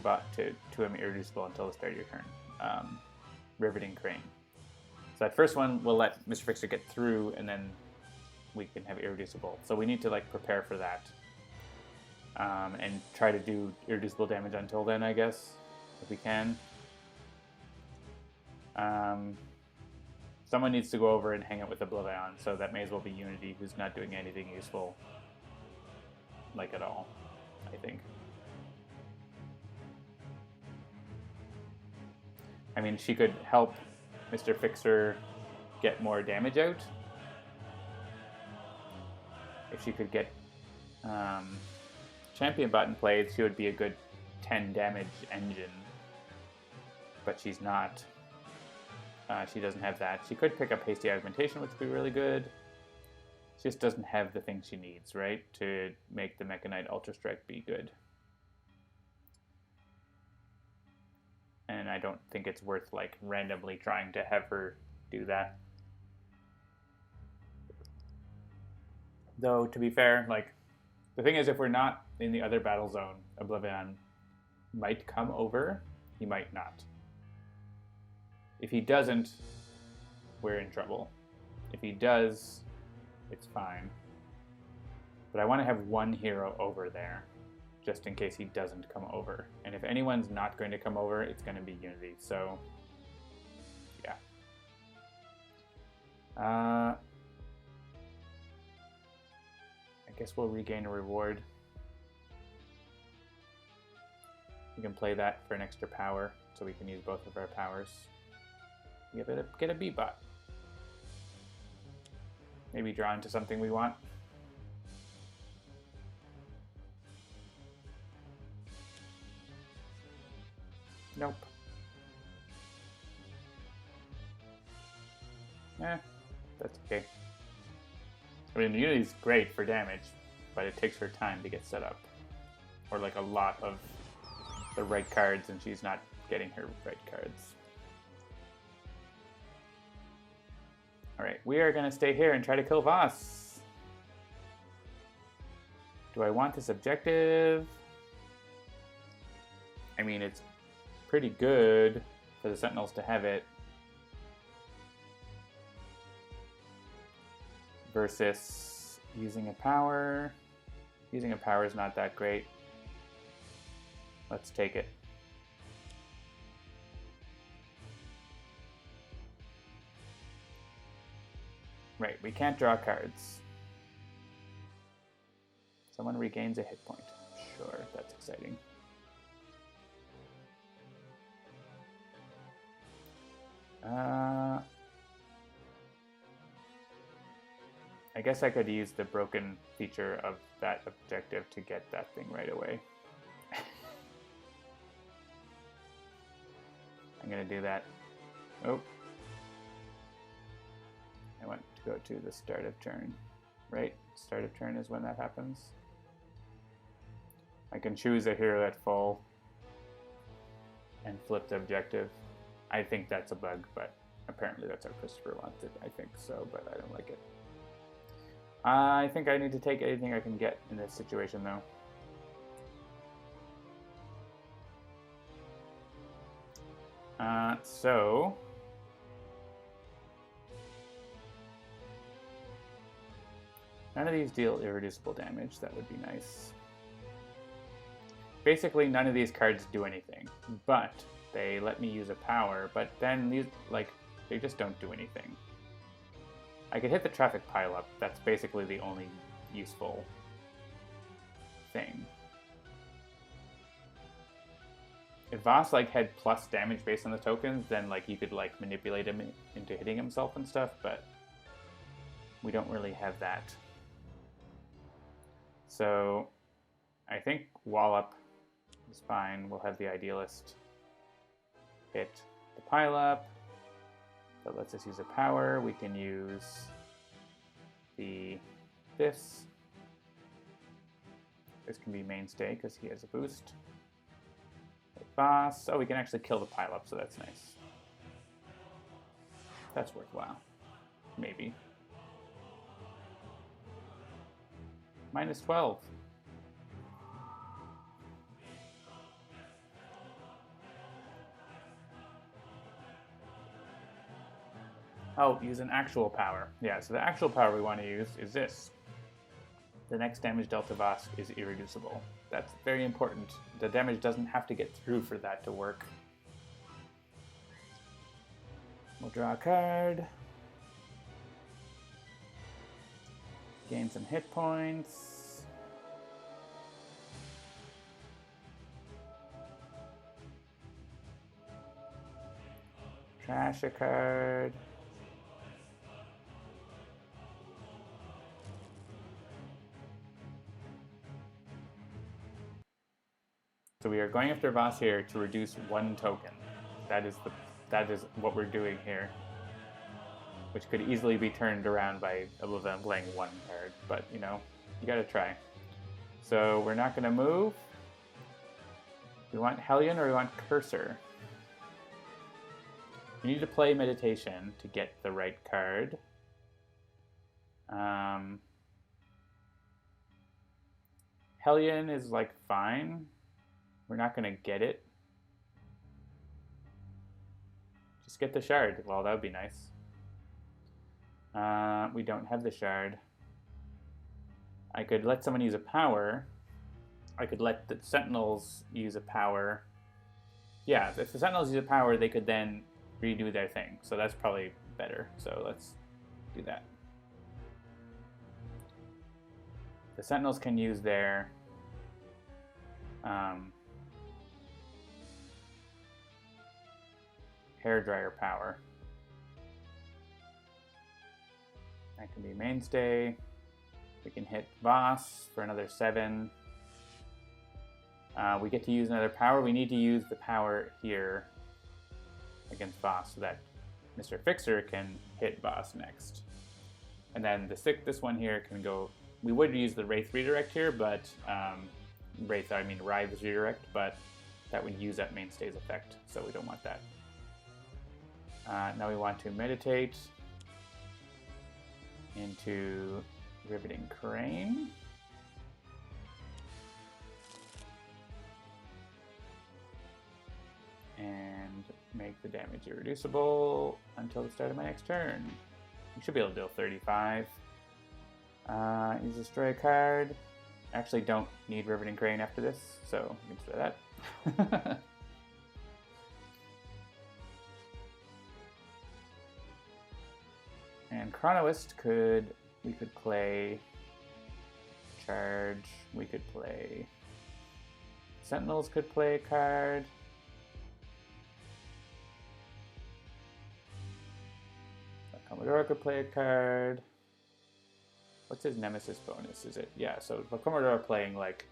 him irreducible until the start of your turn. Riveting Crane. So that first one will let Mr. Fixer get through, and then we can have irreducible. So we need to like prepare for that and try to do irreducible damage until then, I guess, if we can. Someone needs to go over and hang out with OblivAeon, so that may as well be Unity, who's not doing anything useful, like at all, I think. I mean, she could help Mr. Fixer get more damage out. If she could get Champion Button played, she would be a good 10 damage engine. But she's not. She doesn't have that. She could pick up Hasty Augmentation, which would be really good. She just doesn't have the thing she needs, right? To make the Mecha Knight Ultra Strike be good. And I don't think it's worth like randomly trying to have her do that. Though, to be fair, like, the thing is, if we're not in the other battle zone, OblivAeon might come over, he might not. If he doesn't, we're in trouble. If he does, it's fine. But I want to have one hero over there, just in case he doesn't come over. And if anyone's not going to come over, it's going to be Unity. So, yeah. I guess we'll regain a reward. We can play that for an extra power, so we can use both of our powers. Get a B-bot. Maybe draw into something we want. Nope. That's okay. I mean, Unity's great for damage, but it takes her time to get set up. Or like a lot of the right cards, and she's not getting her right cards. Alright, we are going to stay here and try to kill Voss. Do I want this objective? I mean, it's pretty good for the Sentinels to have it. Versus using a power. Using a power is not that great. Let's take it. Right, we can't draw cards. Someone regains a hit point. Sure, that's exciting. I guess I could use the broken feature of that objective to get that thing right away. I'm gonna do that. Oh. I want to go to the start of turn. Right? Start of turn is when that happens. I can choose a hero at full and flip the objective. I think that's a bug, but apparently that's how Christopher wants it. I think so, but I don't like it. I think I need to take anything I can get in this situation, though. So none of these deal irreducible damage. That would be nice. Basically, none of these cards do anything, but they let me use a power. But then these, like, they just don't do anything. I could hit the traffic pileup. That's basically the only useful thing. If Voss like had plus damage based on the tokens, then like you could like manipulate him into hitting himself and stuff, but we don't really have that. So I think Wallop is fine. We'll have the Idealist hit the pileup. That lets us use a power. We can use this. This can be mainstay because he has a boost. Boss. Oh, we can actually kill the pileup, so that's nice. That's worthwhile. Maybe. Minus 12. Oh, use an actual power. Yeah, so the actual power we want to use is this. The next damage dealt to Voss is irreducible. That's very important. The damage doesn't have to get through for that to work. We'll draw a card. Gain some hit points. Trash a card. So we are going after Voss here to reduce one token. That is what we're doing here, which could easily be turned around by OblivAeon playing one card, but you know, you gotta try. So we're not gonna move. We want Hellion or we want Cursor. You need to play Meditation to get the right card. Hellion is like fine. We're not going to get it. Just get the shard. Well, that would be nice. We don't have the shard. I could let someone use a power. I could let the Sentinels use a power. Yeah, if the Sentinels use a power, they could then redo their thing. So that's probably better. So let's do that. The Sentinels can use their hairdryer power. That can be mainstay. We can hit boss for another 7. We get to use another power. We need to use the power here against boss so that Mr. Fixer can hit boss next. And then this one here can go. We would use the Wraith redirect here, but Wraith's redirect, but that would use that mainstay's effect, so we don't want that. Now we want to meditate into Riveting Crane. And make the damage irreducible until the start of my next turn. We should be able to deal 35. Use destroy a card. Actually don't need Riveting Crane after this, so we can destroy that. And Chronoist we could play charge, we could play Sentinels could play a card. Commodore could play a card. What's his Nemesis bonus? Is it? Yeah, so for Commodore playing like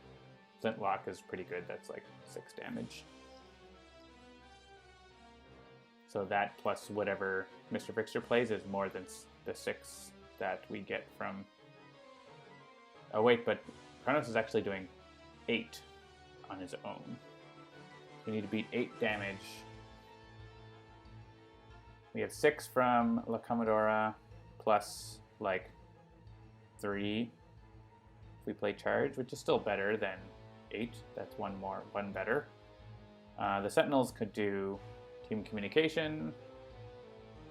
Flintlock is pretty good. That's like 6 damage. So that plus whatever Mr. Fixer plays is more than the 6 that we get from... Oh wait, but Kronos is actually doing 8 on his own. We need to beat 8 damage. We have 6 from La Commodora, plus like 3 if we play charge, which is still better than 8. That's one better. The Sentinels could do team communication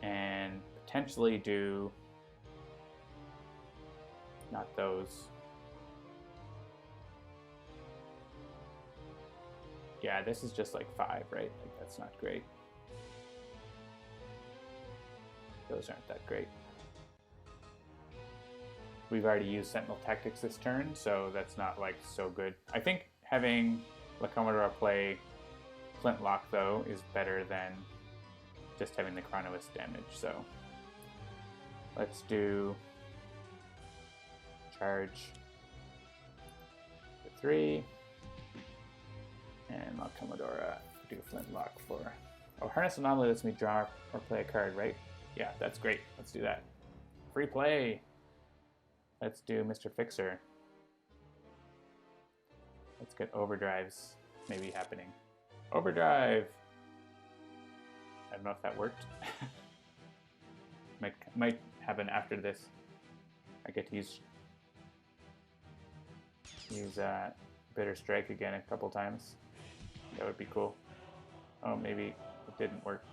and potentially do not those. Yeah, this is just like 5, right? Like that's not great. Those aren't that great. We've already used Sentinel Tactics this turn, so that's not like so good. I think having La Commodore play Flintlock though is better than just having the Chronoist damage. So let's do charge for 3, and La Commodore do Flintlock for. Oh, Harness Anomaly lets me draw or play a card, right? Yeah, that's great. Let's do that. Free play. Let's do Mr. Fixer. Let's get overdrives maybe happening. Overdrive! I don't know if that worked. might happen after this. I get to use Bitter Strike again a couple times. That would be cool. Oh, maybe it didn't work.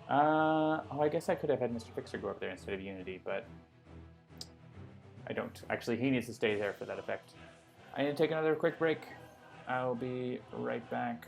Oh, I guess I could have had Mr. Fixer go up there instead of Unity, but I don't. Actually, he needs to stay there for that effect. I need to take another quick break. I'll be right back.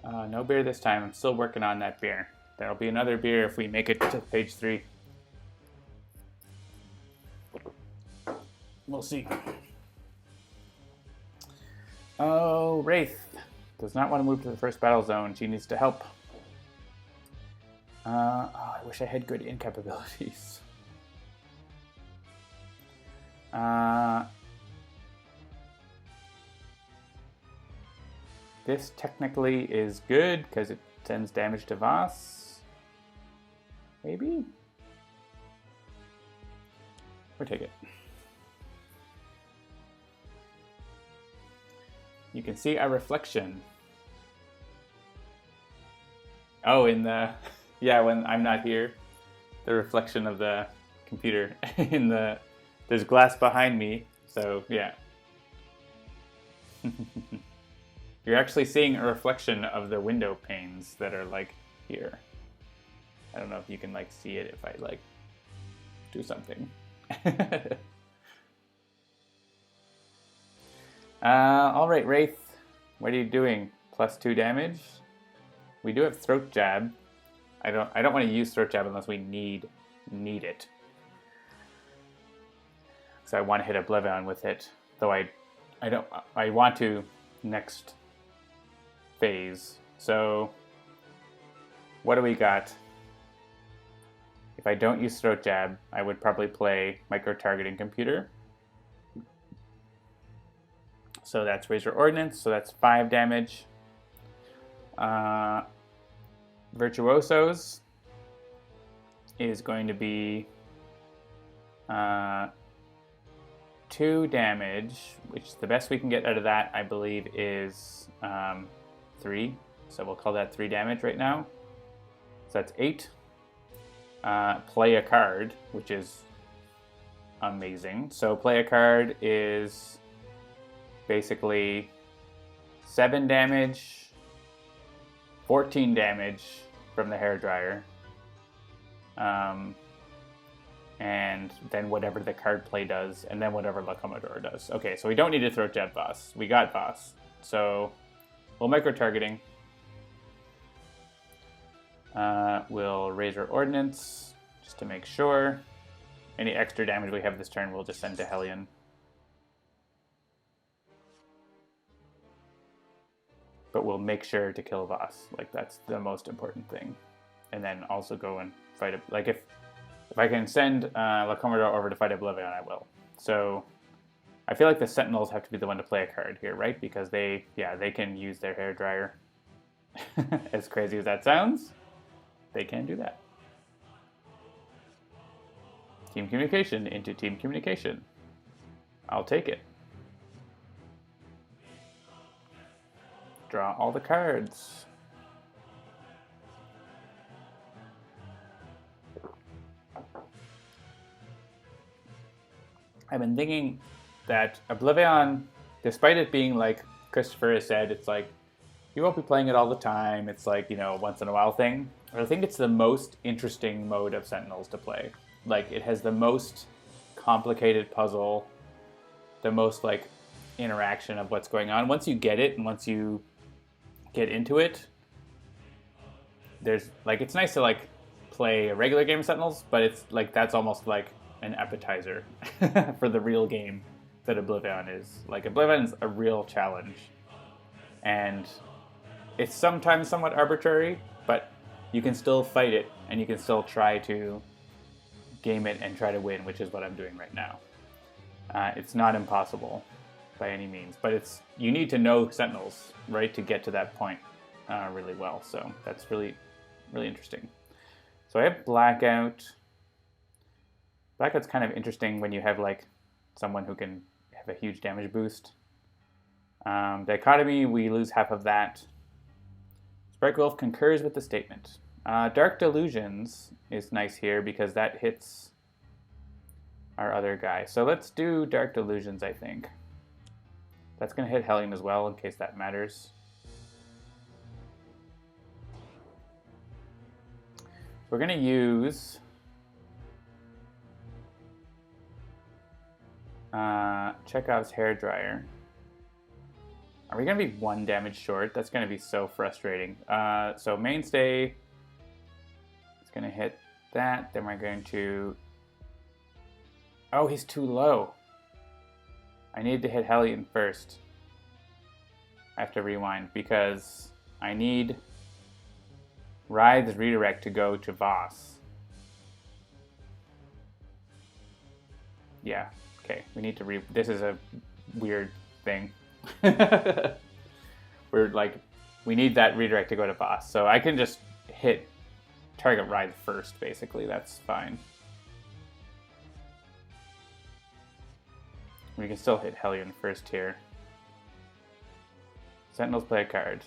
No beer this time. I'm still working on that beer. There'll be another beer if we make it to page 3. We'll see. Oh, Wraith does not want to move to the first battle zone. She needs to help. I wish I had good in capabilities. This technically is good because it sends damage to Voss. Maybe? We'll take it. You can see a reflection. Oh, in the... Yeah, when I'm not here. The reflection of the computer in the... There's glass behind me, so yeah. You're actually seeing a reflection of the window panes that are like here. I don't know if you can like see it if I like do something. All right, Wraith, what are you doing? +2 damage. We do have throat jab. I don't want to use throat jab unless we need it. So I want to hit OblivAeon with it, though I want to next phase. So what do we got? If I don't use throat jab, I would probably play micro-targeting computer. So that's Razor Ordnance, so that's 5 damage. Virtuosos is going to be 2 damage, which the best we can get out of that, I believe, is 3. So we'll call that 3 damage right now. So that's 8. Play a card, which is amazing. So play a card is basically 7 damage, 14 damage from the hairdryer, and then whatever the card play does, and then whatever La Commodore does. Okay, so we don't need to throw Jet Boss. We got Boss. So we'll micro-targeting. We'll Razor Ordnance, just to make sure. Any extra damage we have this turn, we'll just send to Hellion. But we'll make sure to kill Voss. Like, that's the most important thing. And then also go and fight it. Like, if I can send La Commodore over to fight OblivAeon, I will. So I feel like the Sentinels have to be the one to play a card here, right? Because they can use their hairdryer. As crazy as that sounds, they can do that. Team communication into team communication. I'll take it. Draw all the cards. I've been thinking that OblivAeon, despite it being like Christopher has said, it's like, you won't be playing it all the time. It's like, you know, a once in a while thing. But I think it's the most interesting mode of Sentinels to play. Like, it has the most complicated puzzle, the most like interaction of what's going on. Once you get it and once you get into it, there's like, it's nice to like play a regular game of Sentinels, but it's like, that's almost like an appetizer for the real game that OblivAeon is. Like, OblivAeon is a real challenge, and it's sometimes somewhat arbitrary, but you can still fight it and you can still try to game it and try to win, which is what I'm doing right now. It's not impossible by any means, but you need to know Sentinels, right, to get to that point really well. So that's really, really interesting. So I have Blackout. Blackout's kind of interesting when you have like someone who can have a huge damage boost. Dichotomy, we lose half of that. Sprite Wolf concurs with the statement. Dark Delusions is nice here because that hits our other guy. So let's do Dark Delusions, I think. That's going to hit Hellion as well, in case that matters. We're going to use Chekhov's hairdryer. Are we going to be 1 damage short? That's going to be so frustrating. So Mainstay is going to hit that. Then we're going to... Oh, he's too low. I need to hit Hellion first. I have to rewind because I need Writhe's Redirect to go to Voss. Yeah, okay. We need to this is a weird thing. We're like, we need that redirect to go to Voss. So I can just hit target Writhe first, basically. That's fine. We can still hit Hellion first here. Sentinels play a card.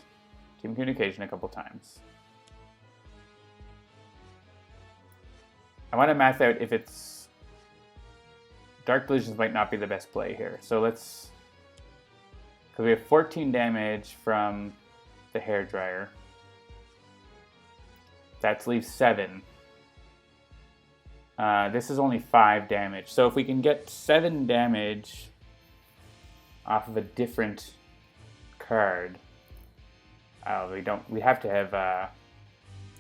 Team Communication a couple times. I want to math out if it's... Dark Delusions might not be the best play here. So let's... Because we have 14 damage from the Hairdryer. That leaves 7. This is only 5 damage. So if we can get 7 damage off of a different card... we have to have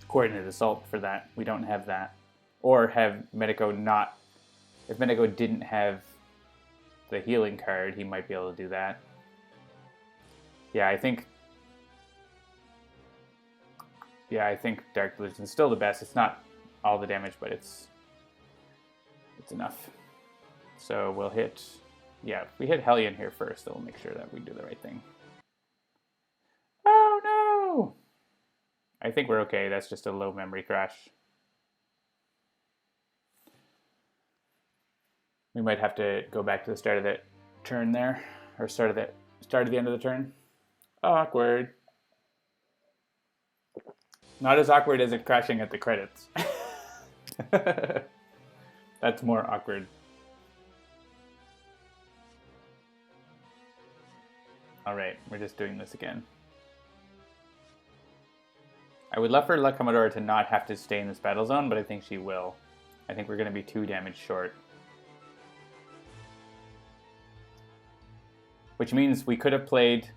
Coordinated Assault for that. We don't have that. Or have Medico not... If Medico didn't have the healing card, he might be able to do that. Yeah, I think Dark Delusion is still the best. It's not all the damage, but it's enough. So we'll hit... Yeah, if we hit Hellion here first, then we'll make sure that we do the right thing. Oh, no! I think we're okay. That's just a low memory crash. We might have to go back to the start of that turn there, or start of the end of the turn. Awkward. Not as awkward as it crashing at the credits. That's more awkward. Alright, we're just doing this again. I would love for La Commodora to not have to stay in this battle zone, but I think she will. I think we're going to be 2 damage short. Which means we could have played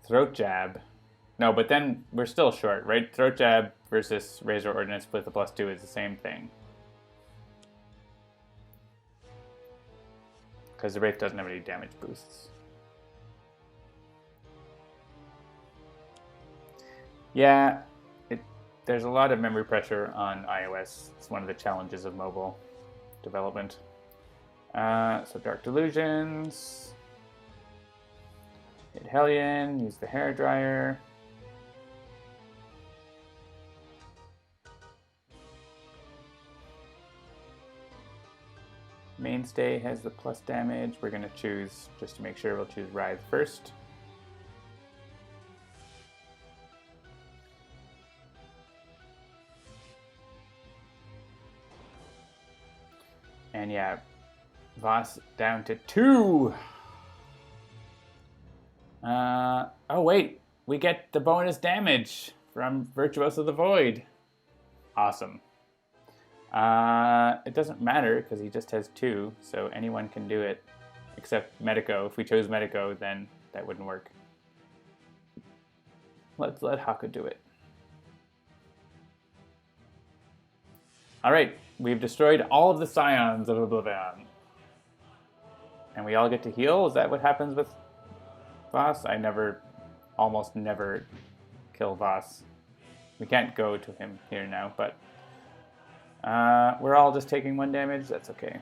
Throat Jab. No, but then we're still short, right? Throat Jab versus Razor Ordnance with the +2 is the same thing. Because the Wraith doesn't have any damage boosts. Yeah, there's a lot of memory pressure on iOS. It's one of the challenges of mobile development. So Dark Delusions. Hit Hellion, use the Hairdryer. Mainstay has the plus damage. We're going to choose, just to make sure, we'll choose Writhe first. And yeah, Voss down to 2. Oh wait, we get the bonus damage from Virtuoso the Void. Awesome. It doesn't matter because he just has 2, so anyone can do it except Medico. If we chose Medico, then that wouldn't work. Let's let Haka do it. Alright, we've destroyed all of the Scions of OblivAeon. And we all get to heal? Is that what happens with Voss? I almost never kill Voss. We can't go to him here now, but we're all just taking 1 damage. That's okay.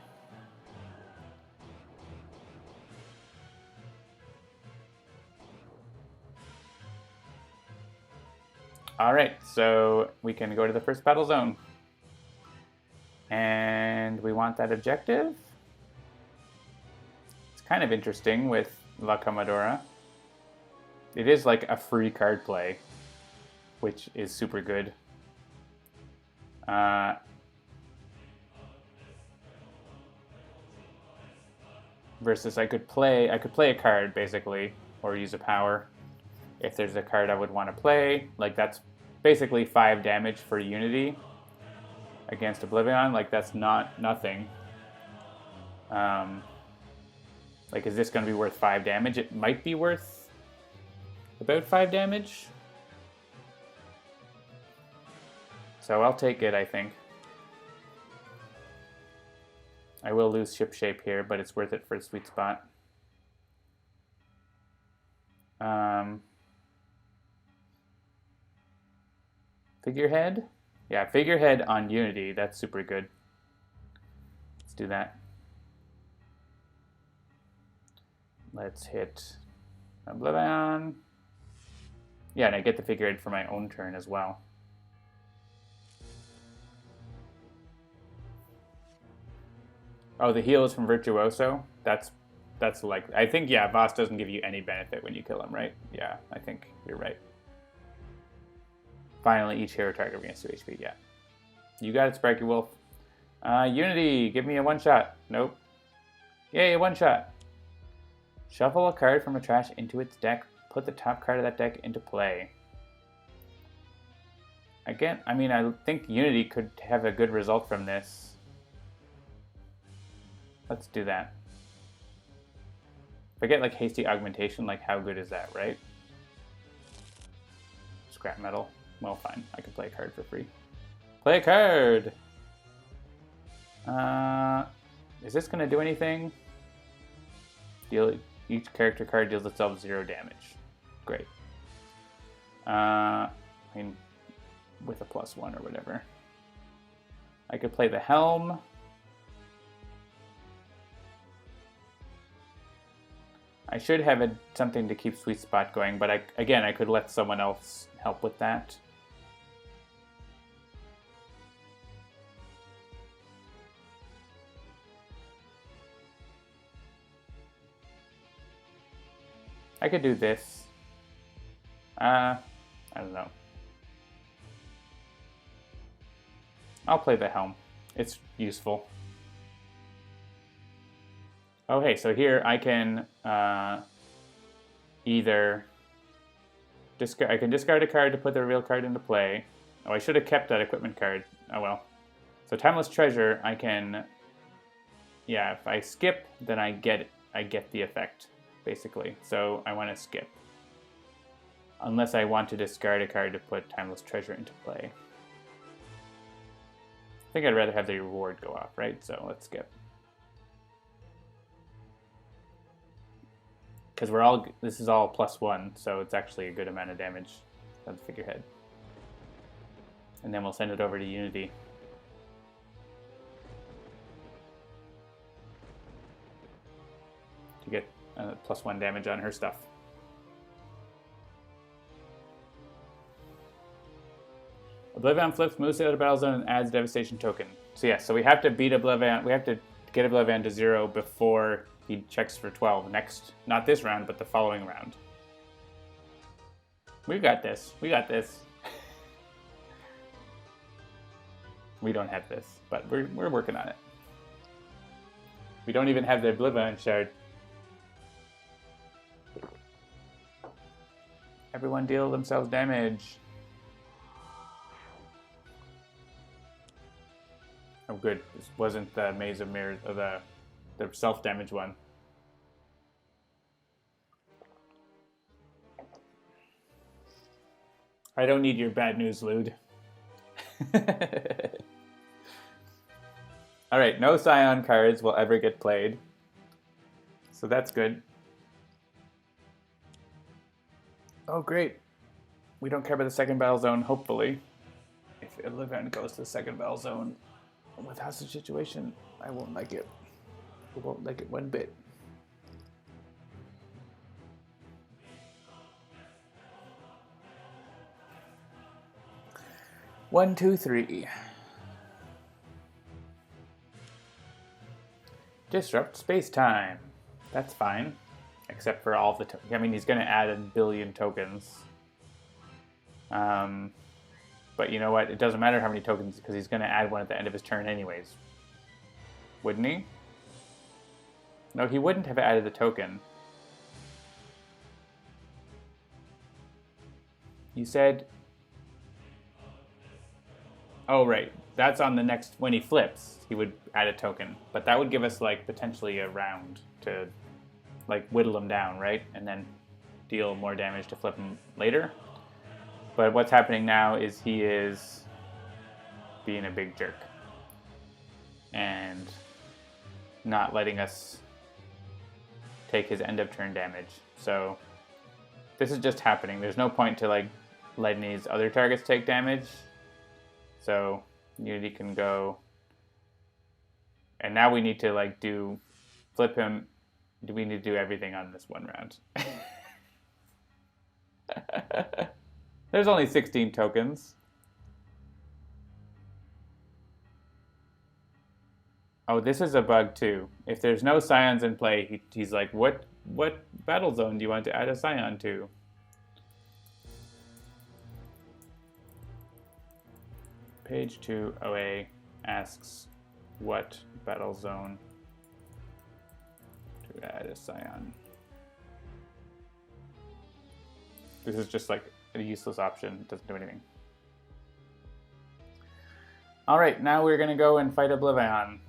Alright, so we can go to the first battle zone. And we want that objective. It's kind of interesting with La Commodora. It is like a free card play, which is super good. Versus I could play a card basically, or use a power if there's a card I would want to play. Like that's basically 5 damage for Unity against OblivAeon. Like that's not nothing. Like, is this going to be worth 5 damage? It might be worth about 5 damage. So I'll take it, I think. I will lose ship shape here, but it's worth it for a sweet spot. Figurehead? Yeah, figurehead on Unity. That's super good. Let's do that. Let's hit OblivAeon. Yeah, and I get the figurehead for my own turn as well. Oh, the heal is from Virtuoso? That's like, I think, yeah, Boss doesn't give you any benefit when you kill him, right? Yeah, I think you're right. Finally, each hero target against 2 HP, yeah. You got it, Sparky Wolf. Unity, give me a one-shot. Nope. Yay, a one-shot. Shuffle a card from a trash into its deck. Put the top card of that deck into play. Again, I mean, I think Unity could have a good result from this. Let's do that. If I get like hasty augmentation, like how good is that, right? Scrap metal. Well, fine. I can play a card for free. Play a card! Is this going to do anything? Each character card deals itself 0 damage. Great. I mean, with a +1 or whatever. I could play the Helm. I should have something to keep Sweet Spot going, but again, I could let someone else help with that. I could do this. I don't know. I'll play the Helm. It's useful. Oh, hey, so here I can either discard. I can discard a card to put the reveal card into play. Oh, I should have kept that equipment card. Oh well. So Timeless Treasure, I can. Yeah, if I skip, then I get the effect basically. So I want to skip, unless I want to discard a card to put Timeless Treasure into play. I think I'd rather have the reward go off, right? So let's skip. Because this is all +1, so it's actually a good amount of damage of the figurehead. And then we'll send it over to Unity. To get +1 damage on her stuff. OblivAeon flips, moves out of battle zone, and adds Devastation token. So yeah, so we have to beat OblivAeon. We have to get OblivAeon to 0 before he checks for 12 next, not this round, but the following round. We got this. We got this. We don't have this, but we're working on it. We don't even have the OblivAeon shard. Everyone deal themselves damage. Oh, good. This wasn't the Maze of Mirrors, or the self-damage one. I don't need your bad news, Lude. Alright, no Scion cards will ever get played. So that's good. Oh, great. We don't care about the second battle zone, hopefully. If OblivAeon goes to the second battle zone with hostage situation, I won't like it. I won't like it one bit. One, two, three. Disrupt space-time. That's fine. Except for all the tokens. I mean, he's going to add 1 billion tokens. But you know what? It doesn't matter how many tokens, because he's going to add one at the end of his turn anyways. Wouldn't he? No, he wouldn't have added the token. You said... Oh, right. That's on the next... When he flips, he would add a token. But that would give us, like, potentially a round to like whittle him down, right? And then deal more damage to flip him later. But what's happening now is he is being a big jerk and not letting us take his end of turn damage. So this is just happening. There's no point to like letting these other targets take damage. So Unity can go, and now we need to like flip him. Do we need to do everything on this one round? There's only 16 tokens. Oh, this is a bug too. If there's no scions in play, he's like, what battle zone do you want to add a scion to? Page 2 OA asks what battle zone to add a scion. This is just like a useless option. It doesn't do anything. Alright, now we're going to go and fight OblivAeon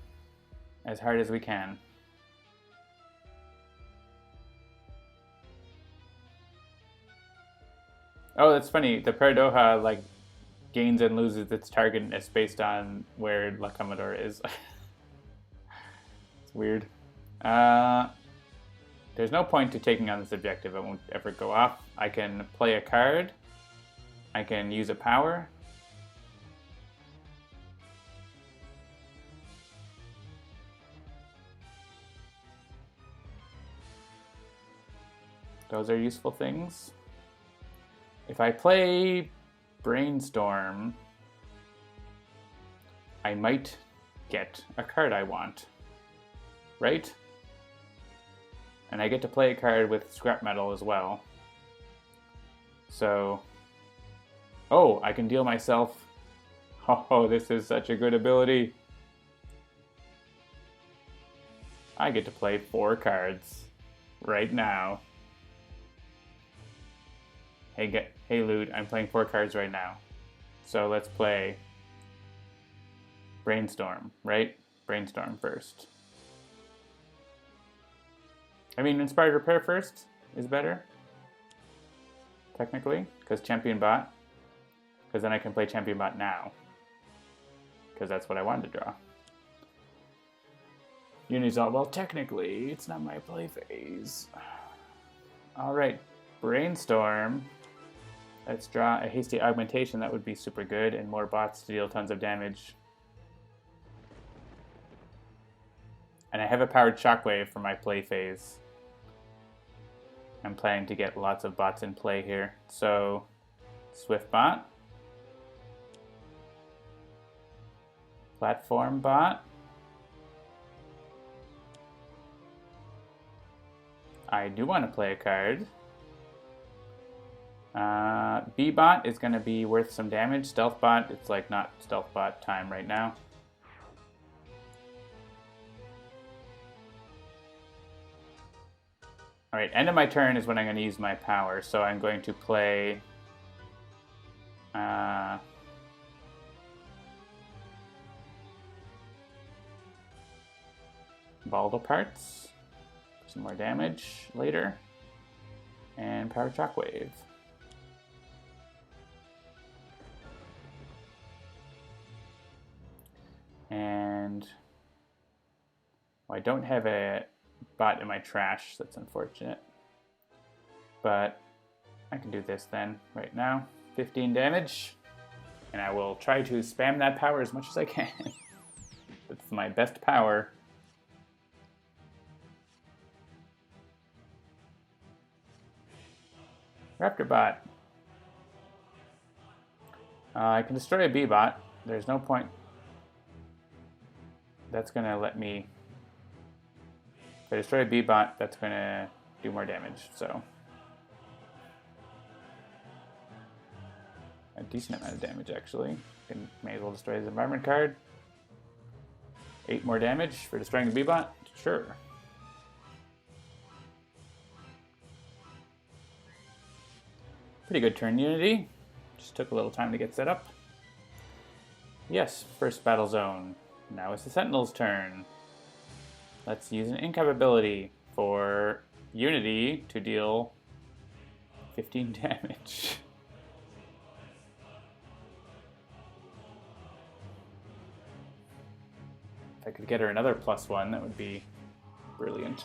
as hard as we can. Oh, that's funny. The Paradoha like gains and loses its targetness based on where La Commodore is. It's weird. There's no point to taking on this objective. It won't ever go off. I can play a card. I can use a power. Those are useful things. If I play Brainstorm, I might get a card I want, right? And I get to play a card with scrap metal as well. So, oh, I can deal myself. Oh, this is such a good ability. I get to play 4 cards right now. Hey Loot, I'm playing 4 cards right now. So let's play Brainstorm, right? Brainstorm first. I mean, Inspired Repair first is better, technically, because Champion Bot. Because then I can play Champion Bot now. Because that's what I wanted to draw. Unity's all, well, technically, it's not my play phase. Alright, Brainstorm. Let's draw a Hasty Augmentation. That would be super good, and more bots to deal tons of damage. And I have a Powered Shockwave for my play phase. I'm planning to get lots of bots in play here. So, Swift Bot. Platform Bot. I do want to play a card. B-Bot is going to be worth some damage. Stealth Bot, it's like not Stealth Bot time right now. Alright, end of my turn is when I'm going to use my power, so I'm going to play Volatile Parts, some more damage later, and Power Shockwave. And well, I don't have a bot in my trash, that's unfortunate. But I can do this then, right now. 15 damage. And I will try to spam that power as much as I can. That's my best power. Raptor Bot. I can destroy a B-Bot. There's no point. That's going to let me... If I destroy a B-Bot, that's going to do more damage, so... A decent amount of damage, actually. May as well destroy his environment card. 8 more damage for destroying the B-Bot? Sure. Pretty good turn, Unity. Just took a little time to get set up. Yes, first battle zone. Now it's the Sentinels' turn. Let's use an incapability for Unity to deal 15 damage. If I could get her another +1, that would be brilliant.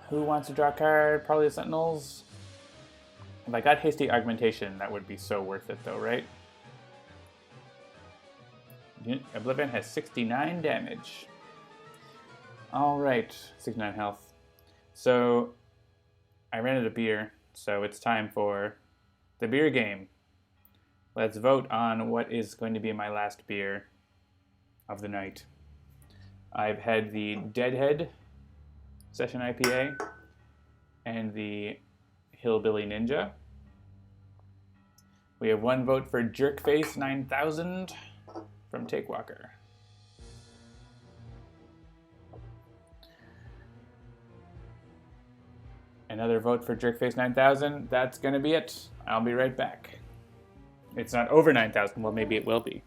Who wants to draw a card? Probably the Sentinels. If I got Hasty Augmentation, that would be so worth it though, right? OblivAeon has 69 damage. Alright, 69 health. So, I ran out of beer, so it's time for the beer game. Let's vote on what is going to be my last beer of the night. I've had the Deadhead Session IPA and the Hillbilly Ninja. We have one vote for Jerkface 9000 from Takewalker. Another vote for Jerkface 9000. That's going to be it. I'll be right back. It's not over 9,000. Well, maybe it will be.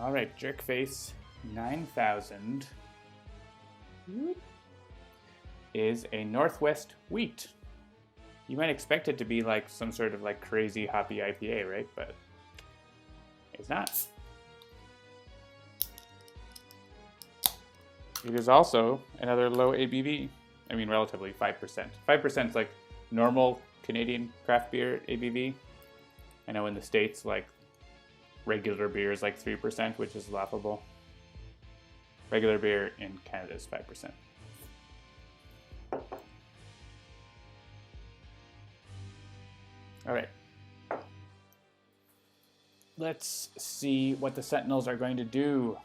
All right, Jerkface 9000 is a Northwest wheat. You might expect it to be like some sort of like crazy hoppy IPA, right? But it's not. It is also another low ABV. I mean, relatively 5%. 5% is like normal Canadian craft beer ABV. I know in the States, like regular beer is like 3%, which is laughable. Regular beer in Canada is 5%. All right. Let's see what the Sentinels are going to do.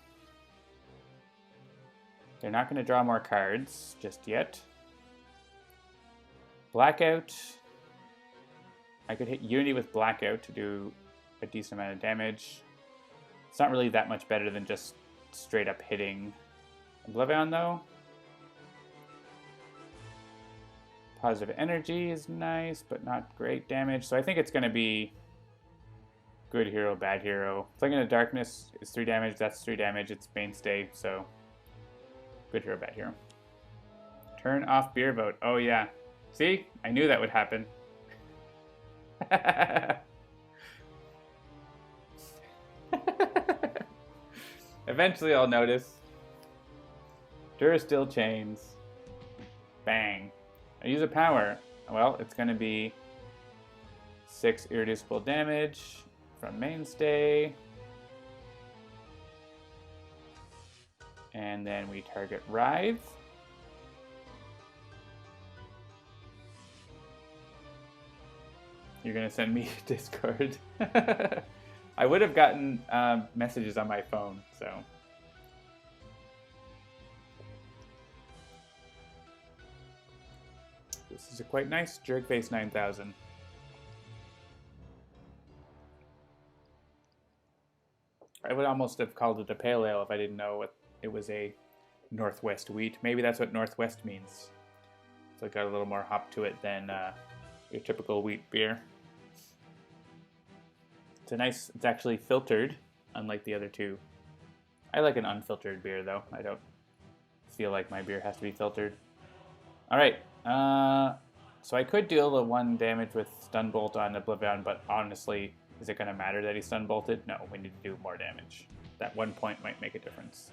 They're not going to draw more cards just yet. Blackout. I could hit Unity with Blackout to do a decent amount of damage. It's not really that much better than just straight up hitting OblivAeon though. Positive Energy is nice, but not great damage. So I think it's going to be good hero, bad hero. Flaking into Darkness is 3 damage. That's 3 damage. It's mainstay, so good hero, bad hero. Turn off beer vote. Oh yeah. See? I knew that would happen. Eventually I'll notice. Durasteel Chains. Bang. I use a power. Well, it's going to be 6 irreducible damage from mainstay. And then we target Writhe. You're going to send me Discord. I would have gotten messages on my phone, so. This is a quite nice Jerkface 9000. I would almost have called it a pale ale if I didn't know it was a Northwest wheat. Maybe that's what Northwest means. So it got a little more hop to it than your typical wheat beer. It's actually filtered, unlike the other two. I like an unfiltered beer though. I don't feel like my beer has to be filtered. Alright, so I could deal the 1 damage with Stun Bolt on OblivAeon, but honestly, is it going to matter that he's Stun Bolted? No, we need to do more damage. That 1 point might make a difference.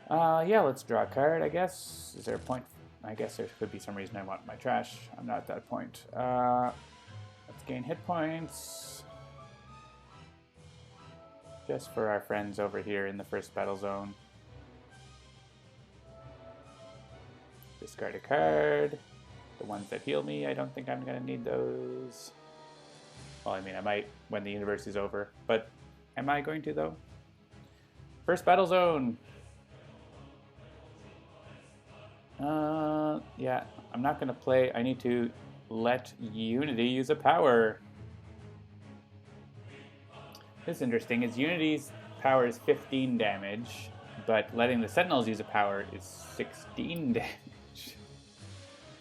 Yeah, let's draw a card, I guess. Is there a point? I guess there could be some reason I want my trash. I'm not at that point. Let's gain hit points. Just for our friends over here in the first battle zone. Discard a card. The ones that heal me, I don't think I'm going to need those. Well, I mean, I might when the universe is over, but am I going to, though? First battle zone. Yeah, I'm not going to play. I need to let Unity use a power. This is interesting. Is Unity's power is 15 damage, but letting the Sentinels use a power is 16 damage.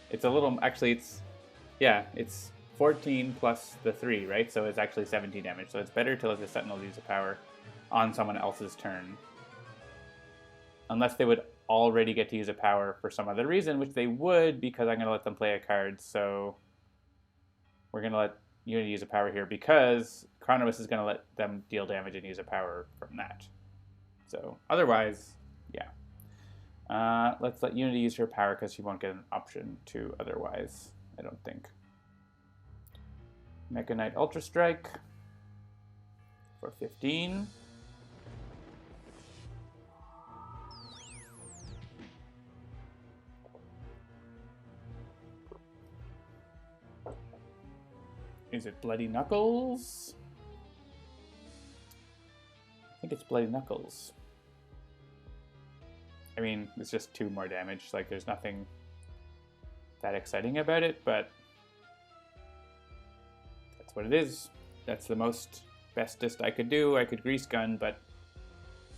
It's a little, actually it's 14 plus the 3, right? So it's actually 17 damage. So it's better to let the Sentinels use a power on someone else's turn. Unless they would already get to use a power for some other reason, which they would, because I'm going to let them play a card. So we're going to let Unity use a power here because Anubis is going to let them deal damage and use a power from that. So otherwise, yeah. Let's let Unity use her power because she won't get an option to otherwise, I don't think. Mecha Knight Ultra Strike for 15. Is it Bloody Knuckles? I think it's Bloody Knuckles. I mean, it's just 2 more damage. Like, there's nothing that exciting about it, but that's what it is. That's the bestest I could do. I could Grease Gun, but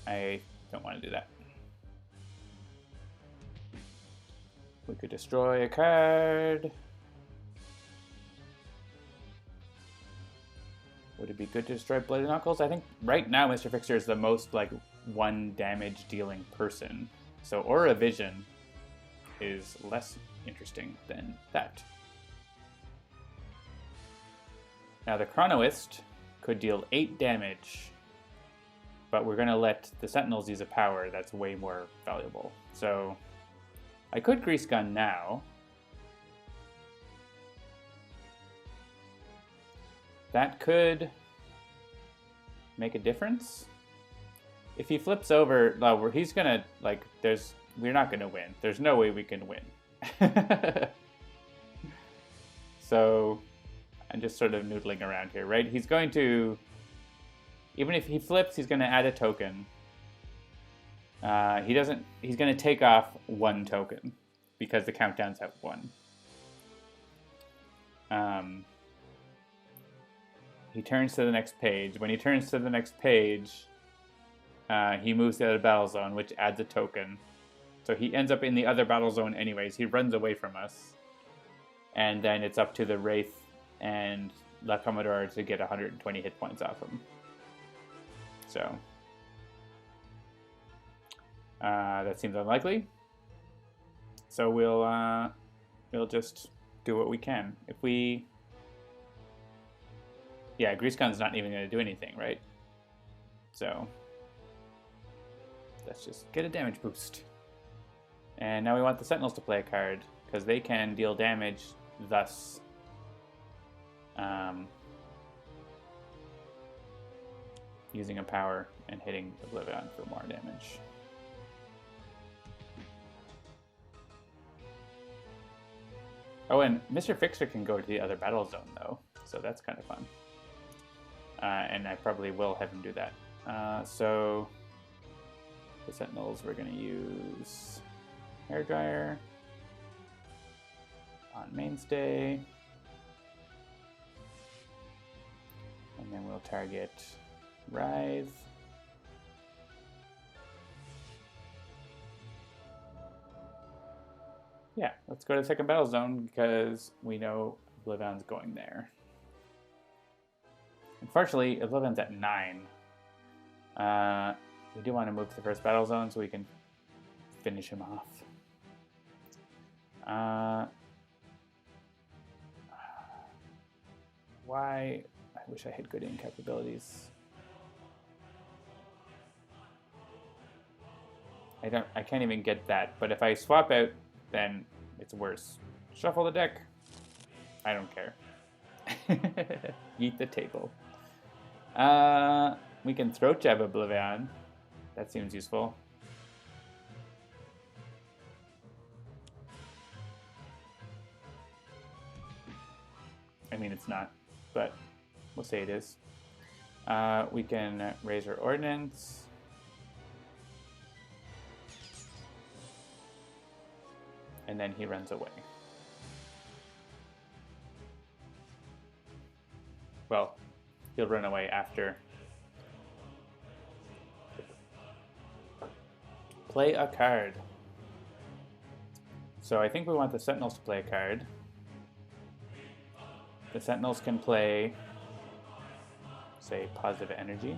I don't want to do that. We could destroy a card. Would it be good to destroy Bloody Knuckles? I think right now Mr. Fixer is the most, like, 1 damage dealing person. So Aura Vision is less interesting than that. Now the Chronoist could deal 8 damage, but we're going to let the Sentinels use a power that's way more valuable. So I could Grease Gun now. That could make a difference. If he flips over, he's gonna, like, we're not gonna win. There's no way we can win. So I'm just sort of noodling around here, right? He's going to, even if he flips, he's gonna add a token. He's gonna take off 1 token because the countdown's at 1. He turns to the next page. When he turns to the next page, he moves to the other battle zone, which adds a token. So he ends up in the other battle zone anyways. He runs away from us. And then it's up to the Wraith and La Commodore to get 120 hit points off him. So that seems unlikely. So we'll just do what we can. If we... Yeah, Grease Gun's not even going to do anything, right? So let's just get a damage boost. And now we want the Sentinels to play a card, because they can deal damage, thus using a power and hitting OblivAeon for more damage. Oh, and Mr. Fixer can go to the other battle zone, though, so that's kind of fun. And I probably will have him do that. So the Sentinels, we're going to use Hairdryer on Mainstay. And then we'll target Rise. Yeah, let's go to the second battle zone because we know OblivAeon's going there. Unfortunately, OblivAeon's at 9. We do want to move to the first battle zone so we can finish him off. Why? I wish I had good aim capabilities. I can't even get that, but if I swap out, then it's worse. Shuffle the deck. I don't care. Yeet the table. We can Throat Jab OblivAeon. That seems useful. I mean, it's not, but we'll say it is. We can raise our ordnance. And then he runs away. Well, he'll run away after. Play a card. So I think we want the Sentinels to play a card. The Sentinels can play, say, Positive Energy.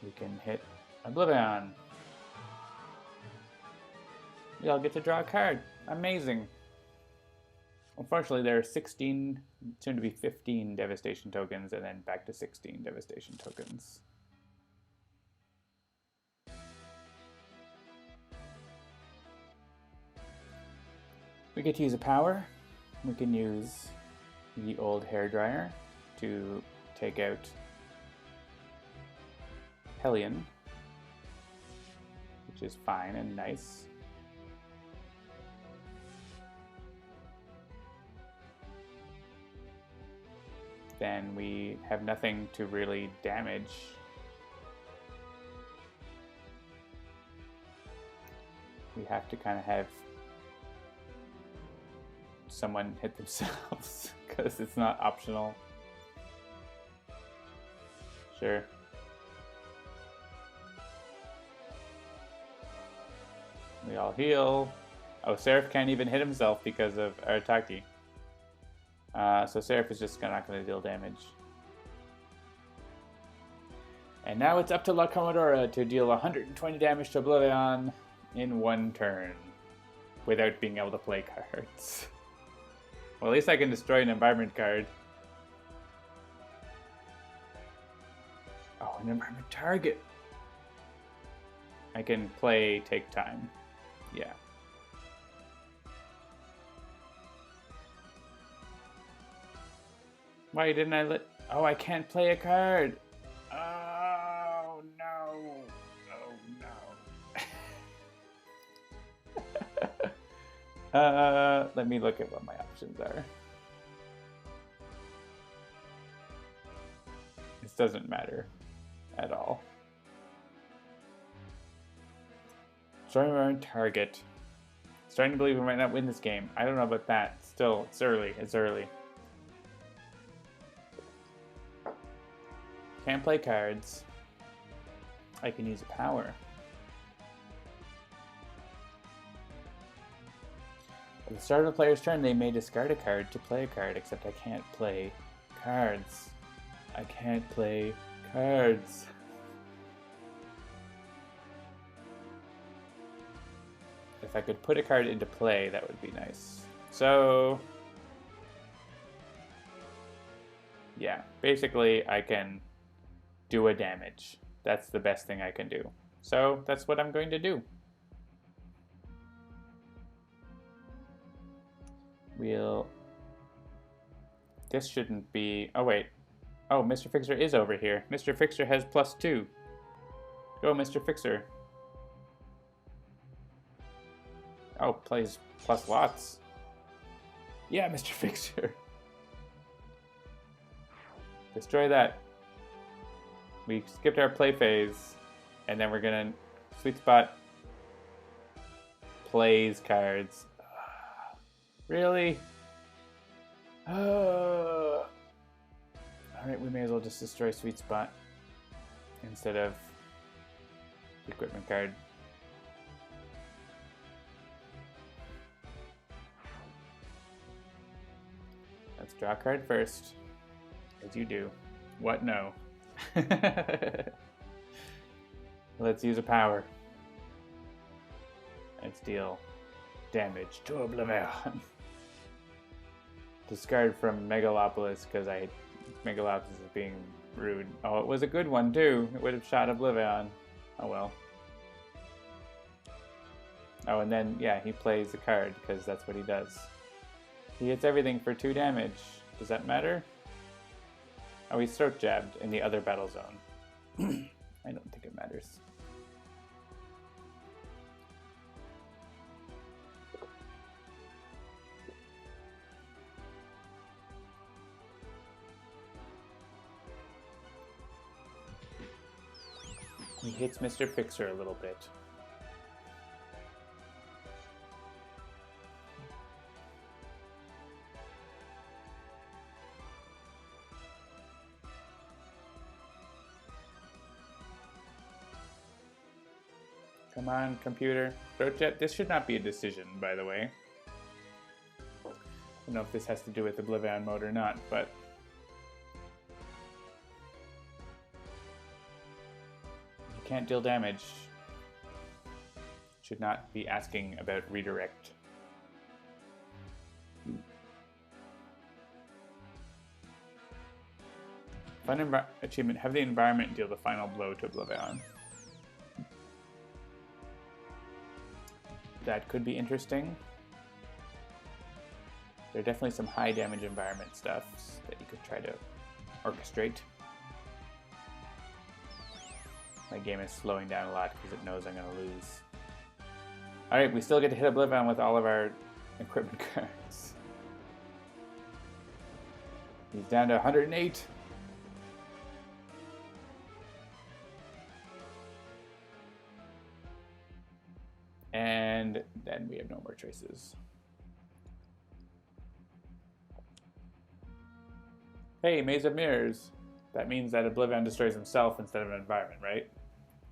We can hit OblivAeon. We all get to draw a card. Amazing. Unfortunately, there are 16, soon to be 15 Devastation tokens, and then back to 16 Devastation tokens. We get to use a power. We can use the old hairdryer to take out Hellion, which is fine and nice. Then we have nothing to really damage. We have to kind of have someone hit themselves because it's not optional. Sure. We all heal. Oh, Seraph can't even hit himself because of Arataki. So Seraph is just not going to deal damage. And now it's up to La Commodora to deal 120 damage to OblivAeon in one turn without being able to play cards. Well, at least I can destroy an environment card. Oh, an environment target. I can play Take Time. Yeah. Why didn't I let... Oh, I can't play a card. Oh, no. Oh, no. Let me look at what my options are. This doesn't matter at all. Starting our own target. Starting to believe we might not win this game. I don't know about that. Still, it's early. It's early. Can't play cards. I can use a power. At the start of the player's turn, they may discard a card to play a card, except I can't play cards. I can't play cards. If I could put a card into play, that would be nice. So, yeah, basically I can do a damage. That's the best thing I can do. So that's what I'm going to do. This shouldn't be... Oh, wait. Oh, Mr. Fixer is over here. Mr. Fixer has +2. Go, Mr. Fixer. Oh, plays plus lots. Yeah, Mr. Fixer. Destroy that. We skipped our play phase, and then we're gonna sweet spot plays cards. Really? Alright, we may as well just destroy sweet spot instead of the equipment card. Let's draw a card first, as you do. What? No. Let's use a power. Let's deal damage to OblivAeon. Discard from Megalopolis because Megalopolis is being rude. Oh, it was a good one too. It would have shot OblivAeon. Oh well. Oh, and then yeah, he plays a card because that's what he does. He hits everything for 2 damage. Does that matter? Oh, he's throat jabbed in the other battle zone. I don't think it matters. He hits Mr. Fixer a little bit. Come on, computer. Throatjet. This should not be a decision, by the way. I don't know if this has to do with OblivAeon mode or not, but... You can't deal damage. Should not be asking about redirect. Fun achievement. Have the environment deal the final blow to OblivAeon. That could be interesting. There are definitely some high damage environment stuff that you could try to orchestrate. My game is slowing down a lot because it knows I'm going to lose. Alright, we still get to hit OblivAeon with all of our equipment cards. He's down to 108. And then we have no more choices. Hey, Maze of Mirrors. That means that OblivAeon destroys himself instead of an environment, right?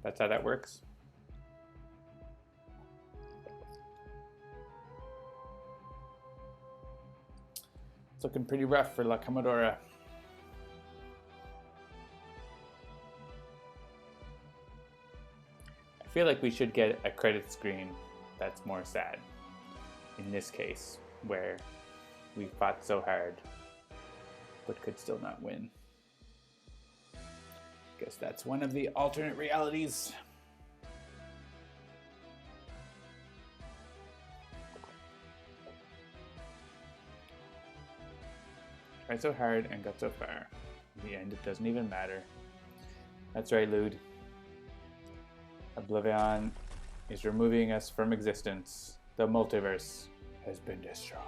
That's how that works. It's looking pretty rough for La Commodora. I feel like we should get a credit screen that's more sad in this case, where we fought so hard but could still not win. Guess that's one of the alternate realities. Tried so hard and got so far. In the end, it doesn't even matter. That's right, Lude. OblivAeon is removing us from existence. The multiverse has been destroyed.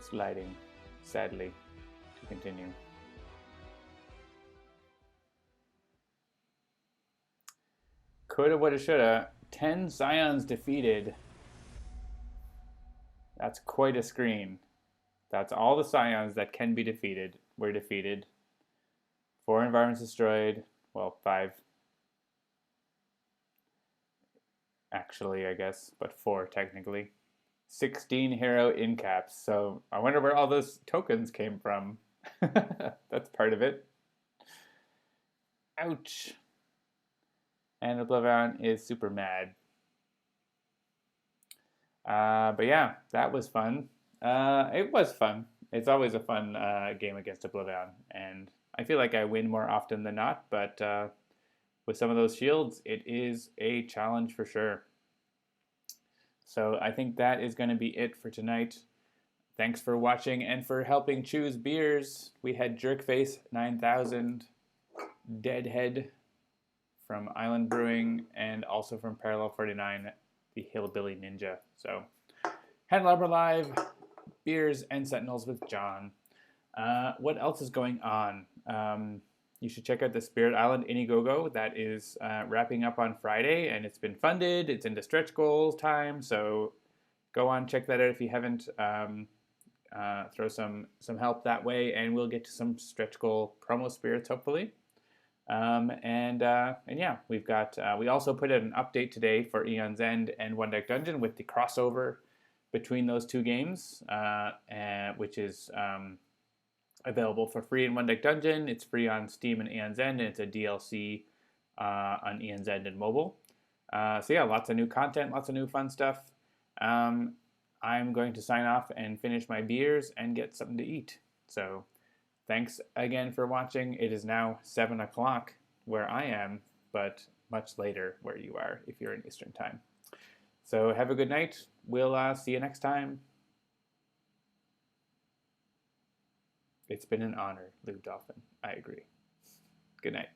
Sliding, sadly, to continue. Coulda, woulda, shoulda. 10 Scions defeated. That's quite a screen. That's all the Scions that can be defeated were defeated. 4 environments destroyed. Well, 5. Actually, I guess, but 4 technically. 16 hero in caps. So I wonder where all those tokens came from. That's part of it. Ouch. And OblivAeon is super mad. But yeah, that was fun. It was fun. It's always a fun game against OblivAeon, and I feel like I win more often than not, but with some of those shields, it is a challenge for sure. So I think that is going to be it for tonight. Thanks for watching and for helping choose beers. We had Jerkface 9000, Deadhead from Island Brewing, and also from Parallel 49, the Hillbilly Ninja. So Handelabra Live, beers, and Sentinels with John. What else is going on? You should check out the Spirit Island Indiegogo. That is wrapping up on Friday, and it's been funded. It's into stretch goals time, so go on, check that out if you haven't. Throw some help that way, and we'll get to some stretch goal promo spirits, hopefully. And yeah, we've got. We also put out an update today for Aeon's End and One Deck Dungeon with the crossover between those two games, which is available for free in One Deck Dungeon. It's free on Steam and Aeon's End, and it's a DLC on Aeon's End and mobile. So yeah, lots of new content, lots of new fun stuff. I'm going to sign off and finish my beers and get something to eat. So thanks again for watching. It is now 7 o'clock where I am, but much later where you are if you're in Eastern Time. So have a good night. We'll see you next time. It's been an honor, Lou Dolphin. I agree. Good night.